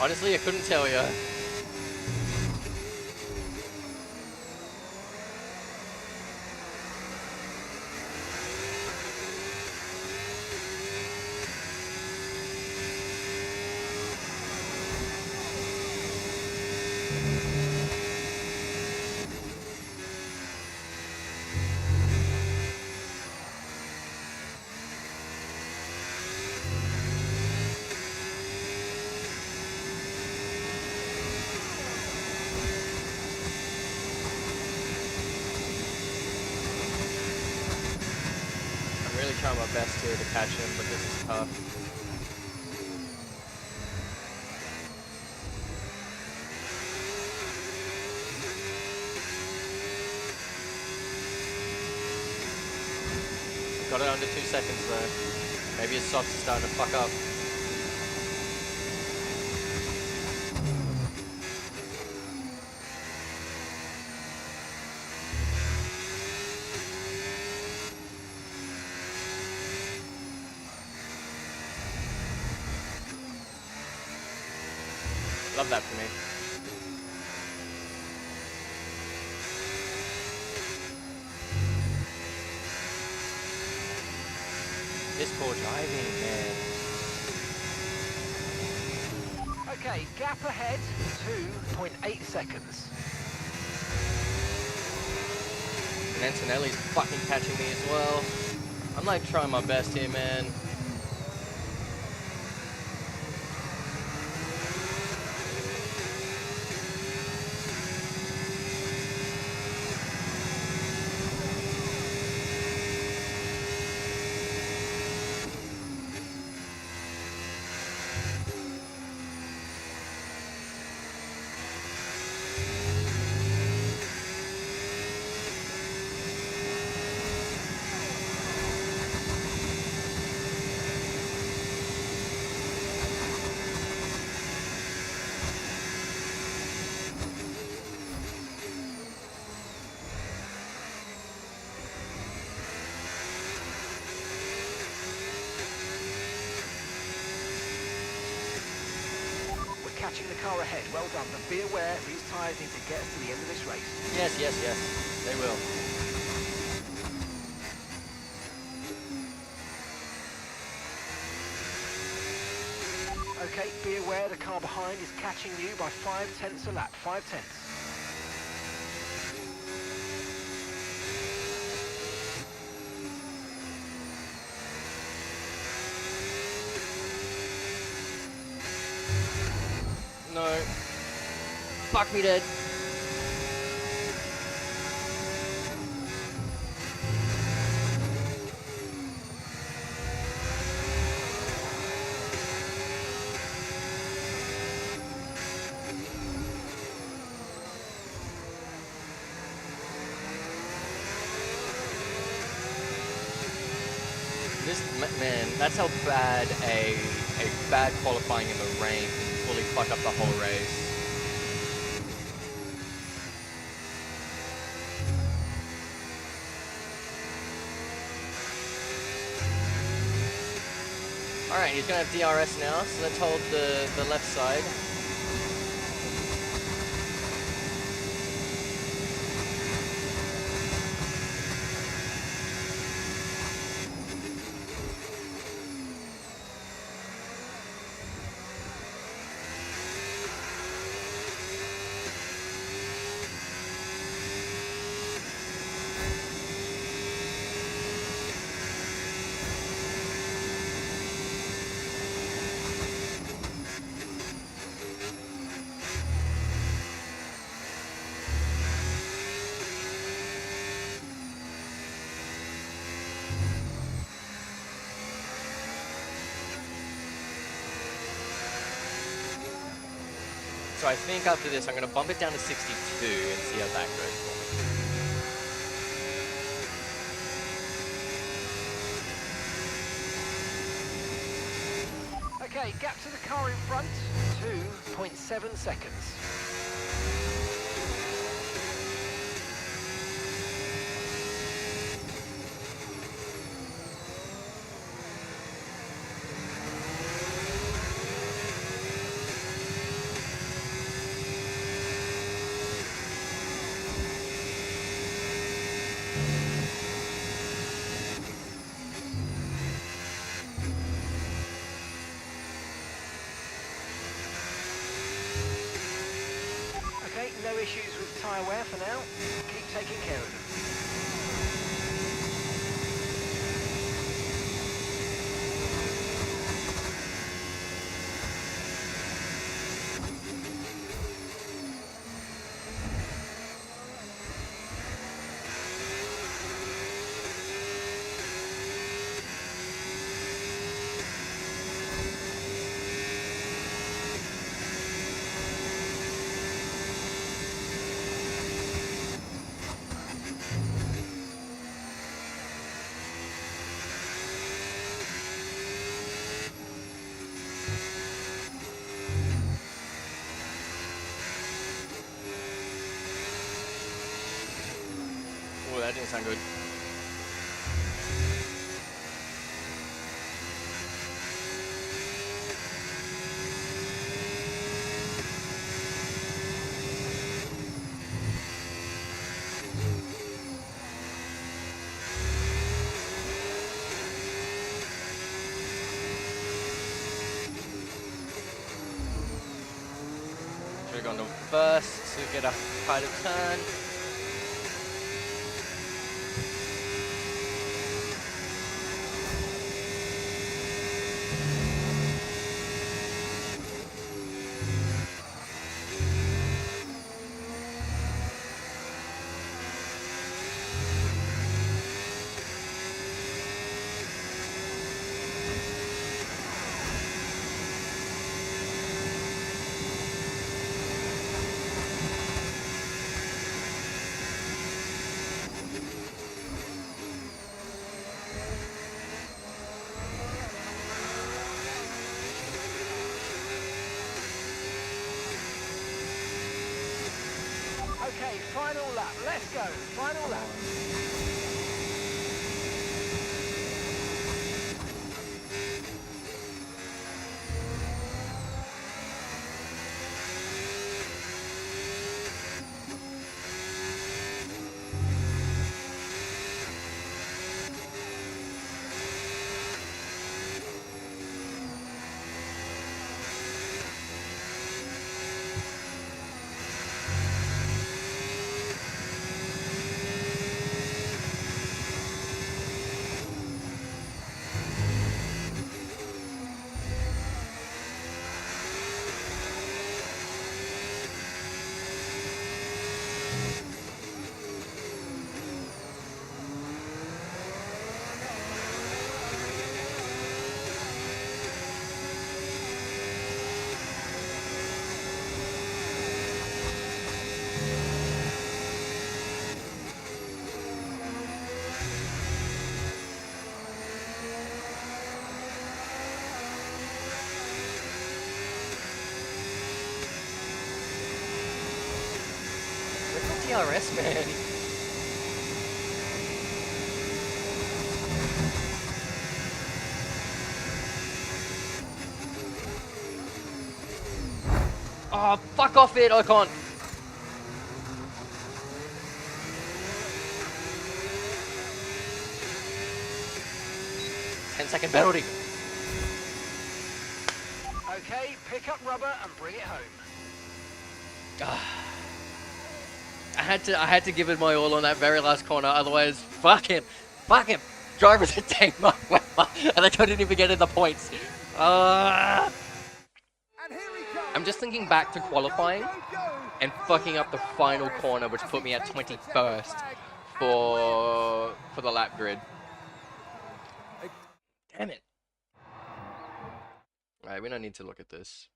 Honestly, I couldn't tell you. try my best here to catch him, but this is tough. Got it under 2 seconds though. Maybe his softs are starting to fuck up. Love that for me. This poor driving, man. Okay, gap ahead, 2.8 seconds. And Antonelli's fucking catching me as well. I'm like trying my best here, man. Catching the car ahead, well done, but be aware these tyres need to get us to the end of this race. Yes, yes, yes. They will. Okay, be aware the car behind is catching you by 5/10 a lap, 5/10. No. Fuck me dead. This, man, that's how bad a bad qualifying in the rain can fully fuck up the whole race. Alright, he's gonna have DRS now, so let's hold the left side. So I think after this, I'm going to bump it down to 62 and see how that goes for me. Okay, gap to the car in front, 2.7 seconds. No issues with tyre wear for now. Keep taking care of them. that didn't sound good. Should have gone to first to get a tighter turn. Okay, final lap. Let's go. Final lap. Where's the DRS, man? Oh, fuck off it, Ocon! 10-second penalty. Okay, pick up rubber and bring it home. I had to give it my all on that very last corner, otherwise, fuck him. Drivers are taking my Weber, and they couldn't even get in the points. And here he comes. I'm just thinking back to qualifying and fucking up the final corner, which put me at 21st for the lap grid. Damn it. Alright, we don't need to look at this.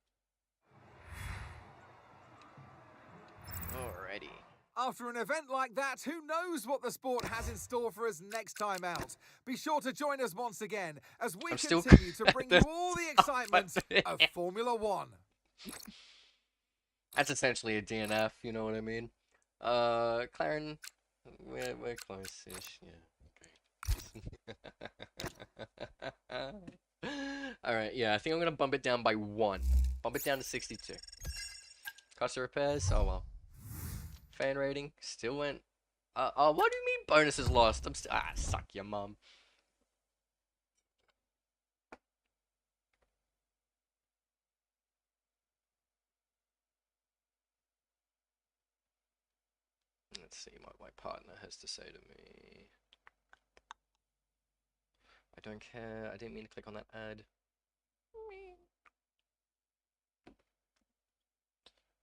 Alrighty. After an event like that, who knows what the sport has in store for us next time out? Be sure to join us once again as we continue to bring you all the excitement of Formula One. That's essentially a DNF, you know what I mean? Claren, we're close-ish, yeah, okay. Alright, yeah, I think I'm gonna bump it down by 1. Bump it down to 62. Cost of repairs, oh well. Fan rating, still went... what do you mean bonuses lost? I'm suck your mum. Let's see what my partner has to say to me. I don't care. I didn't mean to click on that ad.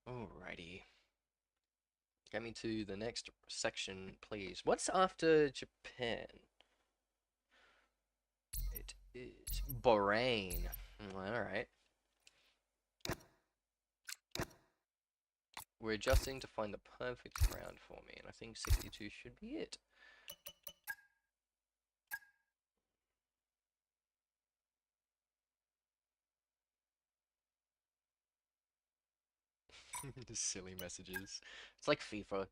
Alrighty. Get me to the next section, please. What's after Japan? It is Bahrain. Alright. We're adjusting to find the perfect ground for me, and I think 62 should be it. Silly messages. It's like FIFA.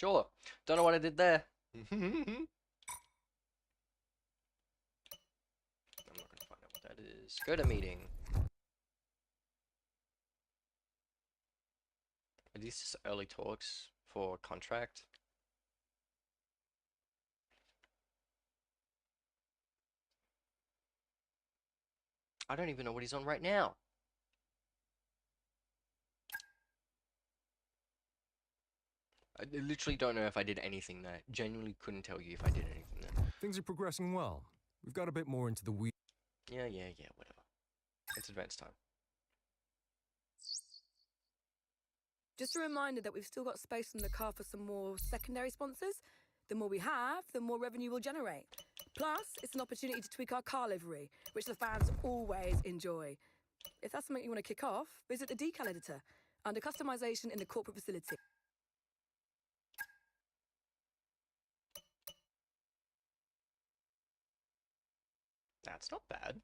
Sure. Don't know what I did there. I'm not gonna find out what that is. Go to meeting. Are these just early talks for contract? I don't even know what he's on right now. I literally don't know if I did anything there. Genuinely couldn't tell you if I did anything there. Things are progressing well. We've got a bit more into the weeds. Yeah, whatever. It's advance time. Just a reminder that we've still got space in the car for some more secondary sponsors. The more we have, the more revenue we'll generate. Plus, it's an opportunity to tweak our car livery, which the fans always enjoy. If that's something you want to kick off, visit the decal editor under customization in the corporate facility. That's not bad.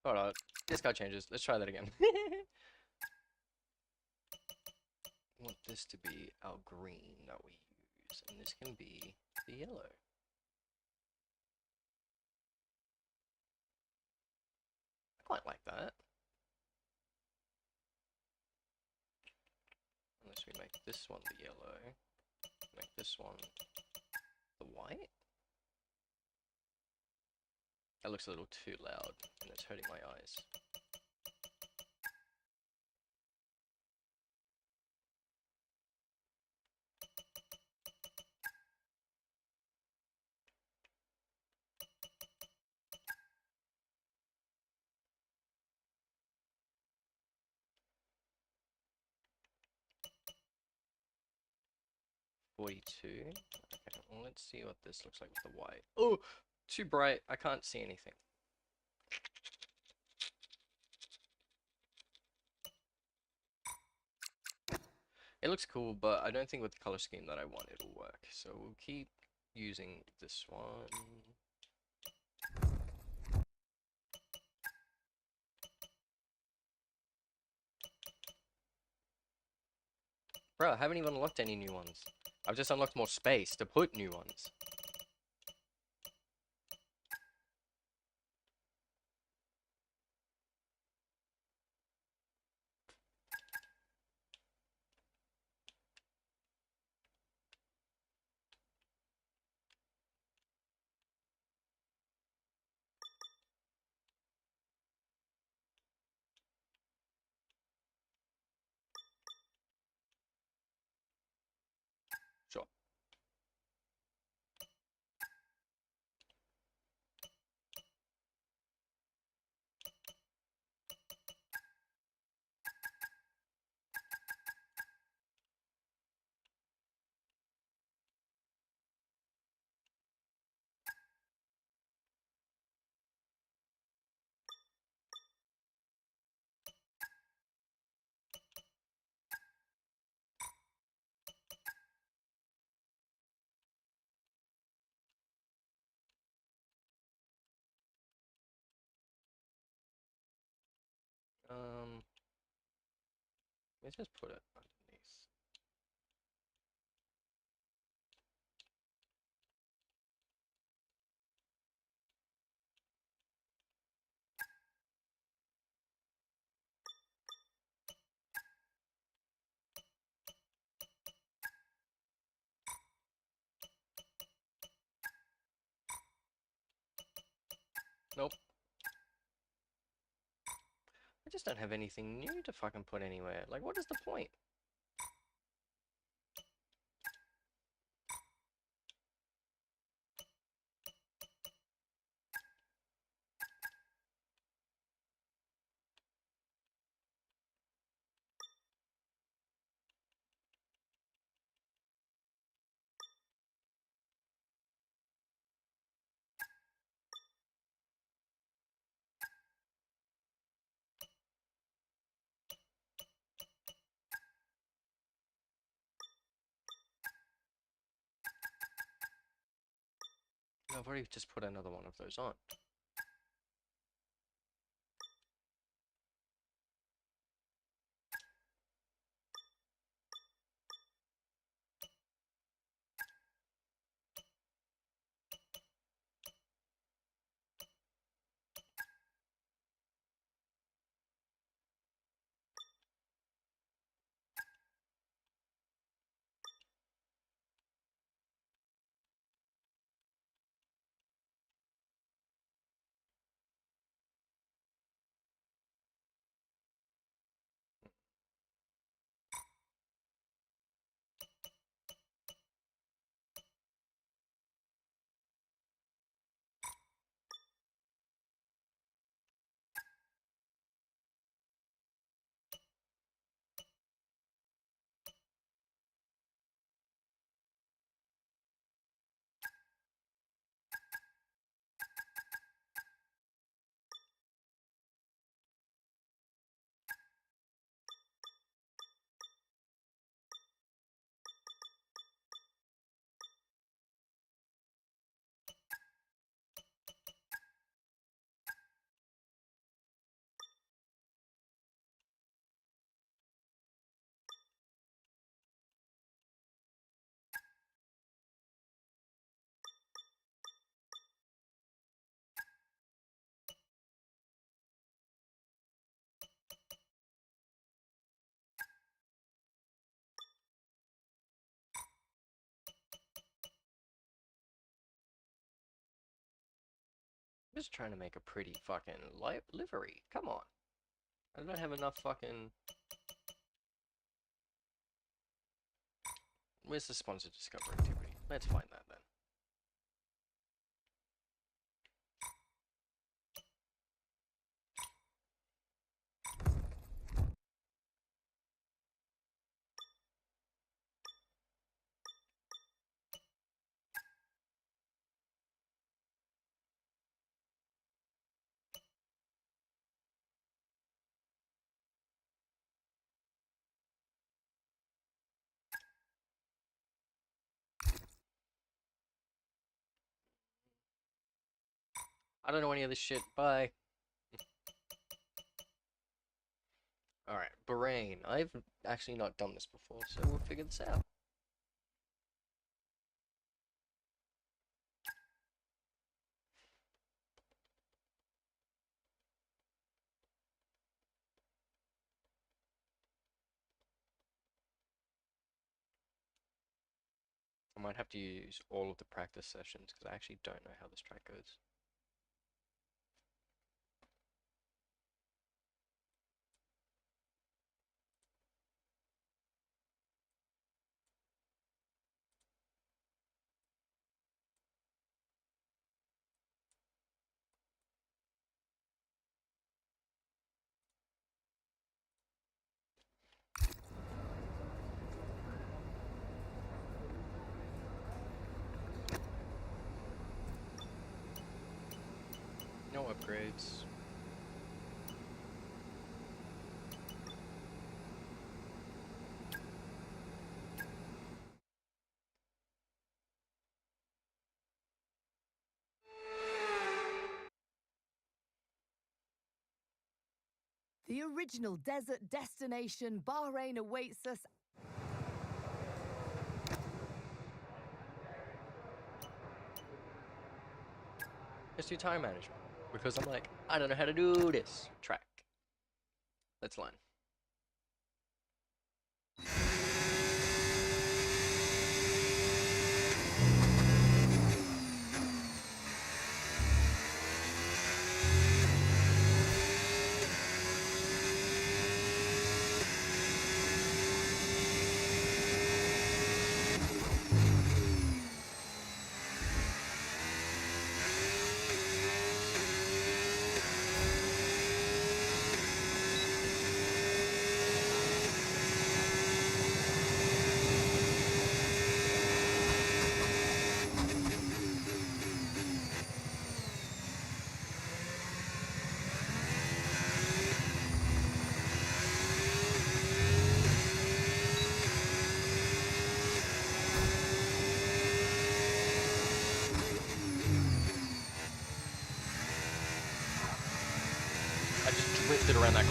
Hold on. This guy changes. Let's try that again. I want this to be our green that we use, and this can be the yellow. I quite like that. Unless we make this one the yellow, make this one the white. That looks a little too loud, and it's hurting my eyes. .42. Okay, well, let's see what this looks like with the white. Oh, too bright. I can't see anything. It looks cool, but I don't think with the color scheme that I want it'll work. So we'll keep using this one. Bro, I haven't even unlocked any new ones. I've just unlocked more space to put new ones. Sure. Let's just put it underneath. Nope. I just don't have anything new to fucking put anywhere. Like, what is the point? I've already just put another one of those on. I'm just trying to make a pretty fucking livery. Come on. I don't have enough fucking... Where's the sponsor discover activity? Let's find that then. I don't know any of this shit. Bye. Alright, Bahrain. I've actually not done this before, so we'll figure this out. I might have to use all of the practice sessions because I actually don't know how this track goes. No upgrades. The original desert destination, Bahrain, awaits us. Let's do time management. Because I'm like, I don't know how to do this track. Let's learn.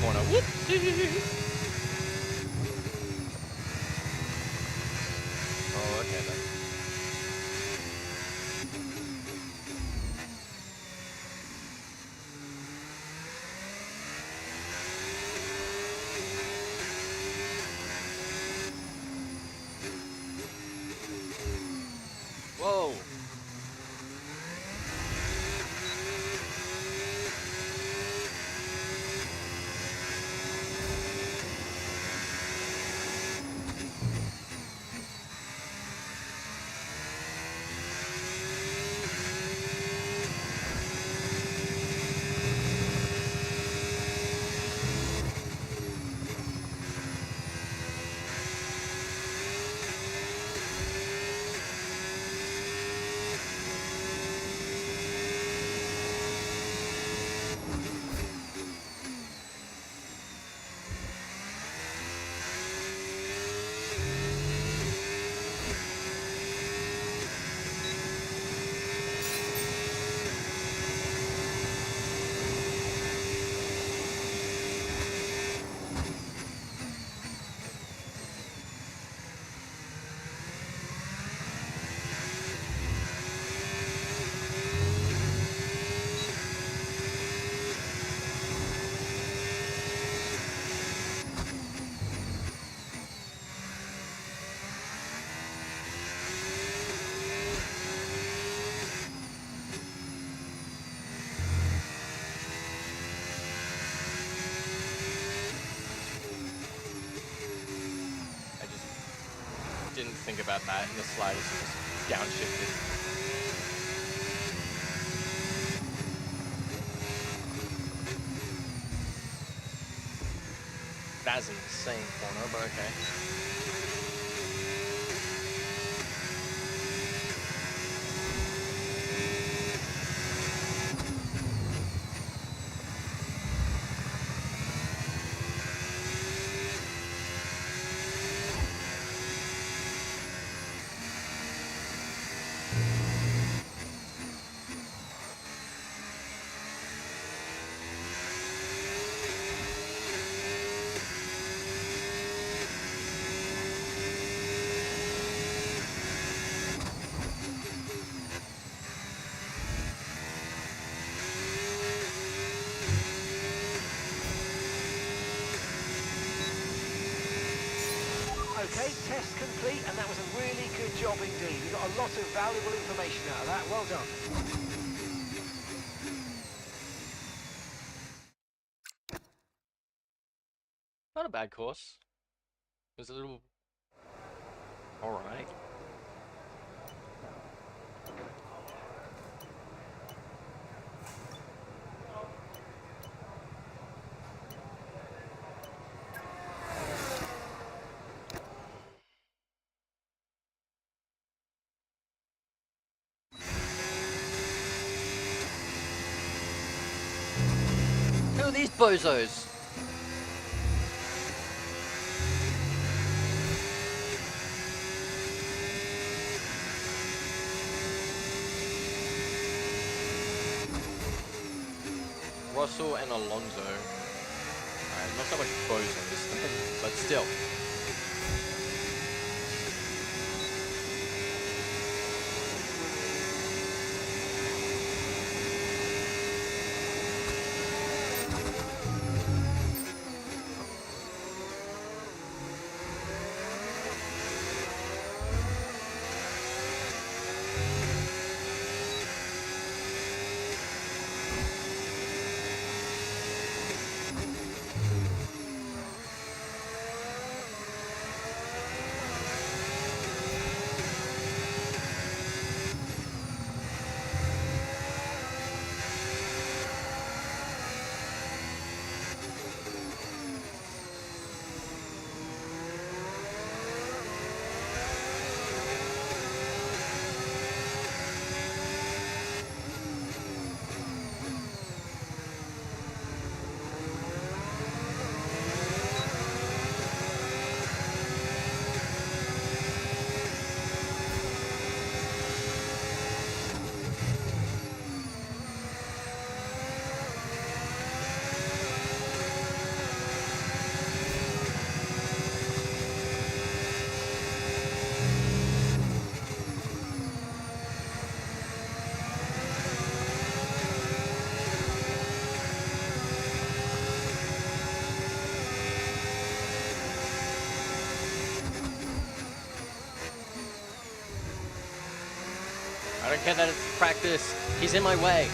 corner. Whoopsie! Oh, okay then. Whoa! I just didn't think about that in the slightest. It just downshifted. That's an insane corner, but okay. Okay, test complete, and that was a really good job indeed. We got a lot of valuable information out of that. Well done. Not a bad course. It was a little... alright. Who are these bozos? Russell and Alonso. Alright, not so much bozos, but still. don't care that it's practice. He's in my way.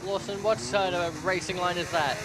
Lawson, what sort of racing line is that?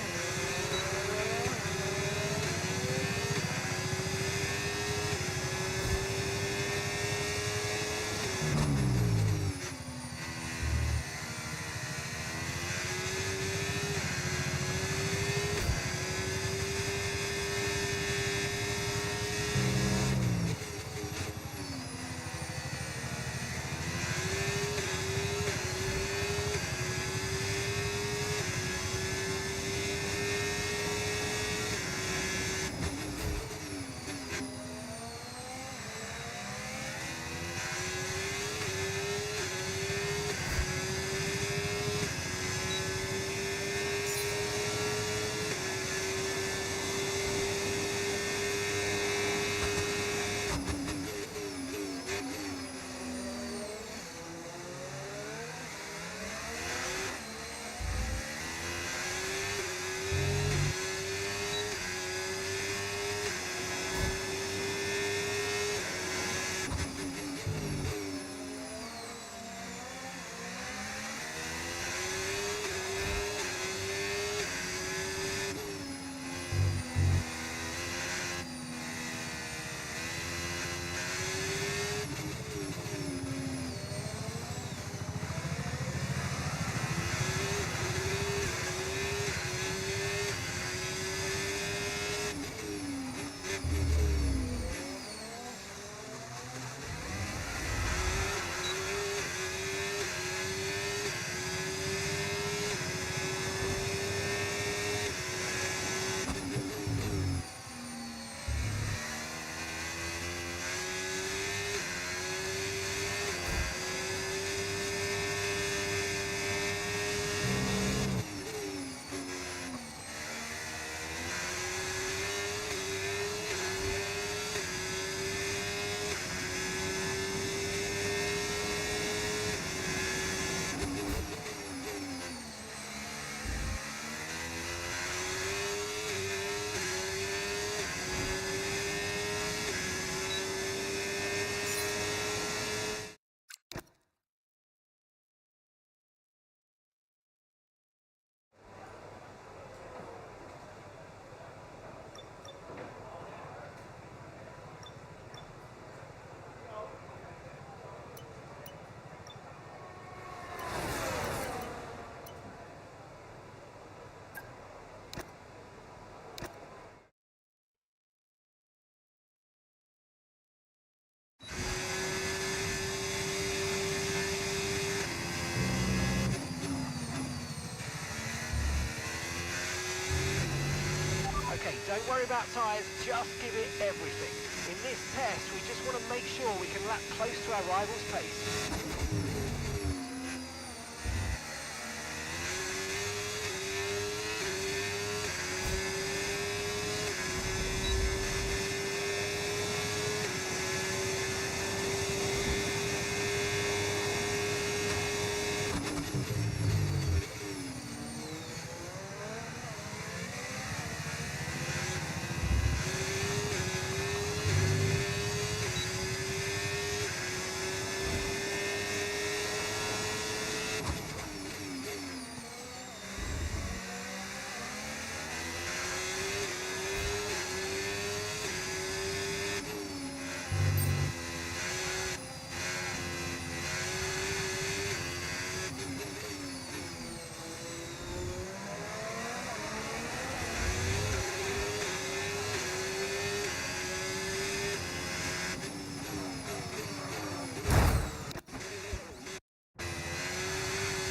Don't worry about tyres, just give it everything. In this test, we just want to make sure we can lap close to our rival's pace.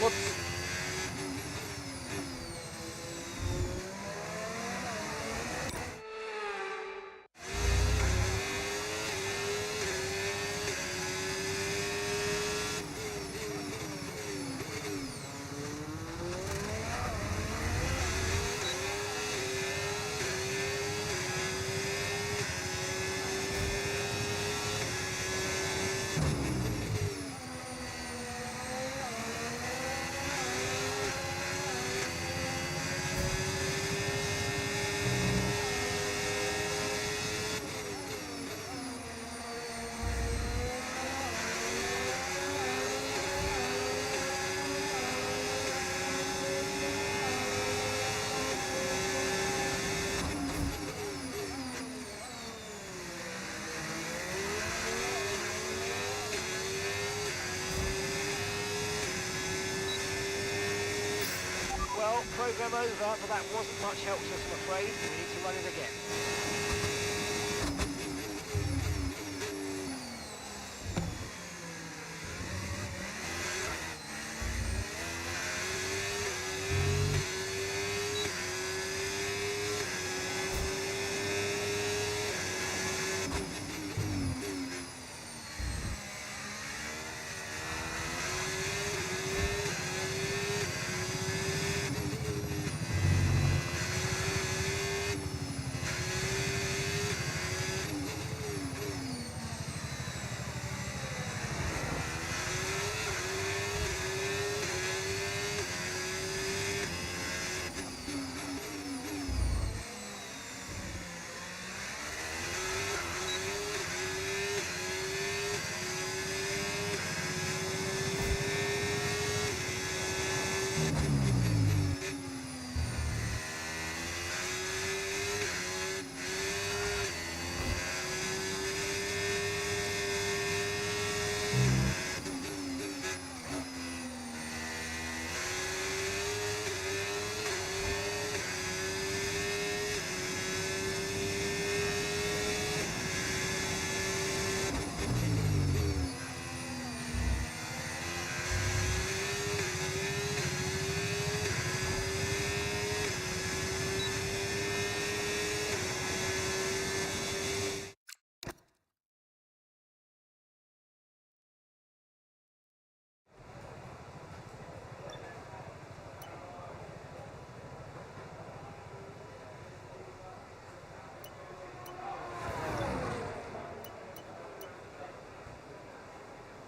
Whoops. Well, program over, but that wasn't much help to us, I'm afraid. We need to run it again.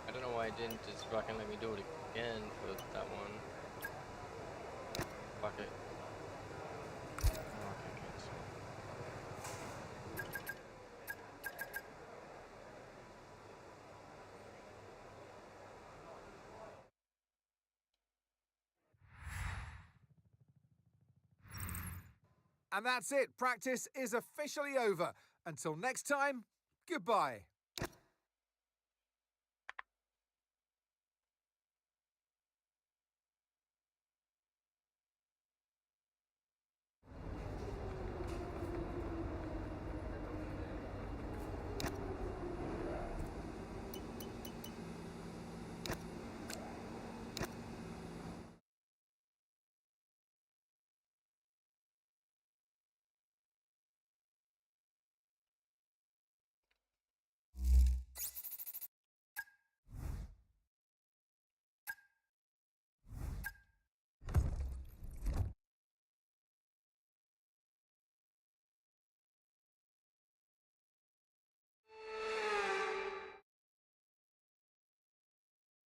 I don't know why it didn't just fucking let me do it again for that one. Fuck it. Oh, okay, cancel. And that's it. Practice is officially over. Until next time, goodbye.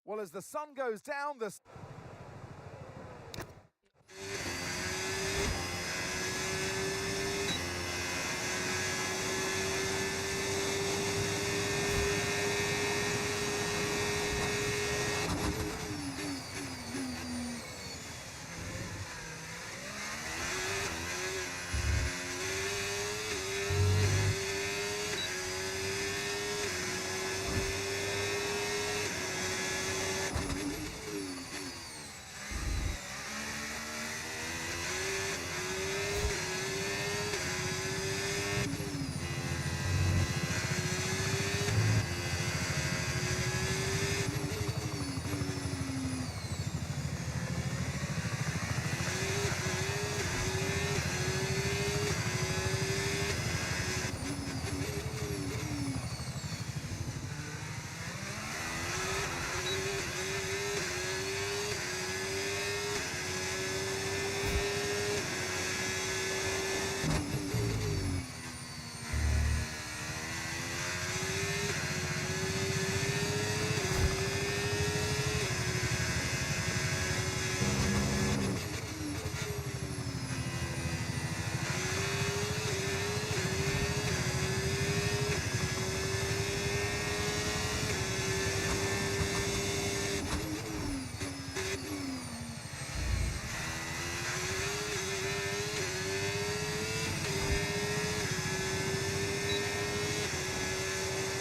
Well, as the sun goes down, the...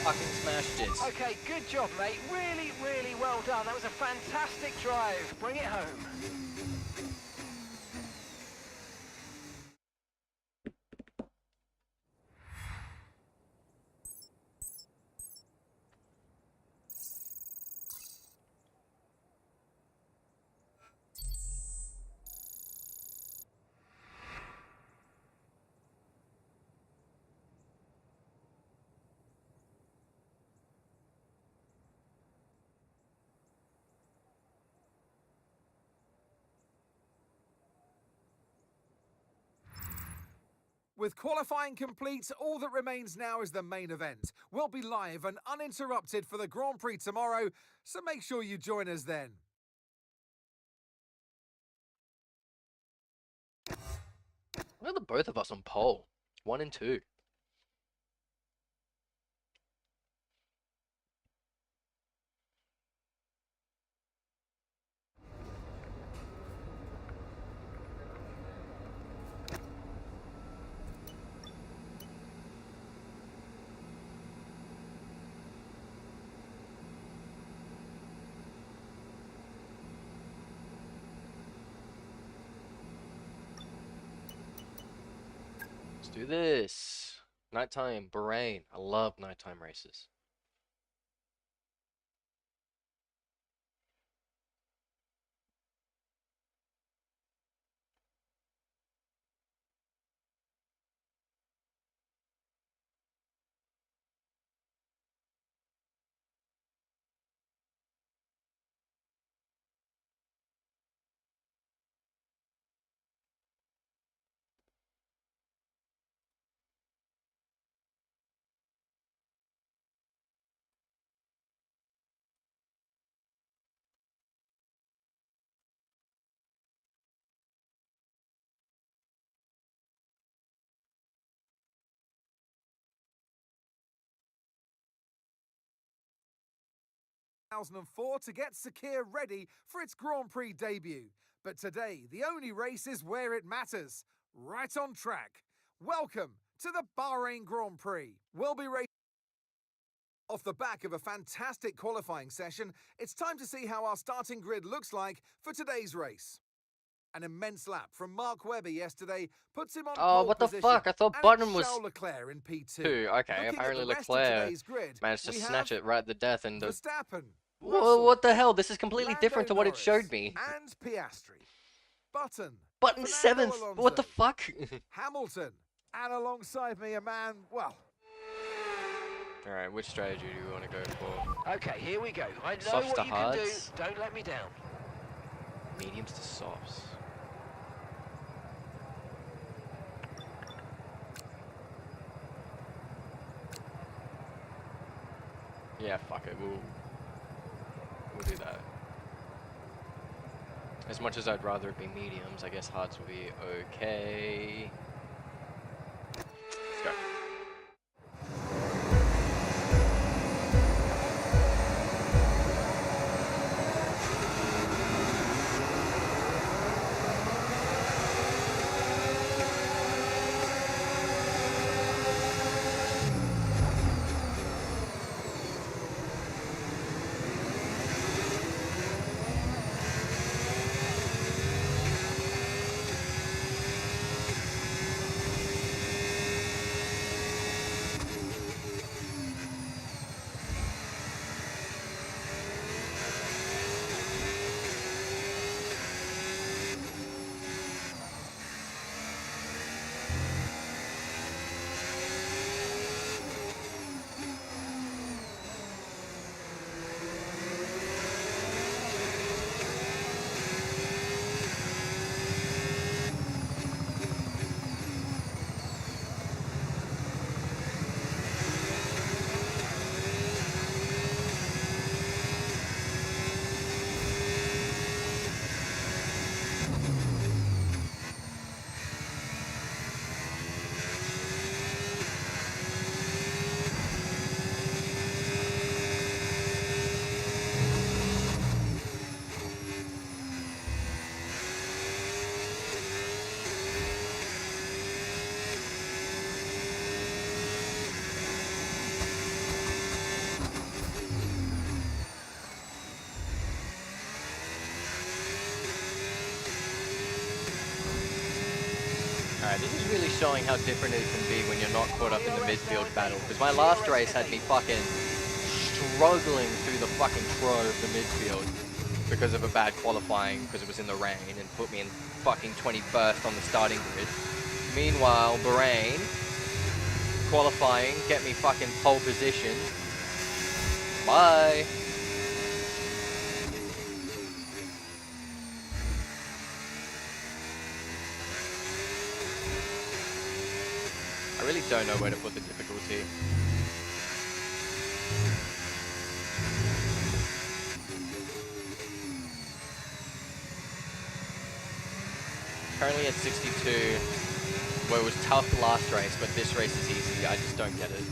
Fucking smashed it. Okay, good job, mate. Really, really well done. That was a fantastic drive. Bring it home. With qualifying complete, all that remains now is the main event. We'll be live and uninterrupted for the Grand Prix tomorrow, so make sure you join us then. Look at the both of us on pole. 1 and 2. Let's do this. Nighttime, Bahrain. I love nighttime races. To get Sakir ready for its Grand Prix debut. But today, the only race is where it matters, right on track. Welcome to the Bahrain Grand Prix. We'll be racing off the back of a fantastic qualifying session. It's time to see how our starting grid looks like for today's race. An immense lap from Mark Webber yesterday puts him on pole what the position, fuck? I thought and Button it's was Charles Leclerc in P2. 2. Okay, Looking at apparently the rest of Leclerc today's grid, managed to we snatch have it right at the death and Verstappen, Whoa, Russell, what the hell? This is completely Lando different to what it showed Norris, me. and Piastri. Button, Button Fernando 7th. Alonso, What the fuck? Hamilton, and alongside me a man, well... Alright, which strategy do you want to go for? Okay, here we go. I know Softs what to you can do. hards. Don't let me down. Mediums to softs. Yeah, fuck it. We'll do that. As much as I'd rather it be mediums, I guess hards will be okay. Let's go. Alright, this is really showing how different it can be when you're not caught up in the midfield battle. Because my last race had me fucking struggling through the fucking throw of the midfield because of a bad qualifying because it was in the rain and put me in fucking 21st on the starting grid. Meanwhile, Bahrain qualifying, get me fucking pole position. Bye. I really don't know where to put the difficulty. Currently at 62, where it was tough last race, but this race is easy. I just don't get it.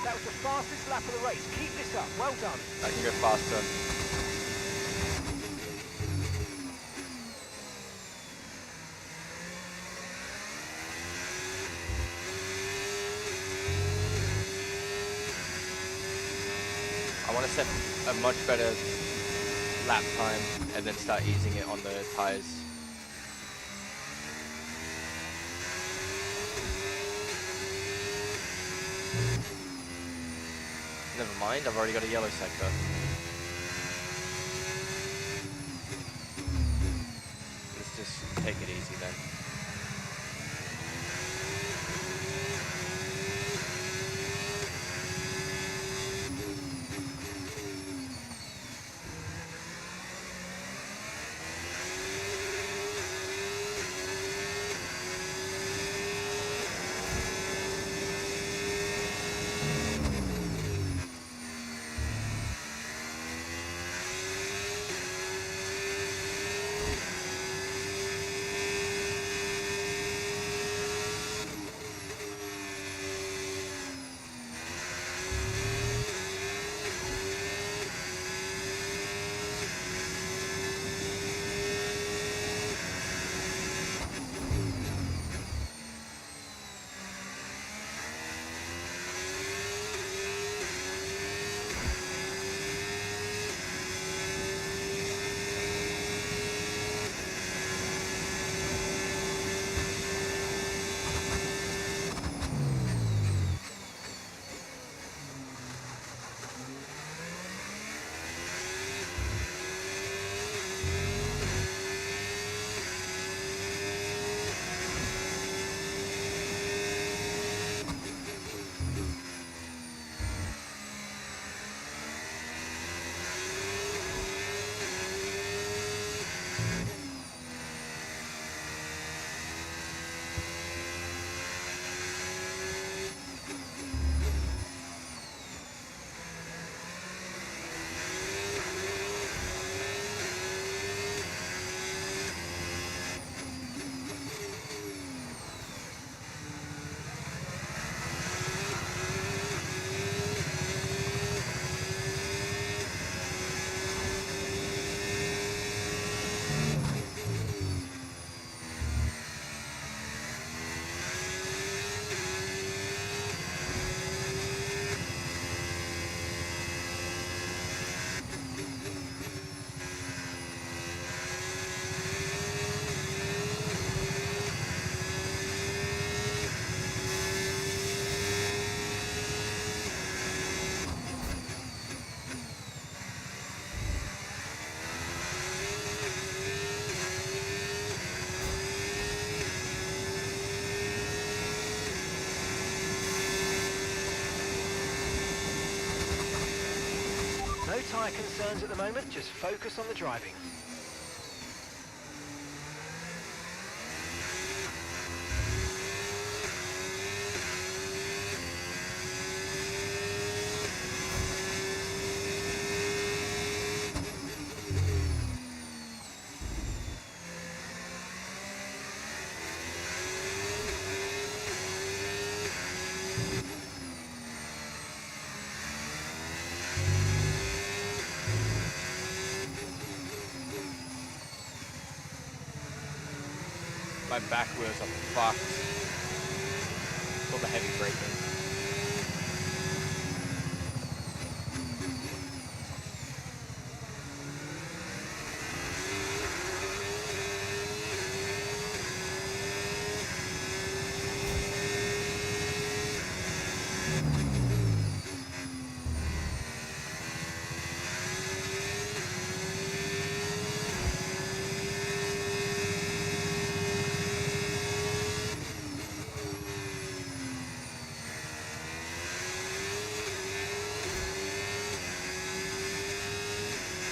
That was the fastest lap of the race. Keep this up. Well done. I can go faster. I want to set a much better lap time and then start easing it on the tires. Never mind, I've already got a yellow sector. Let's just take it easy then. tyre concerns at the moment, just focus on the driving. My back wheels are fucked. All the heavy braking.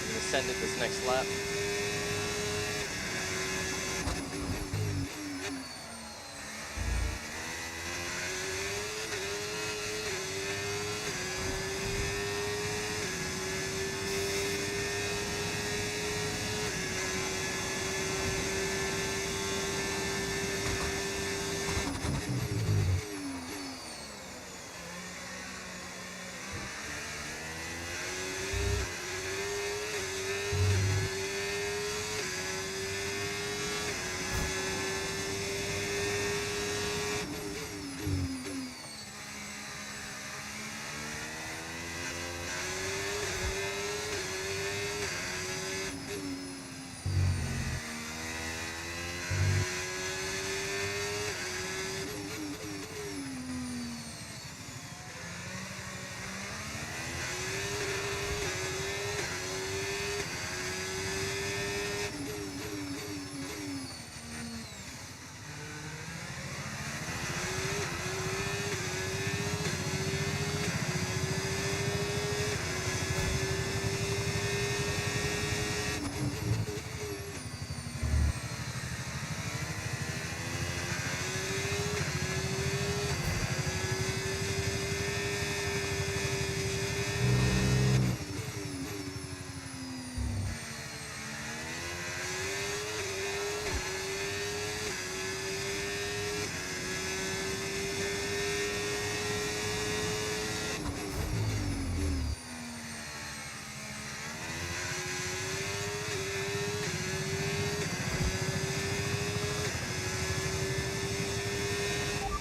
I'm gonna send it this next lap.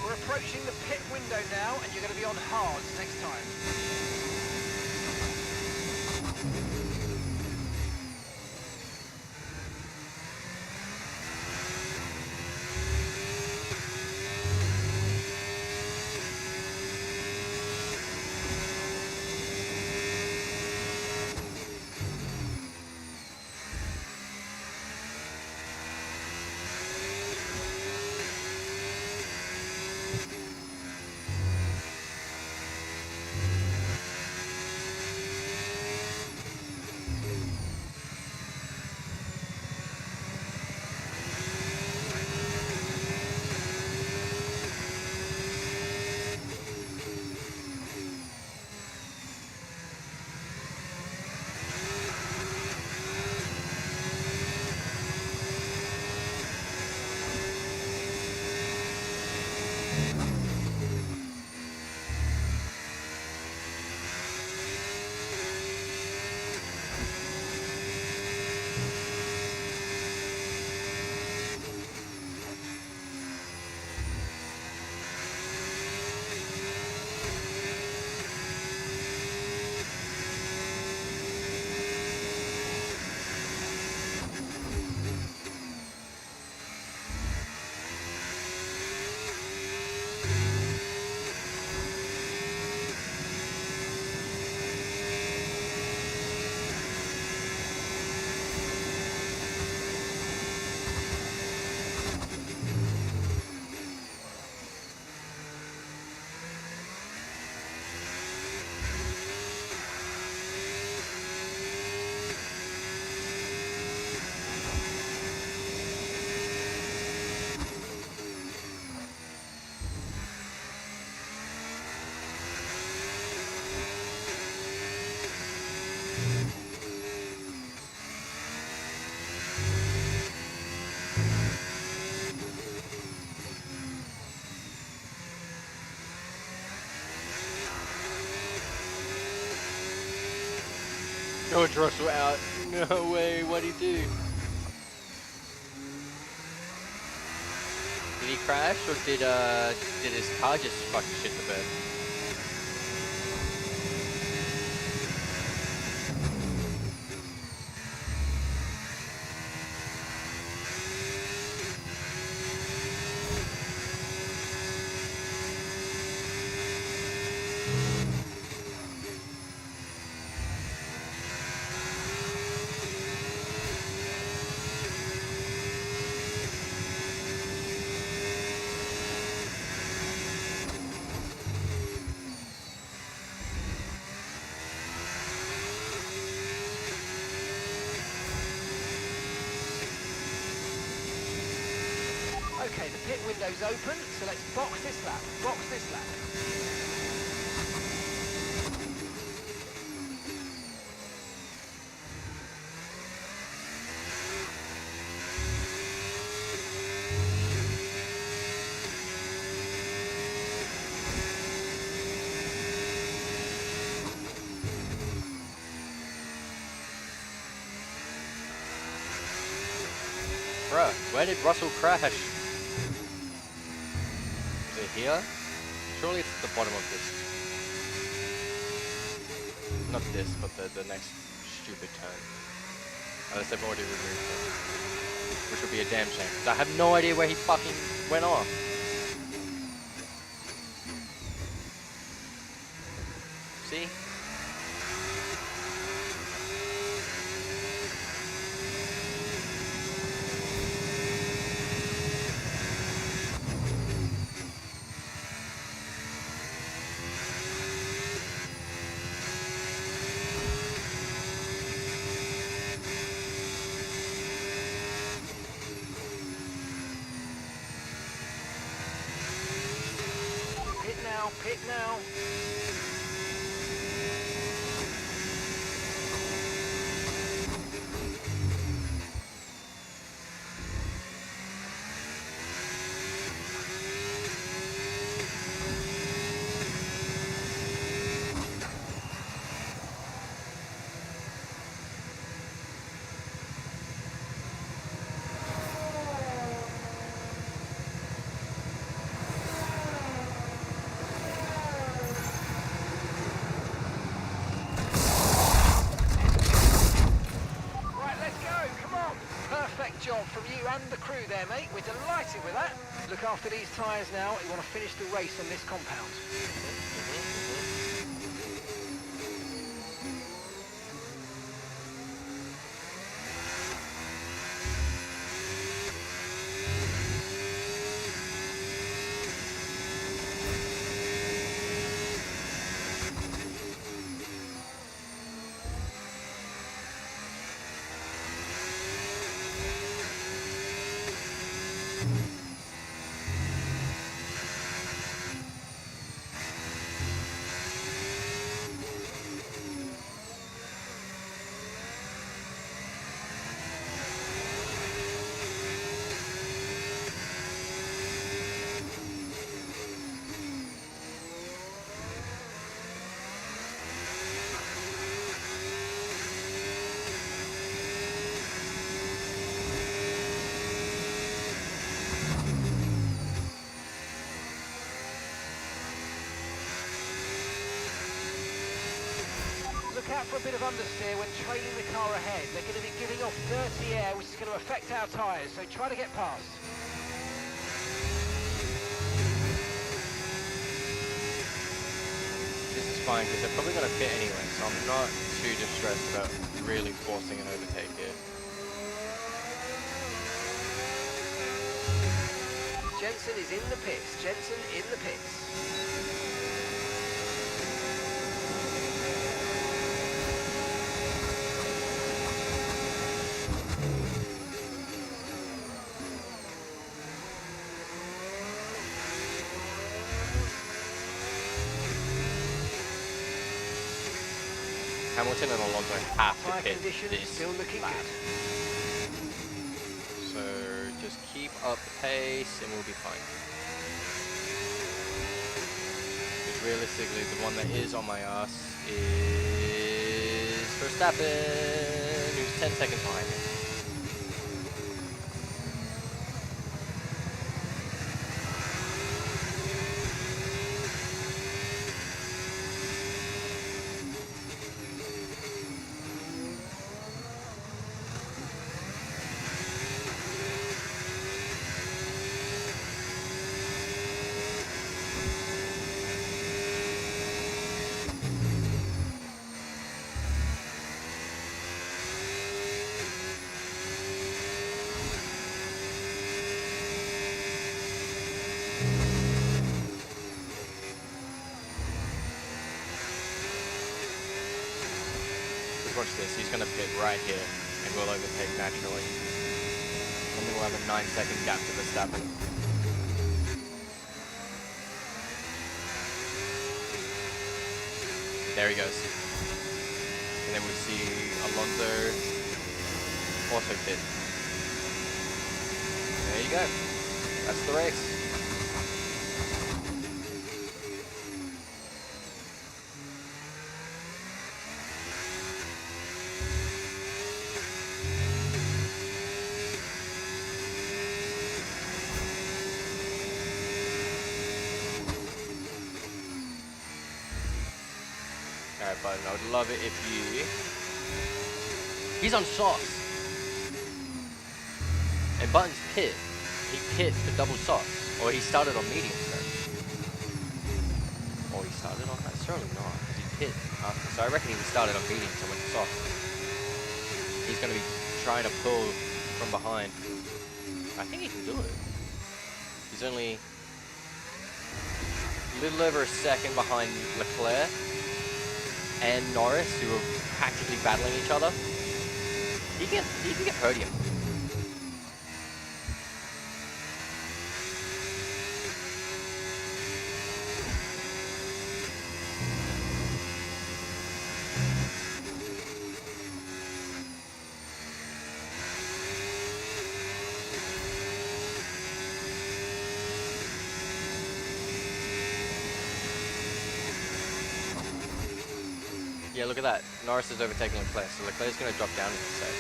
We're approaching the pit window now, and you're going to be on hards next time. George Russell out. No way, what'd he do? Did he crash or did his car just fucking shit the bed? Okay, the pit window's open, so let's box this lap. Box this lap. Bruh, where did Russell crash? Is it here? Surely it's at the bottom of this. Not this, but the next stupid turn. Unless they've already removed it. Which would be a damn shame, because I have no idea where he fucking went off. See? Pit now. Job from you and the crew there, mate. We're delighted with that. Look after these tyres now. You want to finish the race on this compound. Look out for a bit of understeer when trailing the car ahead. They're going to be giving off dirty air, which is going to affect our tyres, so try to get past. This is fine, because they're probably going to pit anyway, so I'm not too distressed about really forcing an overtake here. Jensen is in the pits. Jensen in the pits. Hamilton and Alonso have to Tyre pit conditions this still looking lap. good. So just keep up the pace and we'll be fine. Because realistically, the one that is on my ass is Verstappen, who's 10 seconds behind him. Watch this, he's going to pit right here and we'll overtake naturally. And then we'll have a 9-second gap to Verstappen. There he goes. And then we see Alonso also pit. There you go. That's the race. Alright, Button, I would love it if you... He's on sauce. And Button's pit. He pit for double sauce. Or he started on medium, so. Or he started on that? Certainly not, because he pit after. So I reckon he started on medium, so went to sauce. He's going to be trying to pull from behind. I think he can do it. He's only a little over a second behind Leclerc and Norris, who are practically battling each other. He can get podium. Yeah, look at that. Norris is overtaking Leclerc, so Leclerc's going to drop down in a sec.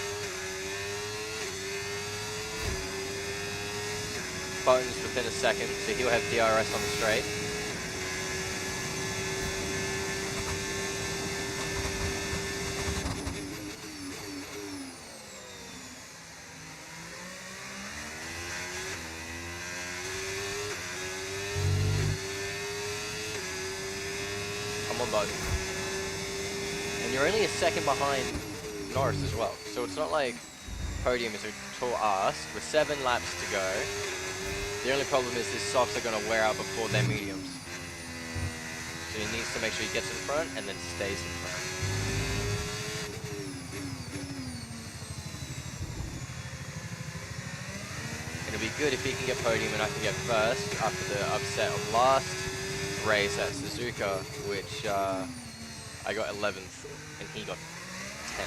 Button's within a second, so he'll have DRS on the straight. Come on, Button. And you're only a second behind Norris as well. So it's not like podium is a tall ask. With 7 laps to go, the only problem is his softs are going to wear out before their mediums. So he needs to make sure he gets in front and then stays in front. It'll be good if he can get podium and I can get first after the upset of last race at Suzuka, which I got 11th. And he got 10th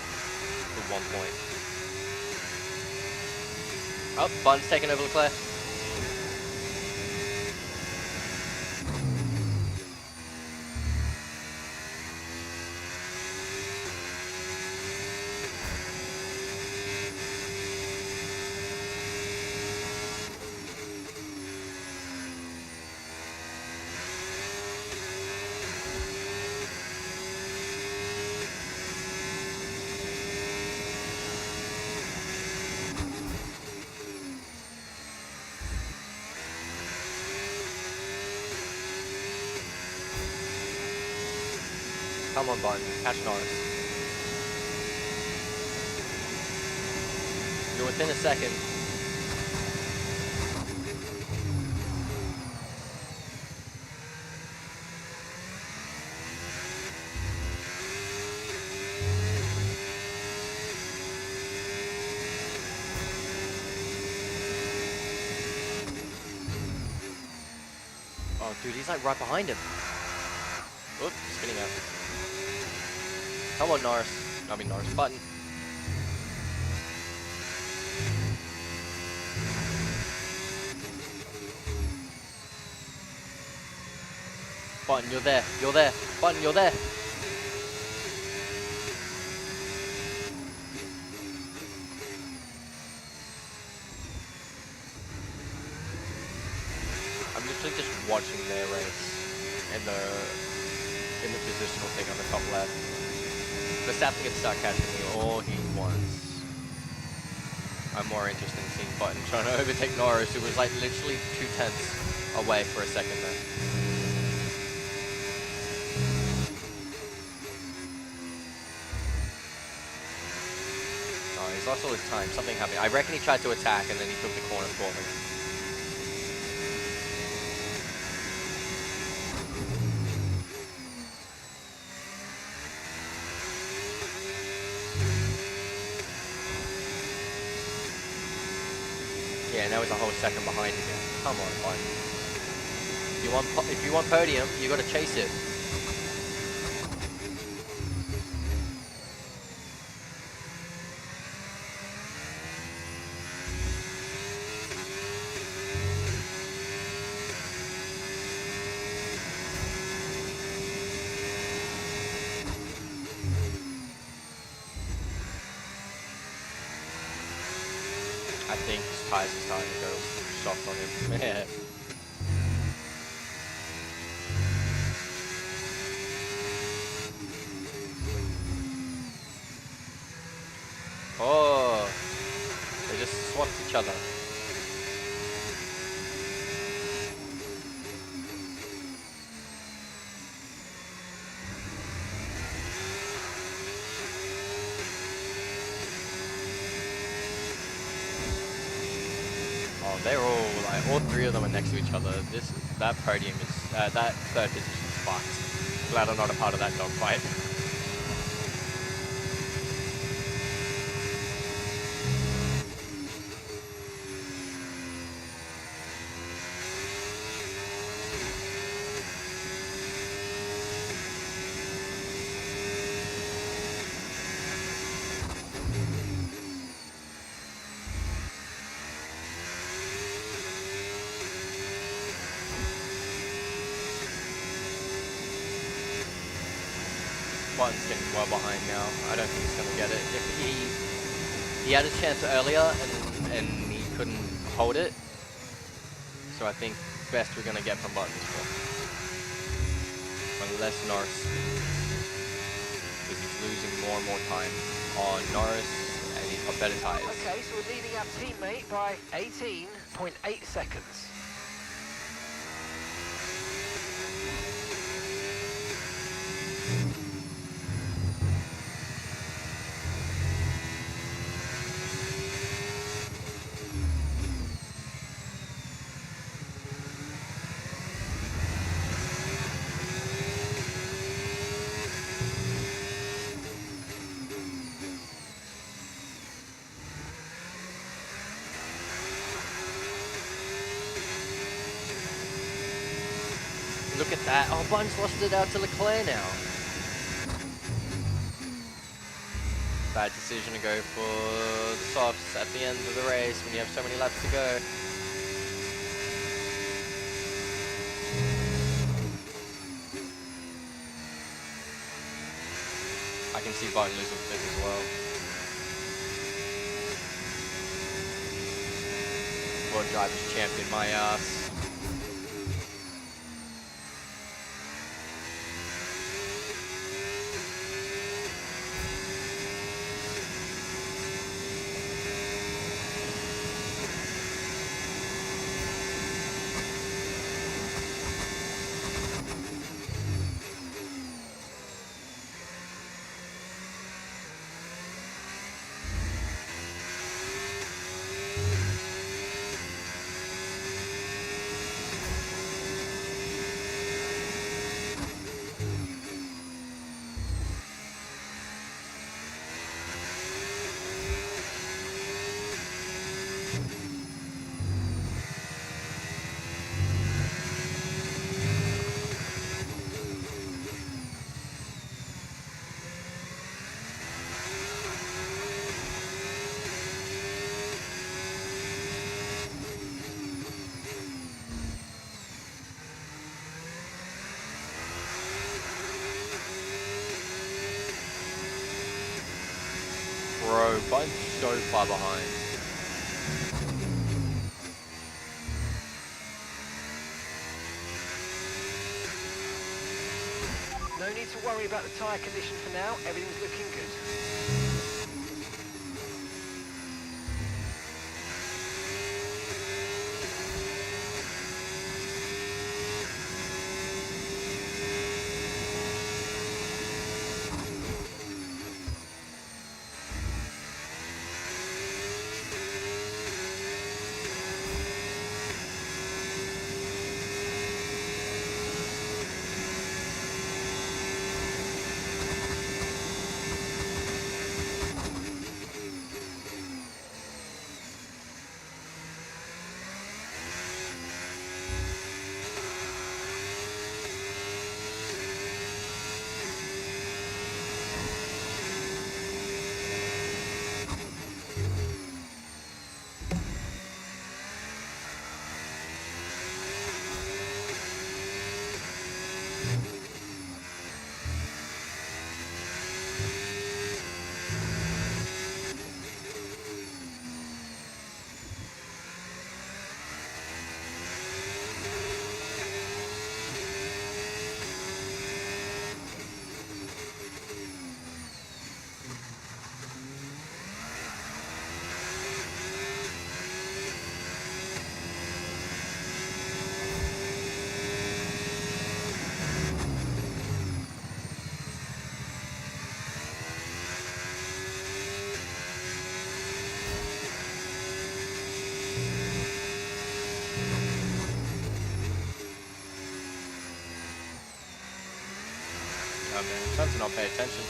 for 1 point. Oh, Button's taking over Leclerc. Come on, Button. Catch Norris. You're within a second. Oh, dude, he's like right behind him. Oops, spinning out. Come on, Norris. I mean, Norris. Button. Button, you're there. You're there. Button, you're there. watching their race in the positional thing on the top left. Verstappen can start catching me all he wants. I'm more interested in seeing Button trying to overtake Norris, who was like literally 2/10 away for a second there. Oh, he's lost all his time. Something happened. I reckon he tried to attack and then he took the corner for me. Yeah, now he's a whole second behind again. Come on, Button. If you want podium, you got to chase it. I think his tires are starting to go soft on him. Yeah. Oh, they just swapped each other. Oh, they're all three of them are next to each other. That podium is that third position is fucked. Glad I'm not a part of that dogfight. Button's getting well behind now. I don't think he's gonna get it. If he had a chance earlier and he couldn't hold it. So I think best we're gonna get from Button is fourth. Unless Norris, because he's losing more and more time on Norris and he's got better tires. Okay, so we're leading our teammate by 18.8 seconds. Look at that. Oh, Button's lost it out to Leclerc now. Bad decision to go for the softs at the end of the race when you have so many laps to go. I can see Button losing this as well. World Drivers Champion, my ass. Bro, Button's so far behind. No need to worry about the tyre condition for now. Everything's looking good. Oh man, time to not pay attention.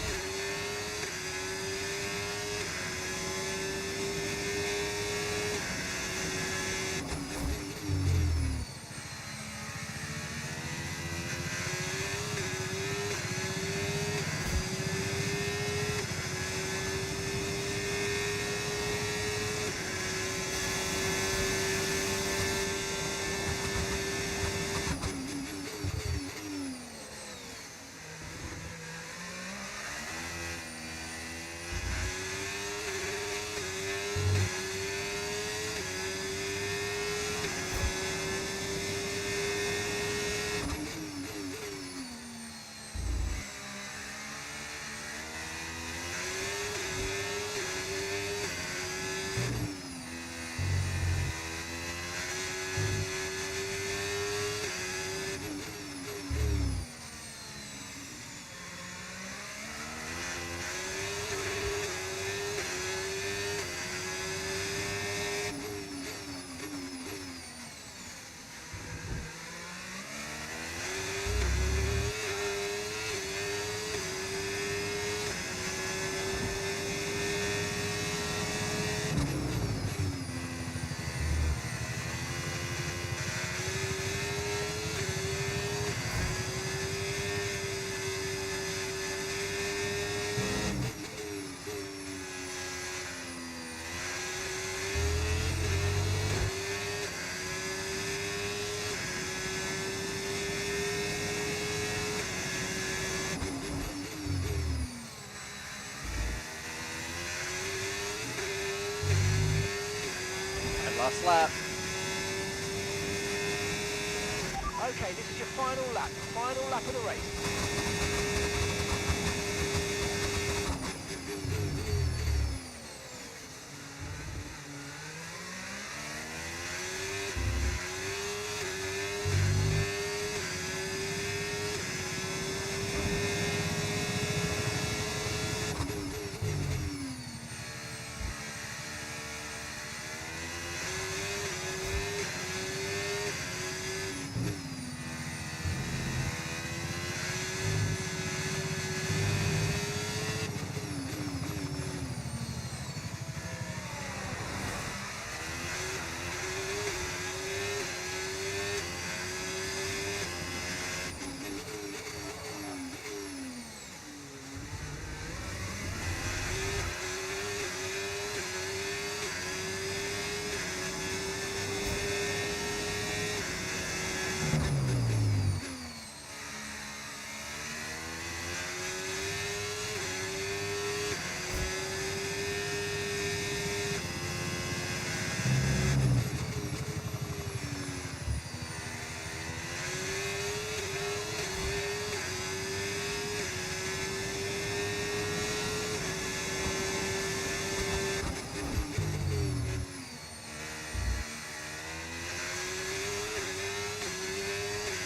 And last lap. Okay, this is your final lap of the race.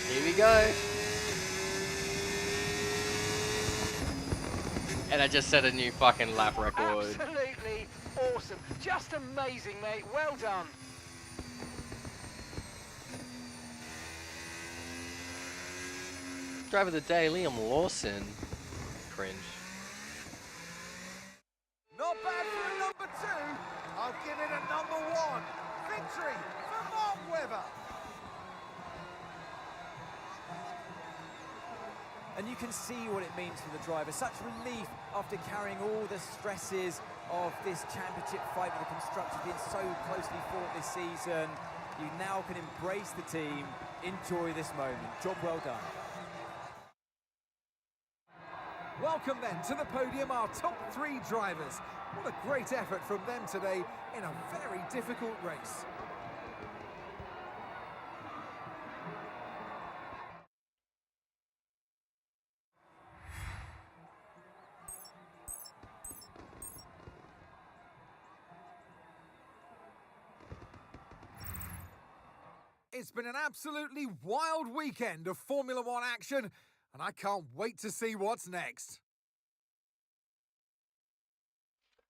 Here we go. And I just set a new fucking lap record. Absolutely awesome. Just amazing, mate. Well done. Driver of the day, Liam Lawson. Cringe. Not bad for a number 2. I'll give it a number 1. Victory for Mark Webber. And you can see what it means for the driver. Such relief after carrying all the stresses of this championship fight with the constructors being so closely fought this season. You now can embrace the team, enjoy this moment. Job well done. Welcome then to the podium, our top 3 drivers. What a great effort from them today in a very difficult race. It's been an absolutely wild weekend of Formula One action, and I can't wait to see what's next.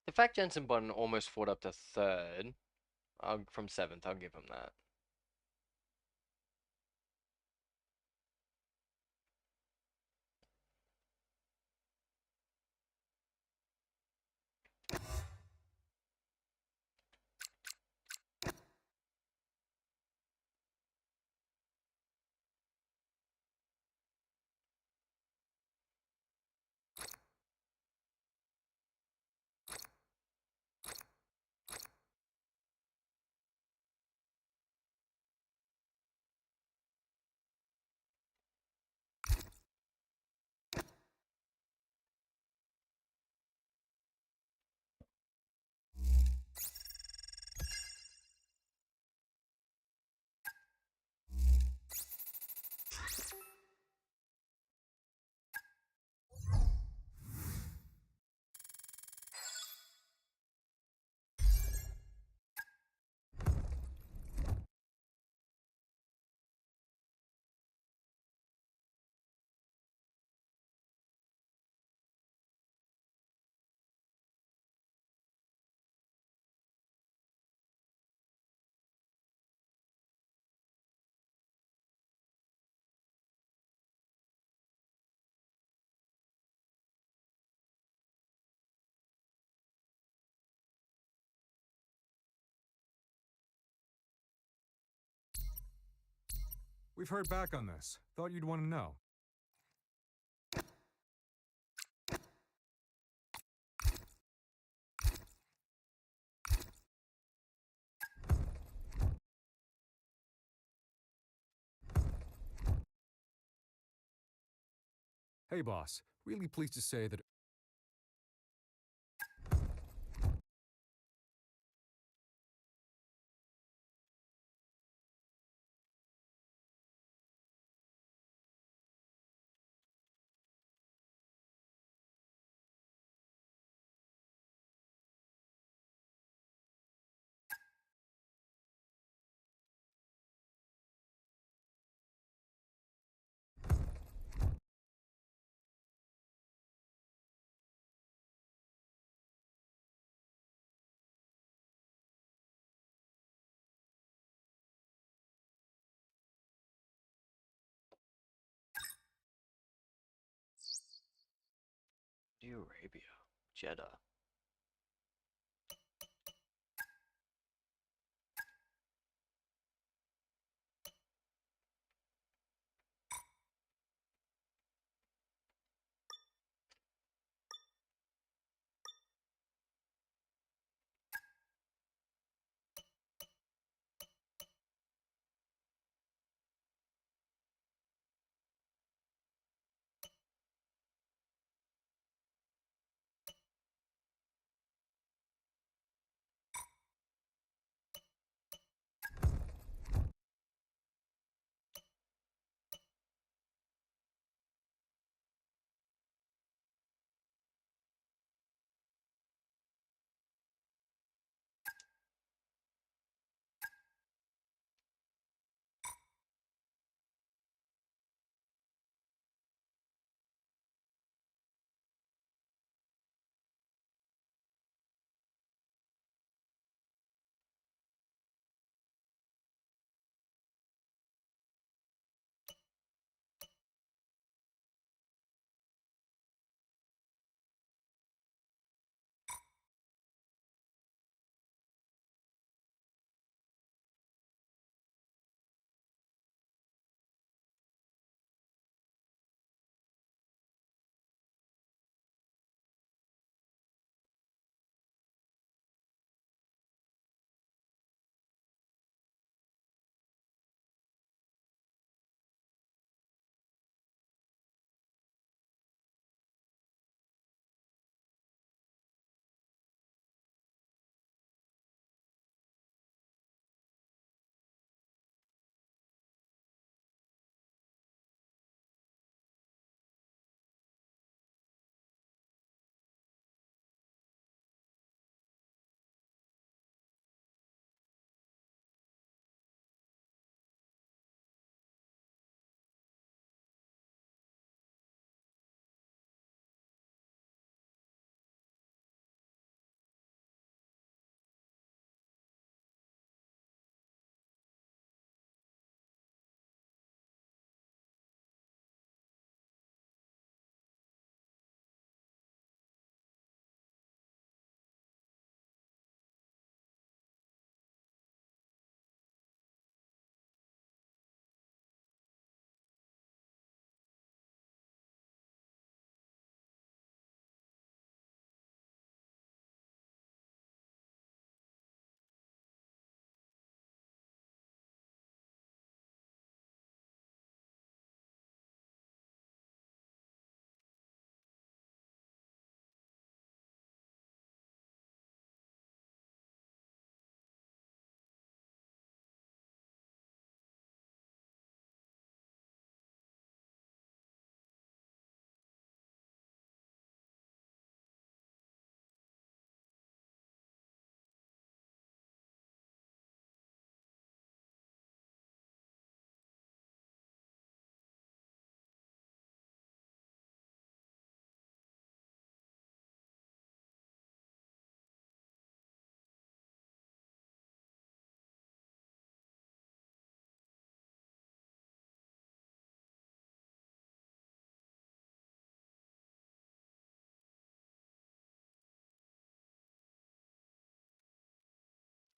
The fact Jensen Button almost fought up to 3rd from 7th, I'll give him that. We've heard back on this. Thought you'd want to know. Hey boss, really pleased to say that Saudi Arabia. Jeddah.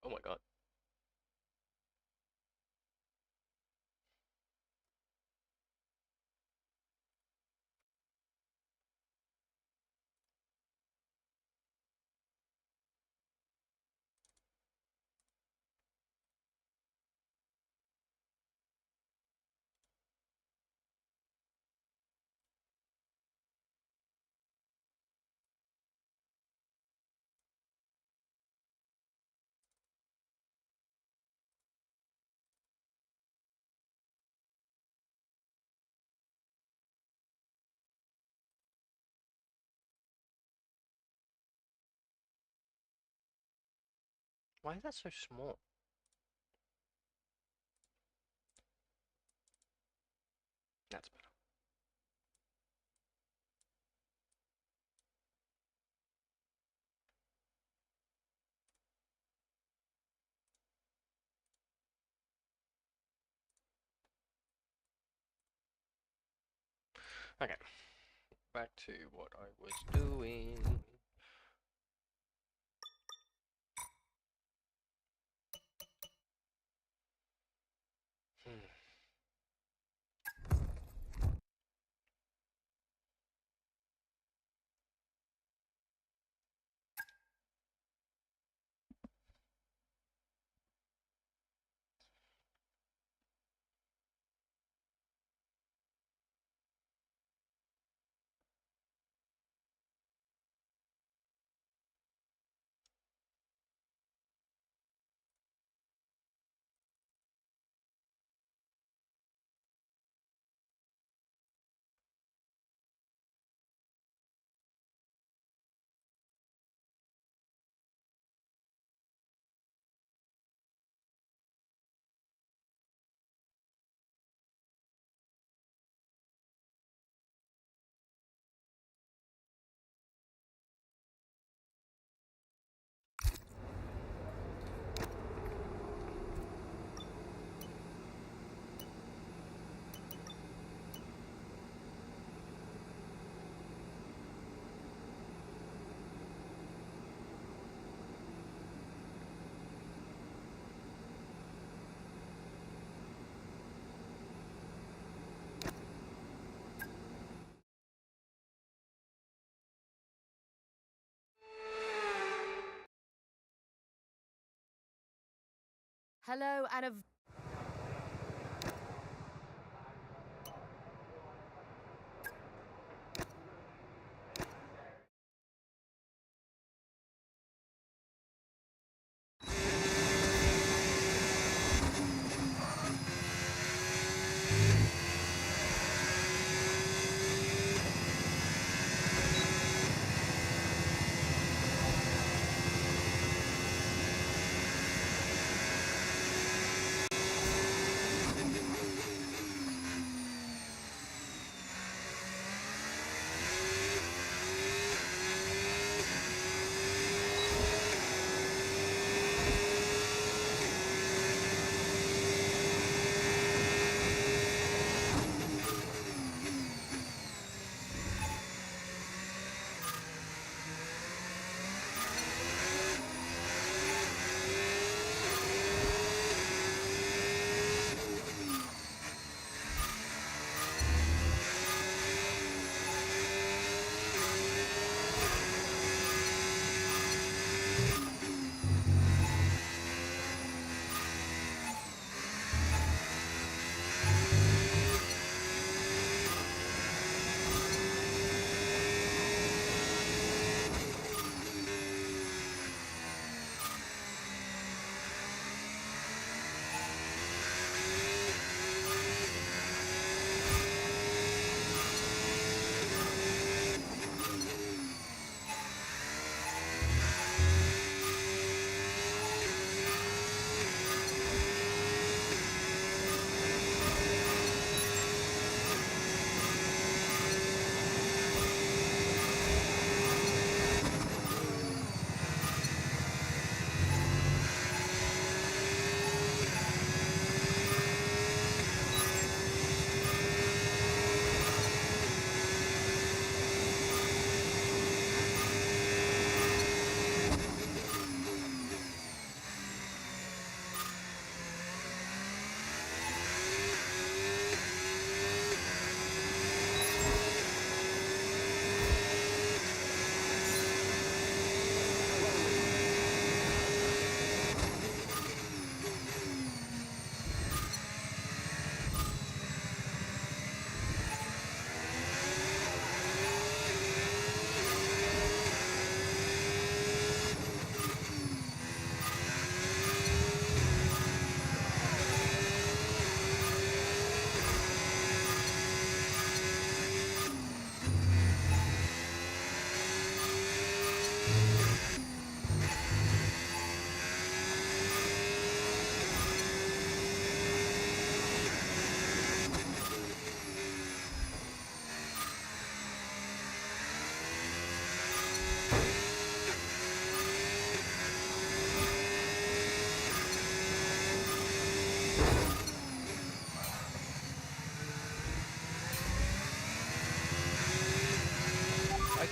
Oh my god. Why is that so small? That's better. Okay, back to what I was doing. Hmm. Hello, and a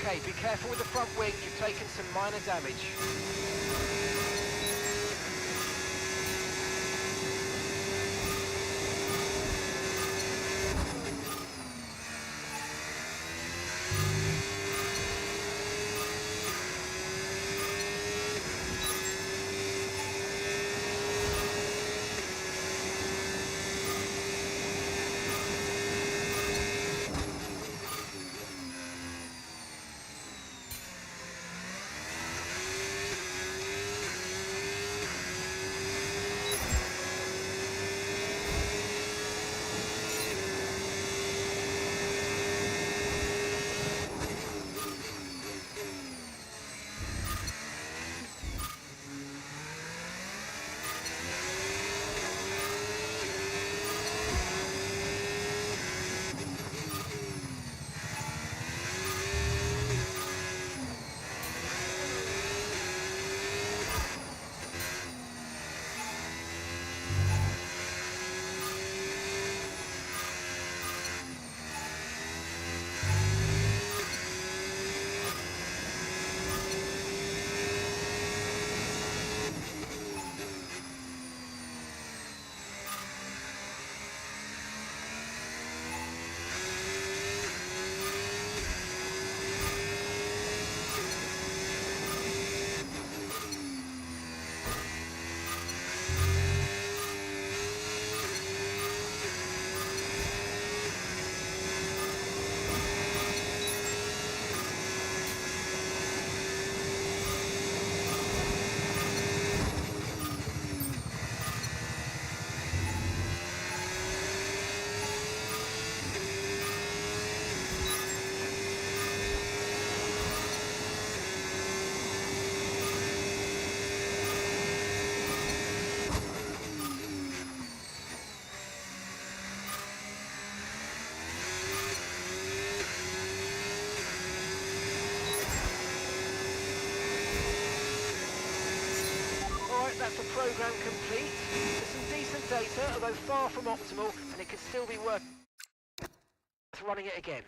Okay, be careful with the front wing, you've taken some minor damage. That's the programme complete. There's some decent data, although far from optimal, and it could still be worth running it again.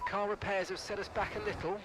Car repairs have set us back a little.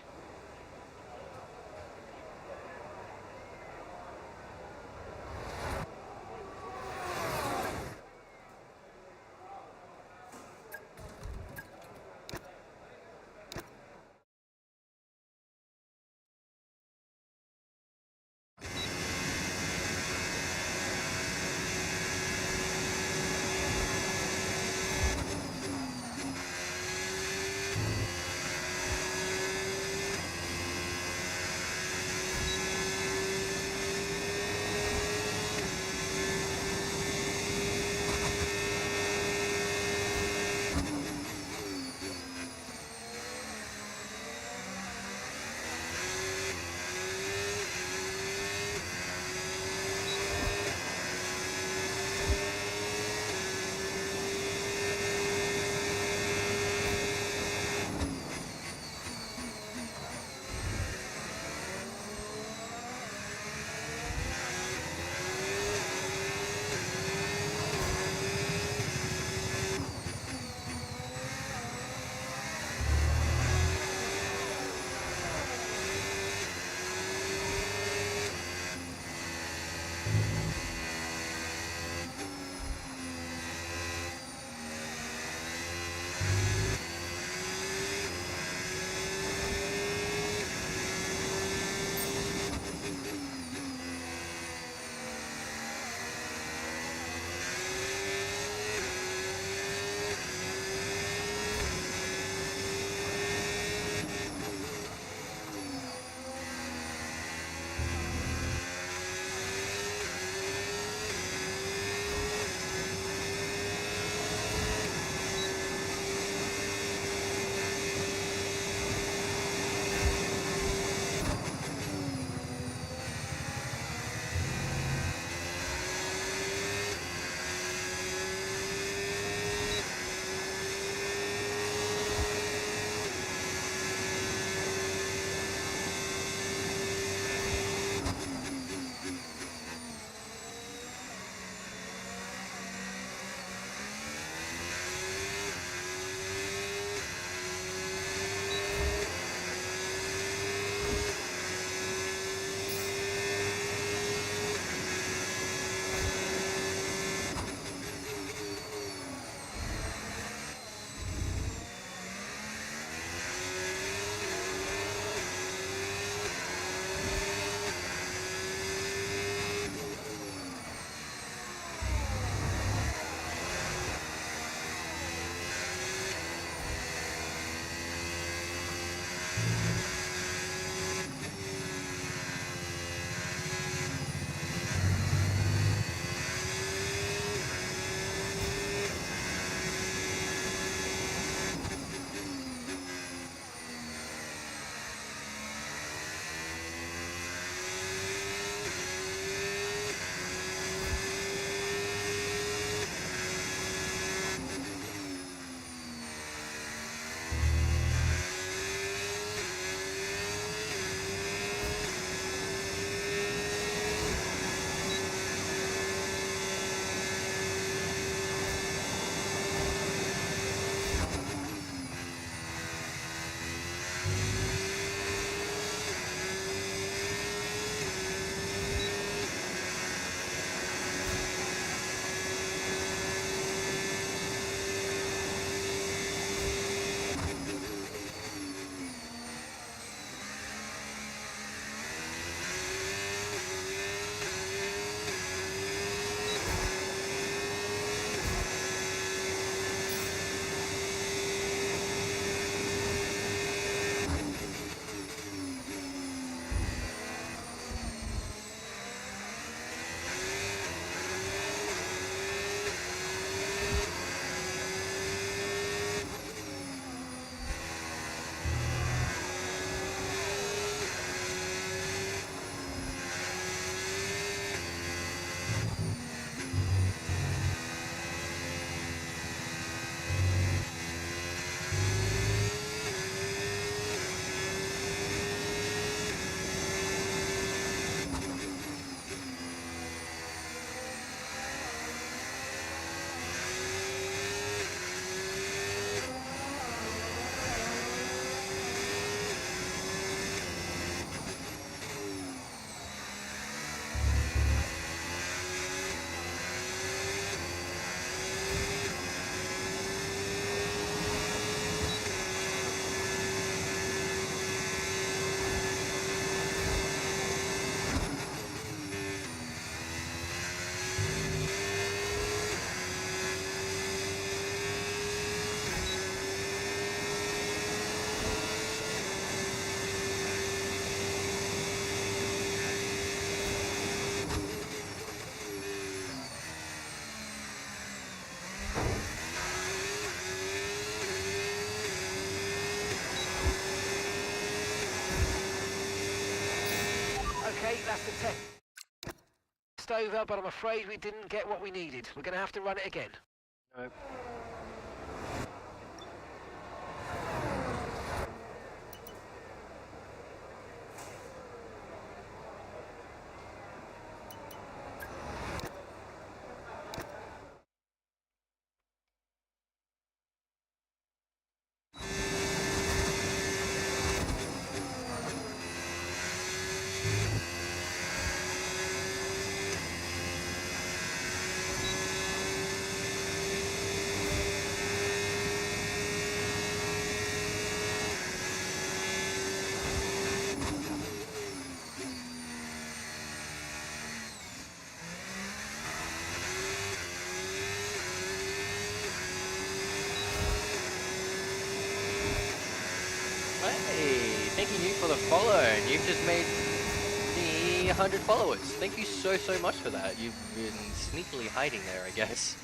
Okay, that's the test over, but I'm afraid we didn't get what we needed. We're going to have to run it again. Nope. Hey, thank you for the follow, and you've just made me 100 followers. Thank you so much for that. You've been sneakily hiding there, I guess.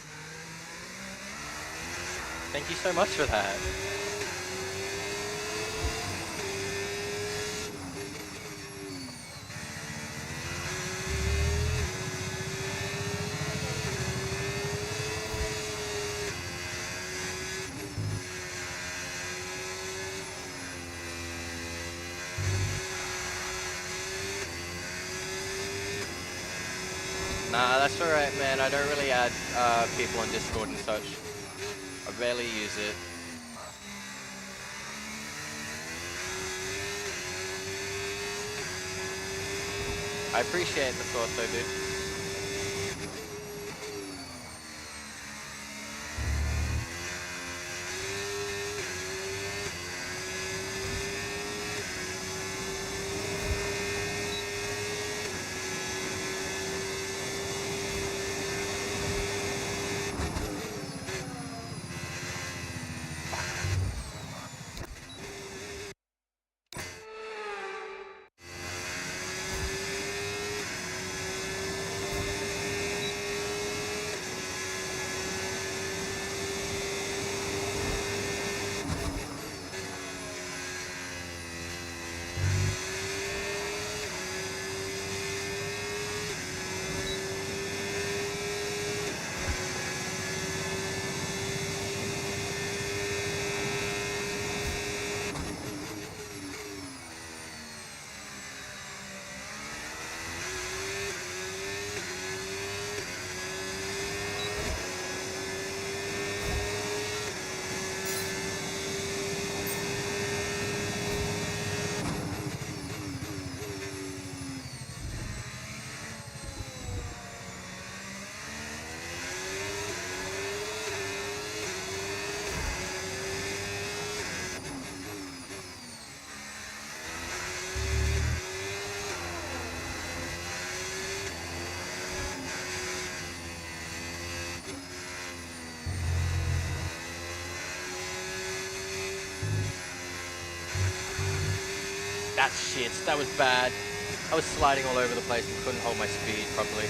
Thank you so much for that. Nah, that's alright, man. I don't really add people on Discord and such. I barely use it. I appreciate the thought though, dude. That's shit. That was bad. I was sliding all over the place and couldn't hold my speed properly.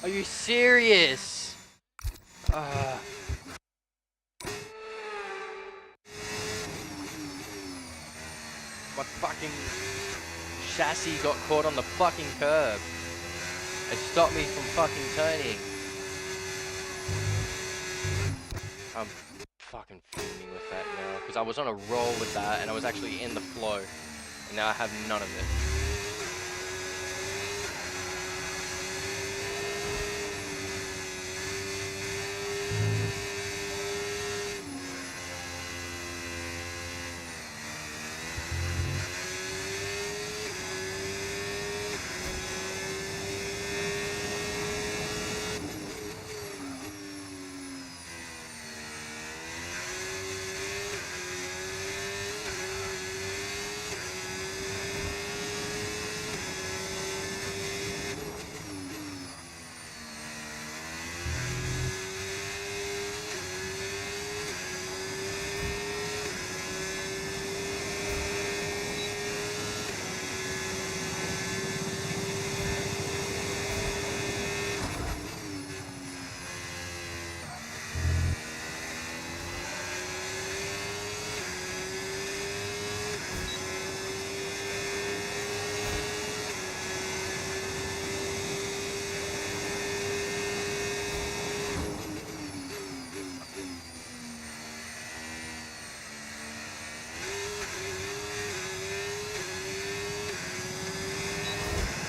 Are you serious? My fucking chassis got caught on the fucking curb. It stopped me from fucking turning. I'm fucking fuming with that now because I was on a roll with that and I was actually in the flow, and now I have none of it.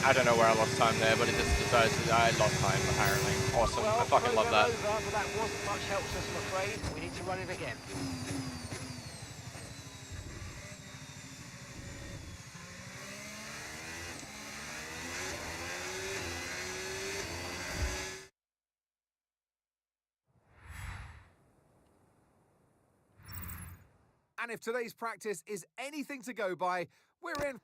I don't know where I lost time there, but it just decided I lost time, apparently. Awesome. Well, I fucking love that. program over, but that wasn't much help to us, I'm afraid. We need to run it again. And if today's practice is anything to go by, we're in.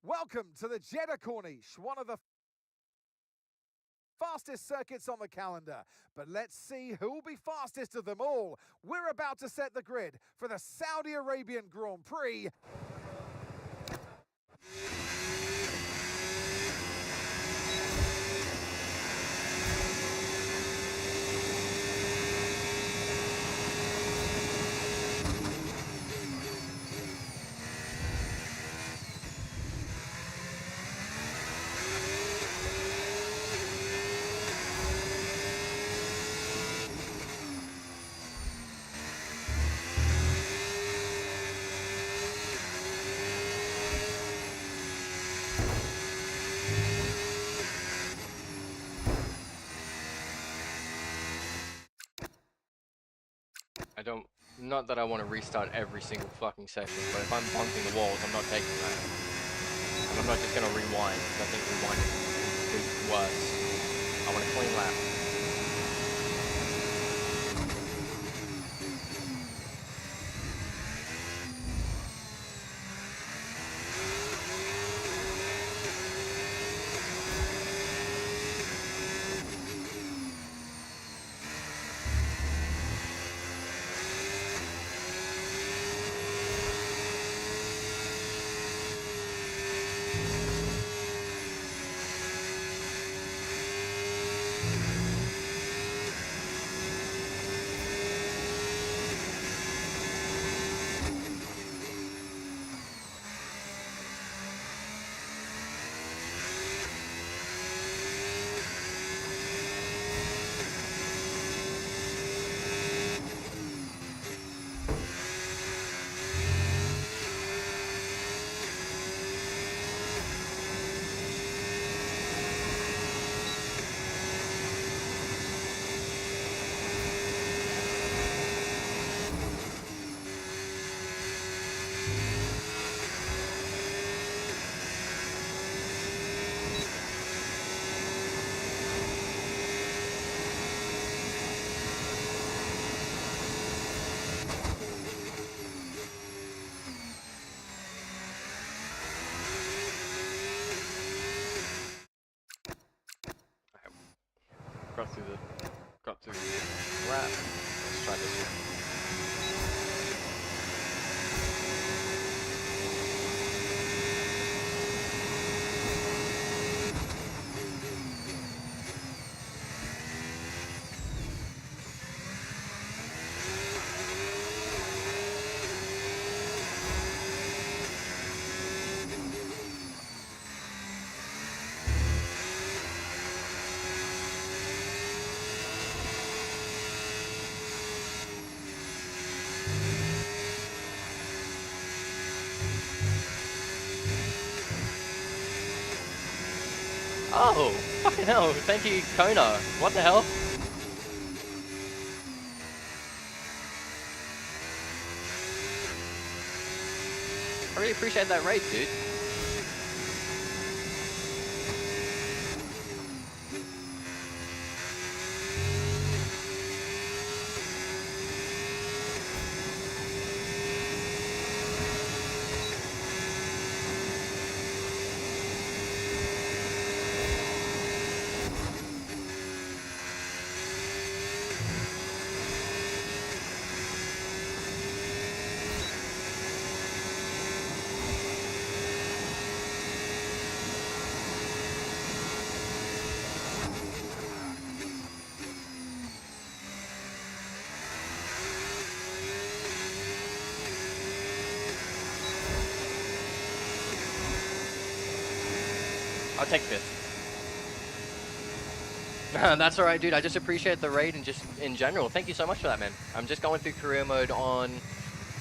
Welcome to the Jeddah Corniche, one of the fastest circuits on the calendar. But let's see who will be fastest of them all. We're about to set the grid for the Saudi Arabian Grand Prix. Not that I want to restart every single fucking session, but if I'm bumping the walls, I'm not taking that. And I'm not just gonna rewind, because I think rewind is worse. I want a clean lap. got through the wrap. Let's try this one. Oh, fucking hell. Thank you, Kona. What the hell? I really appreciate that raid, dude. I'll take fifth. That's alright, dude. I just appreciate the raid and just in general. Thank you so much for that, man. I'm just going through career mode on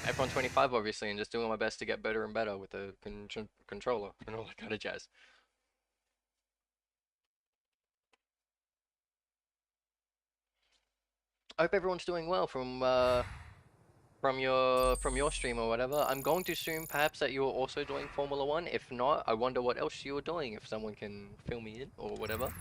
F1 25, obviously, and just doing my best to get better and better with the controller and all that kind of jazz. I hope everyone's doing well from your stream or whatever. I'm going to assume perhaps that you're also doing Formula 1. If not, I wonder what else you're doing, if someone can fill me in or whatever.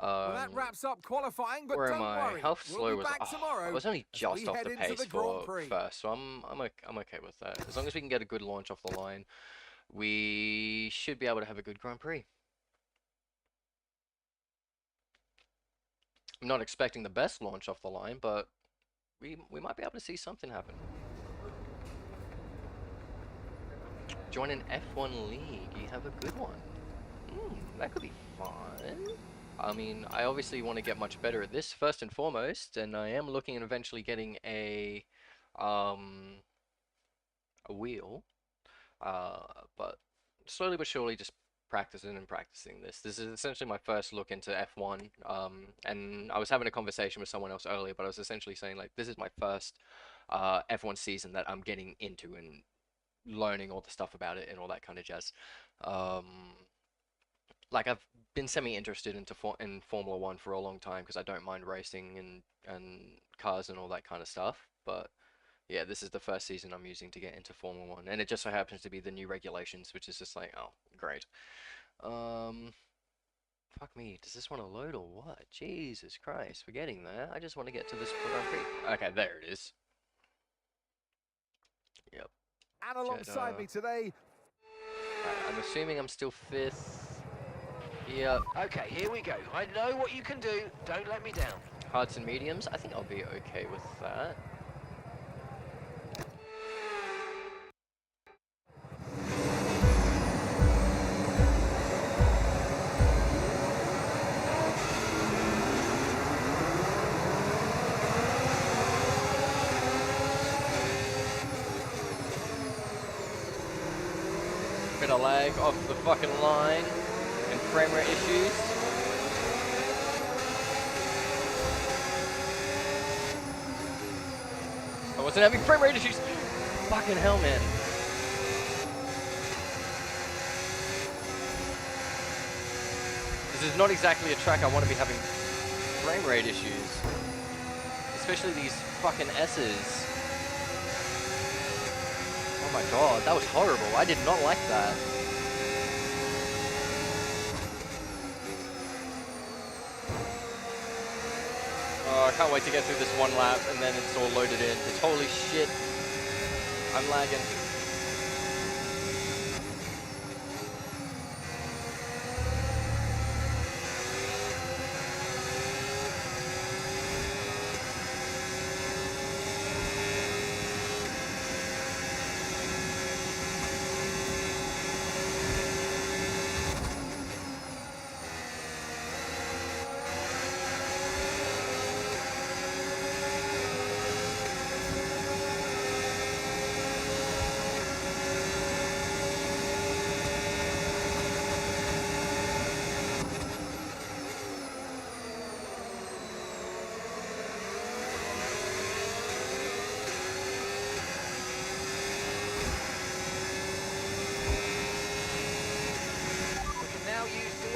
Well, that wraps up qualifying, but Where don't am I? worry. How we'll slow be was back I? tomorrow I was only as just we off head the into pace the Grand for Prix. first, so I'm okay with that. As long as we can get a good launch off the line, we should be able to have a good Grand Prix. I'm not expecting the best launch off the line, but we might be able to see something happen. Join an F1 league. You have a good one. That could be fun. I mean, I obviously want to get much better at this first and foremost, and I am looking at eventually getting a wheel. But slowly but surely, just practicing and practicing this. This is essentially my first look into F1. And I was having a conversation with someone else earlier, but I was essentially saying like, this is my first F1 season that I'm getting into and learning all the stuff about it and all that kind of jazz. Like I've been semi-interested in Formula 1 for a long time because I don't mind racing and cars and all that kind of stuff. But yeah, this is the first season I'm using to get into Formula 1, and it just so happens to be the new regulations, which is just like, oh, great. Fuck me, does this want to load or what? Jesus Christ, we're getting there. I just want to get to this Grand Prix. Okay, there it is. Yep. And alongside me today, right, I'm assuming I'm still fifth. Yep. Okay, here we go. I know what you can do. Don't let me down. Hards and mediums. I think I'll be okay with that. Bit of lag off the fucking line and frame rate issues. I wasn't having frame rate issues. Fucking hell, man. This is not exactly a track I want to be having frame rate issues. Especially these fucking S's. Oh my god, that was horrible. I did not like that. Oh, I can't wait to get through this one lap and then it's all loaded in. Because holy shit, I'm lagging.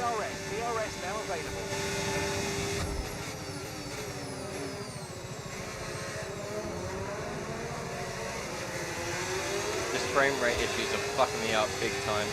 DRS now available. This frame rate issues are fucking me up big time.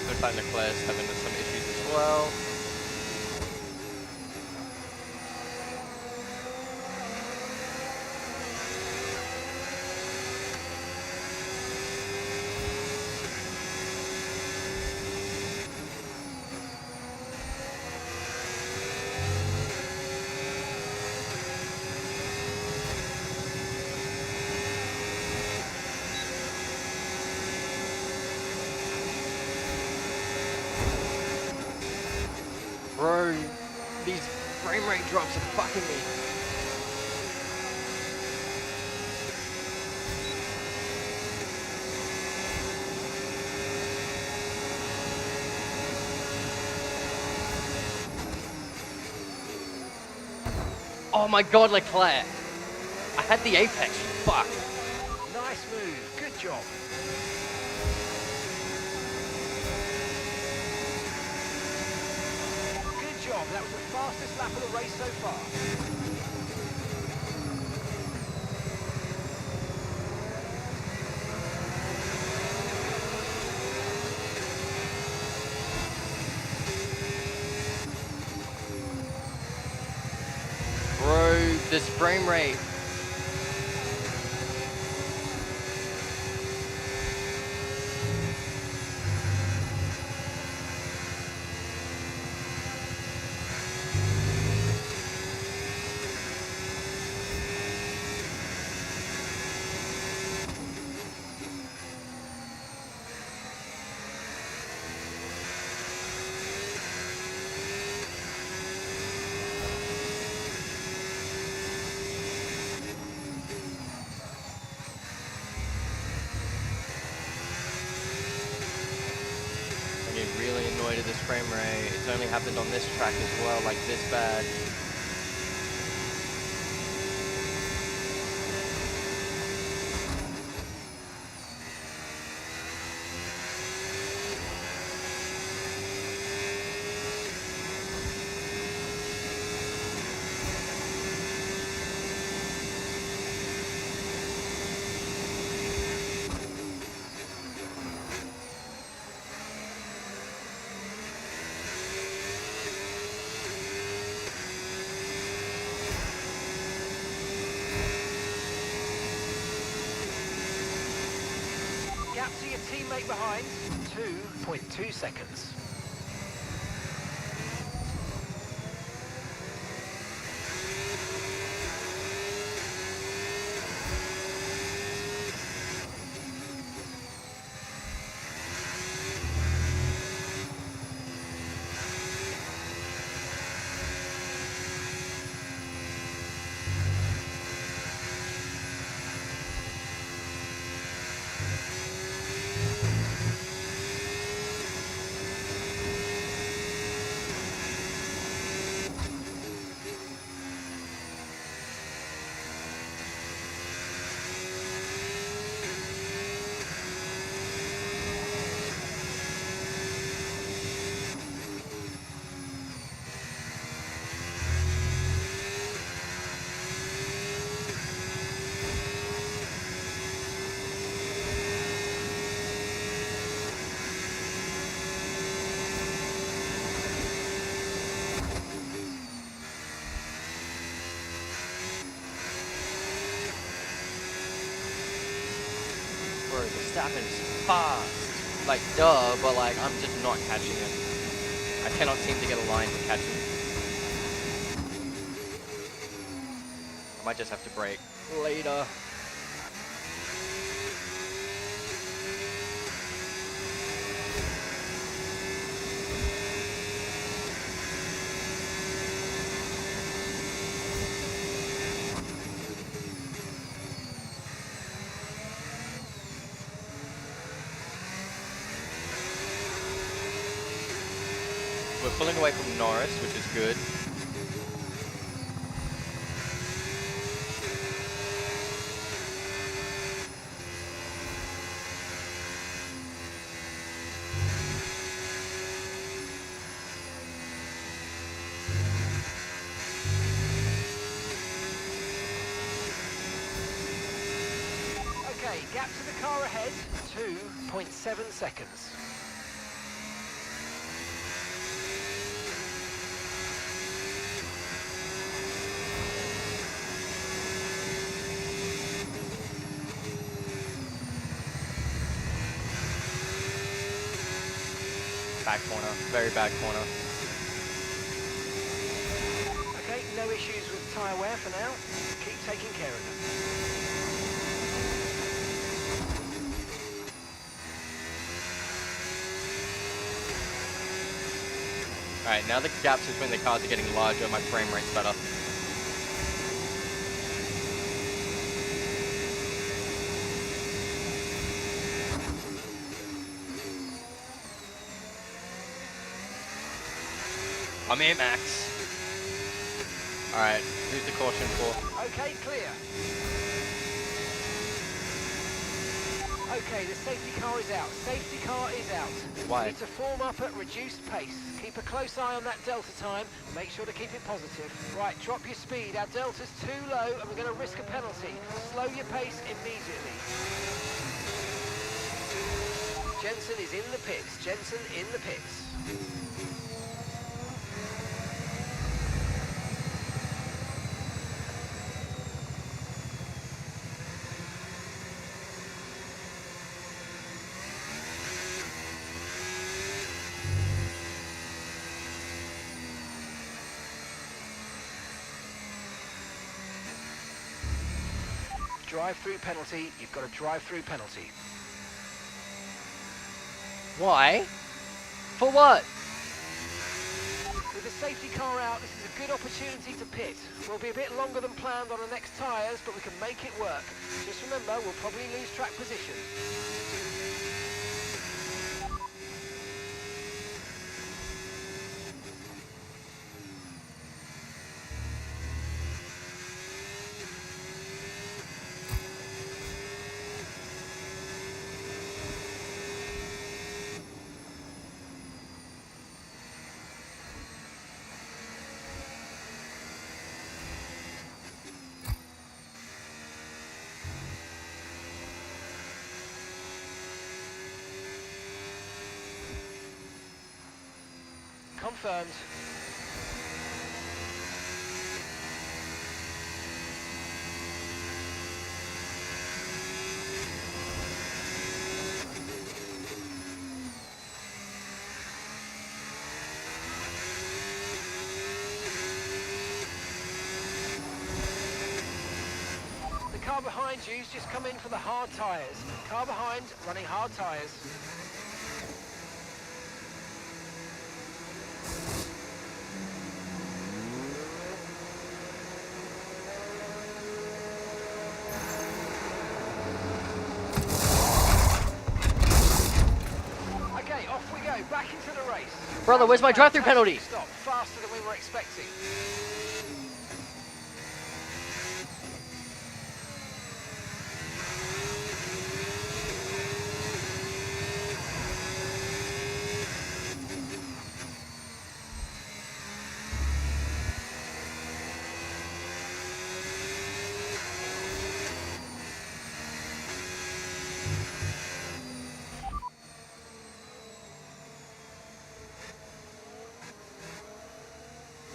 Looks like Leclerc's having some issues as well. Bro, these frame rate drops are fucking me. Oh my god, Leclerc! I had the apex, fuck. Nice move, good job. Good job, that was the fastest lap of the race so far. Bro, this frame rate. I get really annoyed at this frame rate. It's only happened on this track as well, like this bad. Gap to your teammate behind, 2.2 seconds. Bro, Verstappen's fast. Like, duh, but like, I'm just not catching him. I cannot seem to get a line to catch him. I might just have to brake later. We're pulling away from Norris, which is good. Okay, gap to the car ahead, 2.7 seconds. Bad corner, very bad corner. Okay, no issues with tyre wear for now. Keep taking care of them. Alright, now the gaps between the cars are getting larger, my frame rate's better. I'm here, Max. Alright, who's the caution for? Okay, clear. Okay, the safety car is out. Safety car is out. Why? You need to form up at reduced pace. Keep a close eye on that delta time. Make sure to keep it positive. Right, drop your speed. Our delta's too low and we're going to risk a penalty. Slow your pace immediately. Jensen is in the pits. Jensen in the pits. Drive-through penalty. You've got a drive-through penalty. Why? For what? With the safety car out, this is a good opportunity to pit. We'll be a bit longer than planned on the next tyres, but we can make it work. Just remember, we'll probably lose track position. Confirmed. The car behind you's just come in for the hard tyres. Car behind, running hard tyres. Okay, off we go, back into the race. Brother, where's my drive-through penalty? Stop, faster than we were expecting.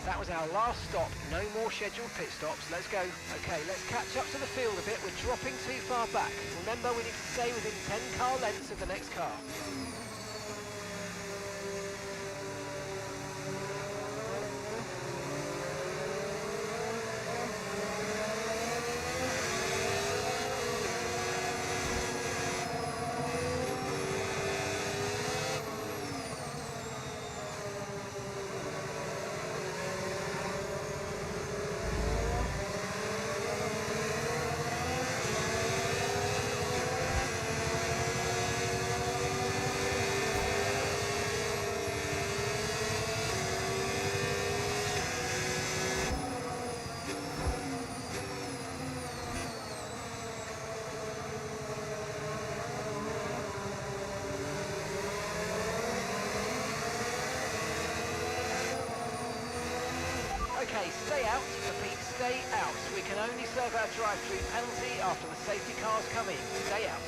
That was our last stop. No more scheduled pit stops. Let's go. Okay, let's catch up to the field a bit. We're dropping too far back. Remember, we need to stay within 10 car lengths of the next car. Okay, stay out. Repeat, stay out. We can only serve our drive-through penalty after the safety cars come in. Stay out.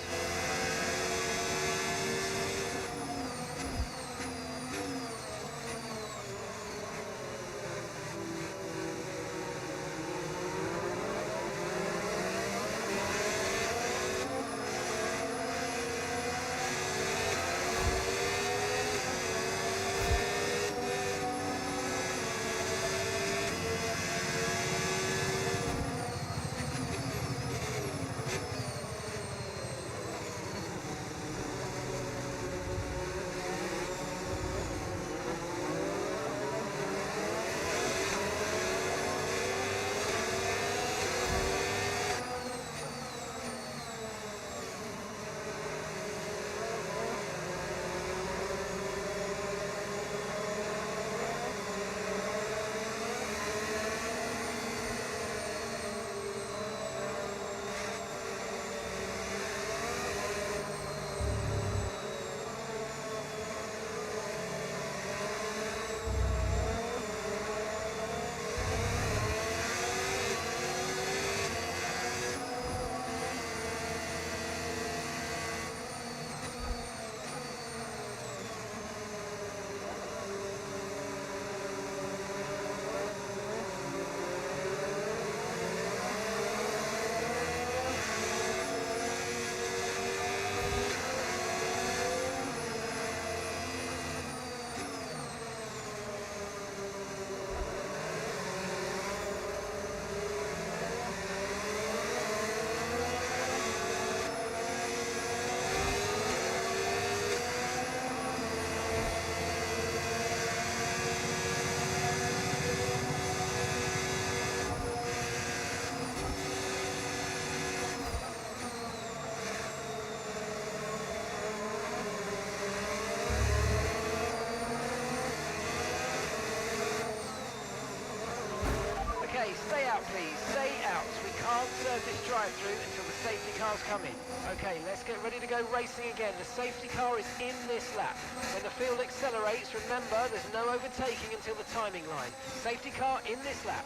Okay, stay out please, stay out. We can't serve this drive-through until the safety cars come in. Okay, let's get ready to go racing again. The safety car is in this lap. When the field accelerates, remember there's no overtaking until the timing line. Safety car in this lap.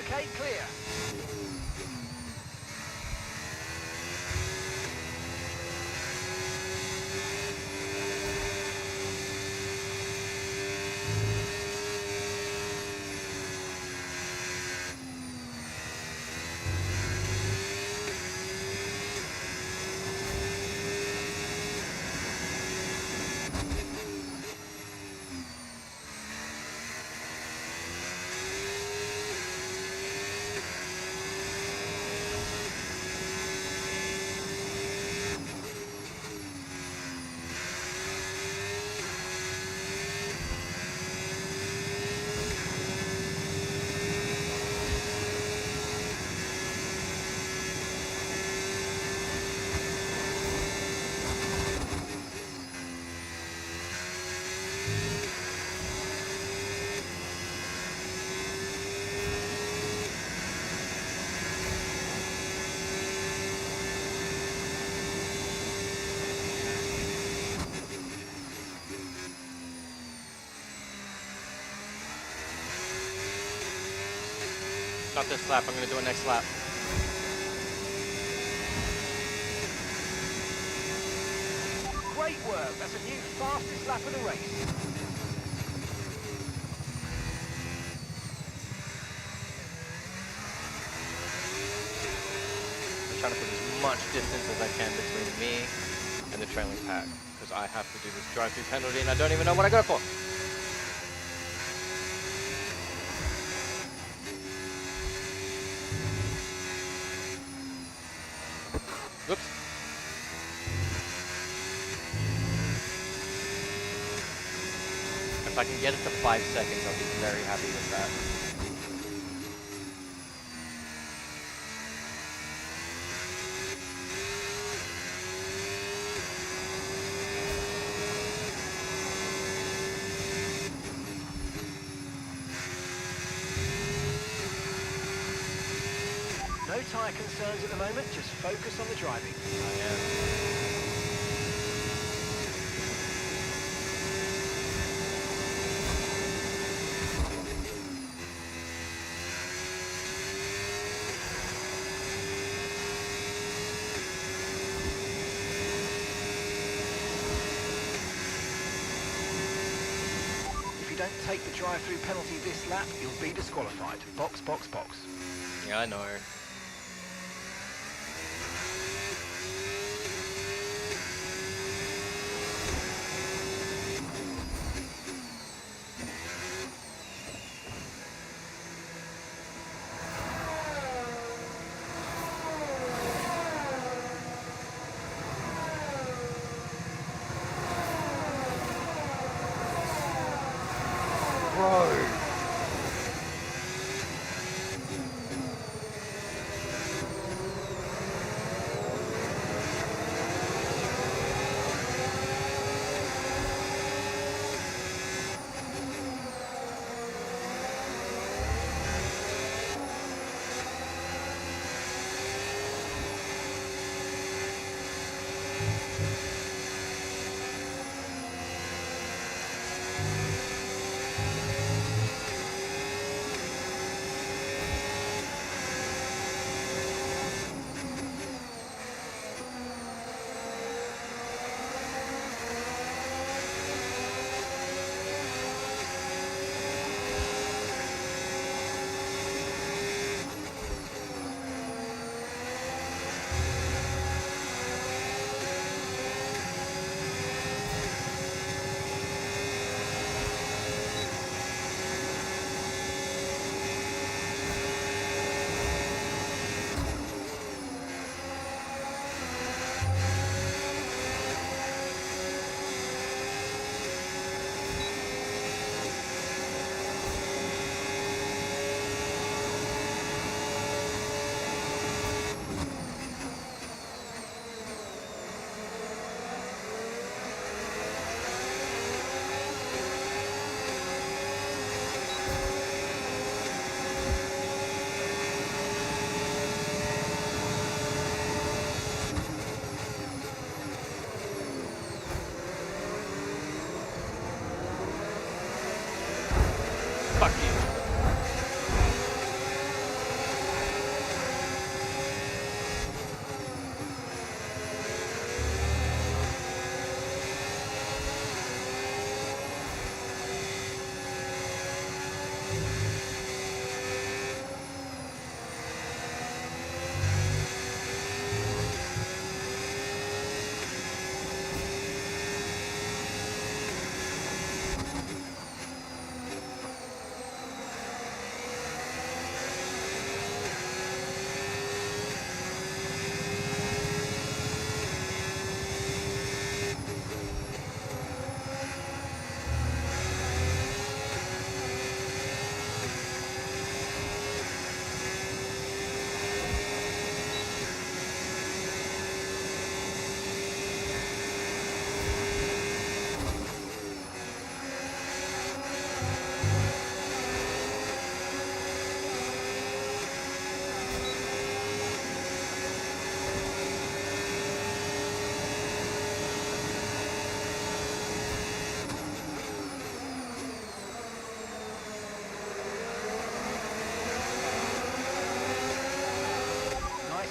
Okay, clear. Not this lap, I'm going to do it next lap. Great work, that's a new fastest lap of the race. I'm trying to put as much distance as I can between me and the trailing pack, because I have to do this drive-through penalty and I don't even know what I go for. If I can get it to 5 seconds, I'll be very happy with that. No tyre concerns at the moment, just focus on the driving. I am. If you don't take the drive-through penalty this lap, you'll be disqualified. Box, box, box. Yeah, I know. Bro. Fuck you.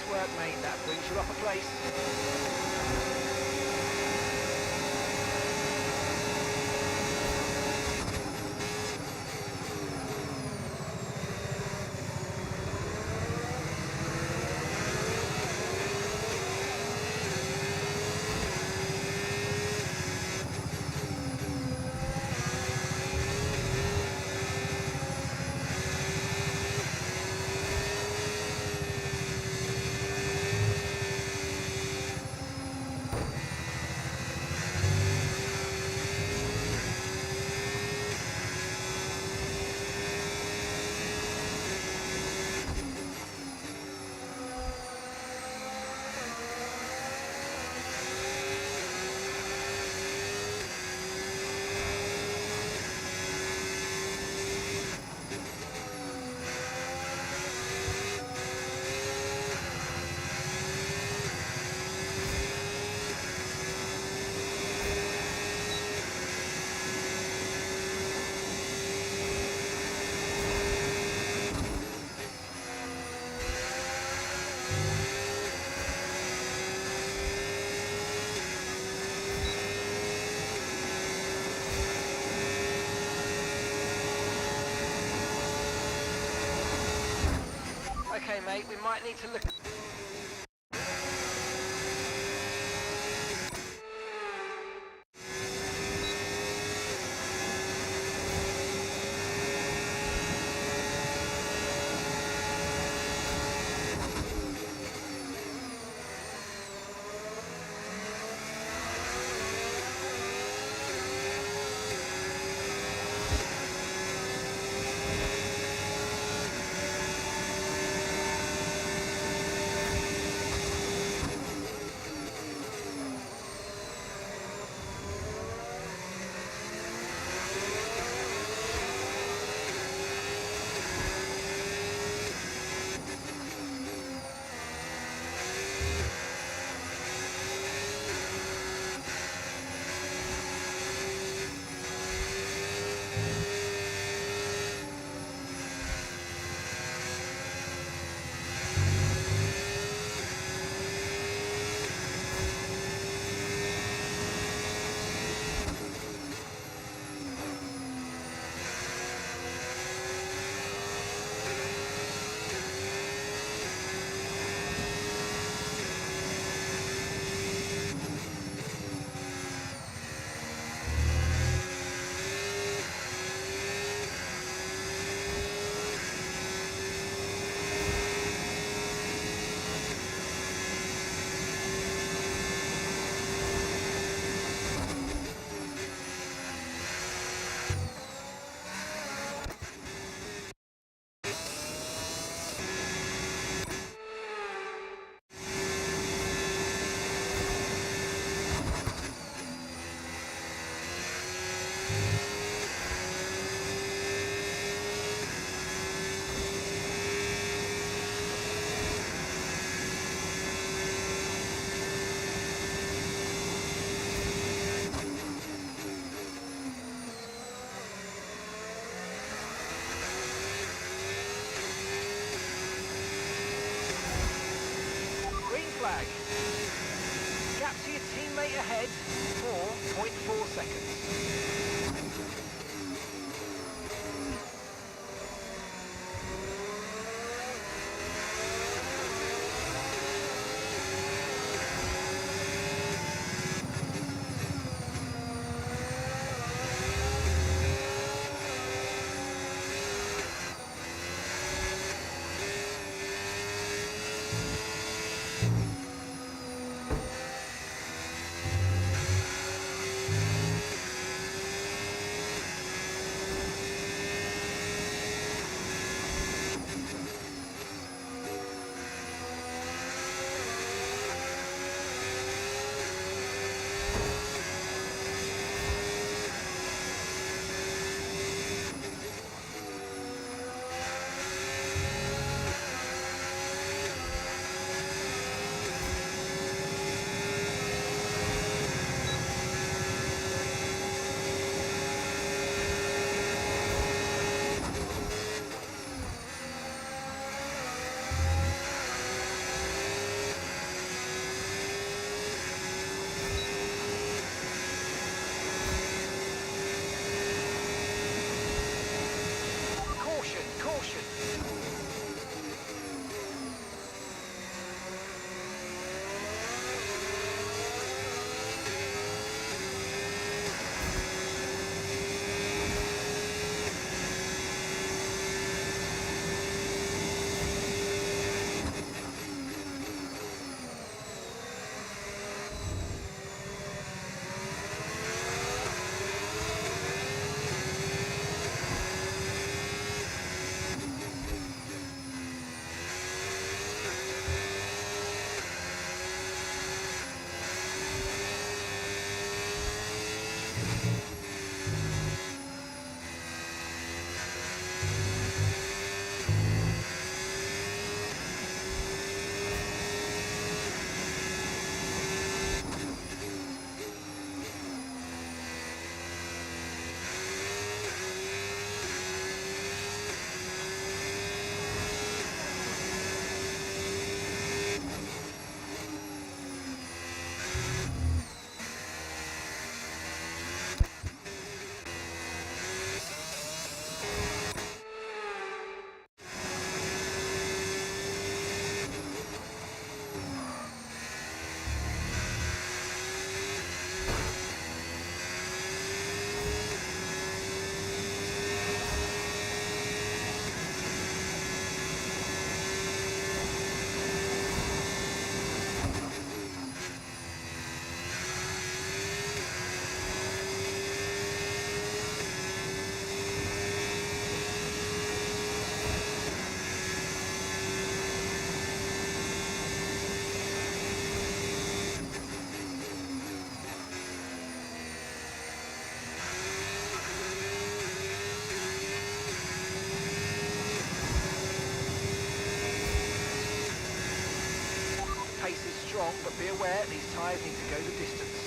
Work, mate. That brings you up a place. Okay, mate, we might need to look... Green flag. Gap to your teammate ahead, 4.4 seconds. wrong, but be aware these tyres need to go the distance.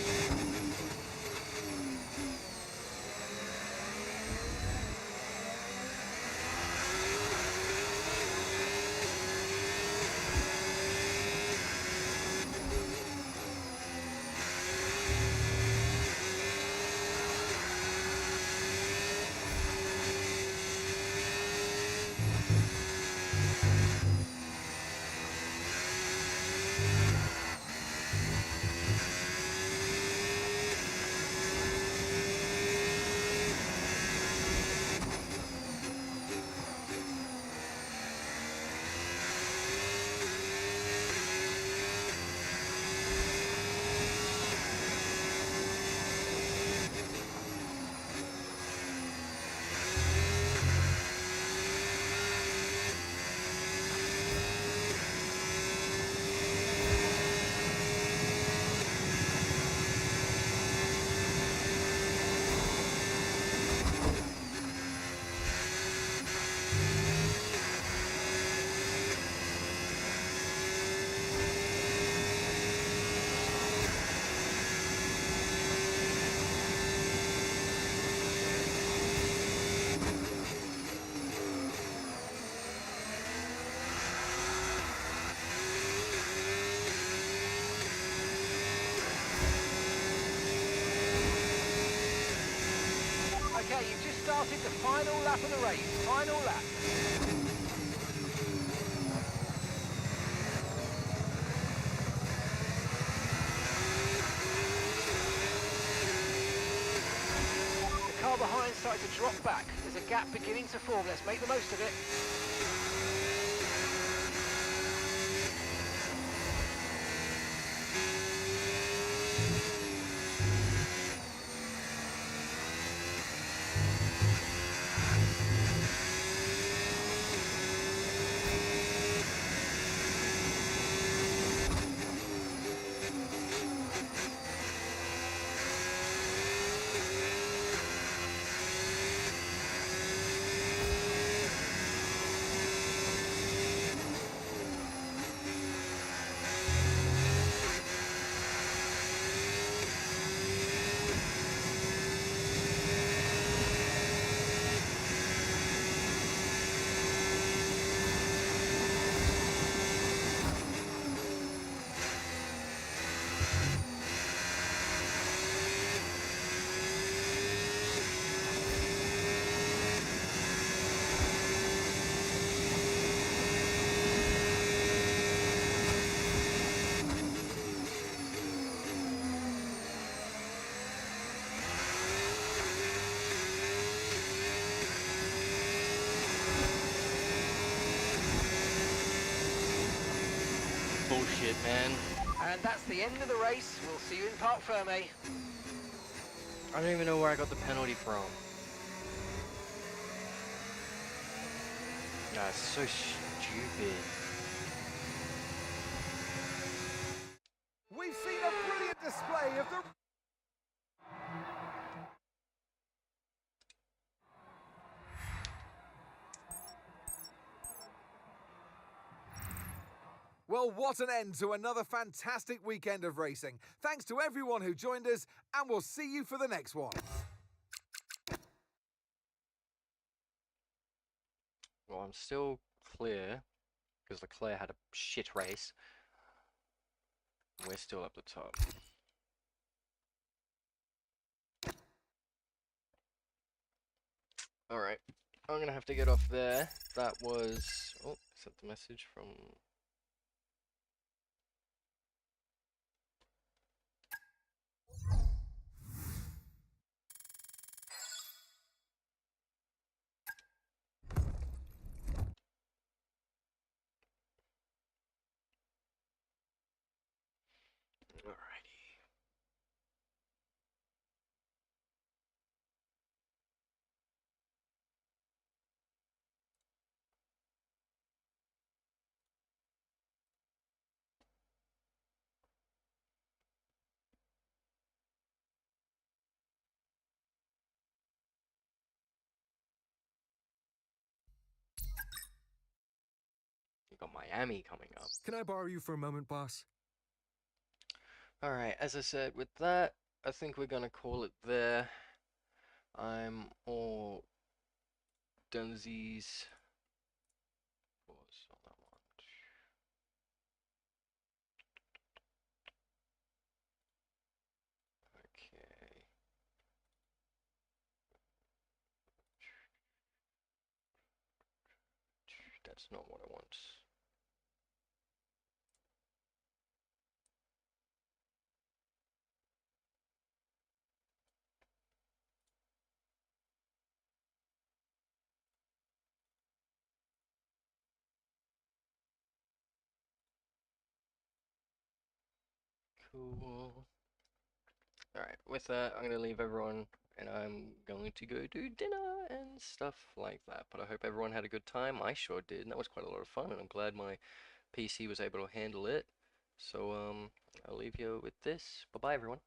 Okay, you've just started the final lap of the race. Final lap. The car behind started to drop back. There's a gap beginning to form. Let's make the most of it. Bullshit, man. And that's the end of the race. We'll see you in Parc Ferme. I don't even know where I got the penalty from. That's so stupid. We've seen a brilliant display of the... Well, what an end to another fantastic weekend of racing. Thanks to everyone who joined us, and we'll see you for the next one. Well, I'm still clear, because Leclerc had a shit race. We're still up the top. Alright, I'm gonna have to get off there. That was... Oh, sent the message from... Alrighty. You got Miami coming up. Can I borrow you for a moment, boss? Alright, as I said, with that, I think we're gonna call it there. I'm all dunsies. Pause on that one. Okay. That's not what I want. Cool. Alright, with that, I'm gonna leave everyone and I'm going to go do dinner and stuff like that. But I hope everyone had a good time. I sure did, and that was quite a lot of fun, and I'm glad my PC was able to handle it. So, I'll leave you with this. Bye bye, everyone.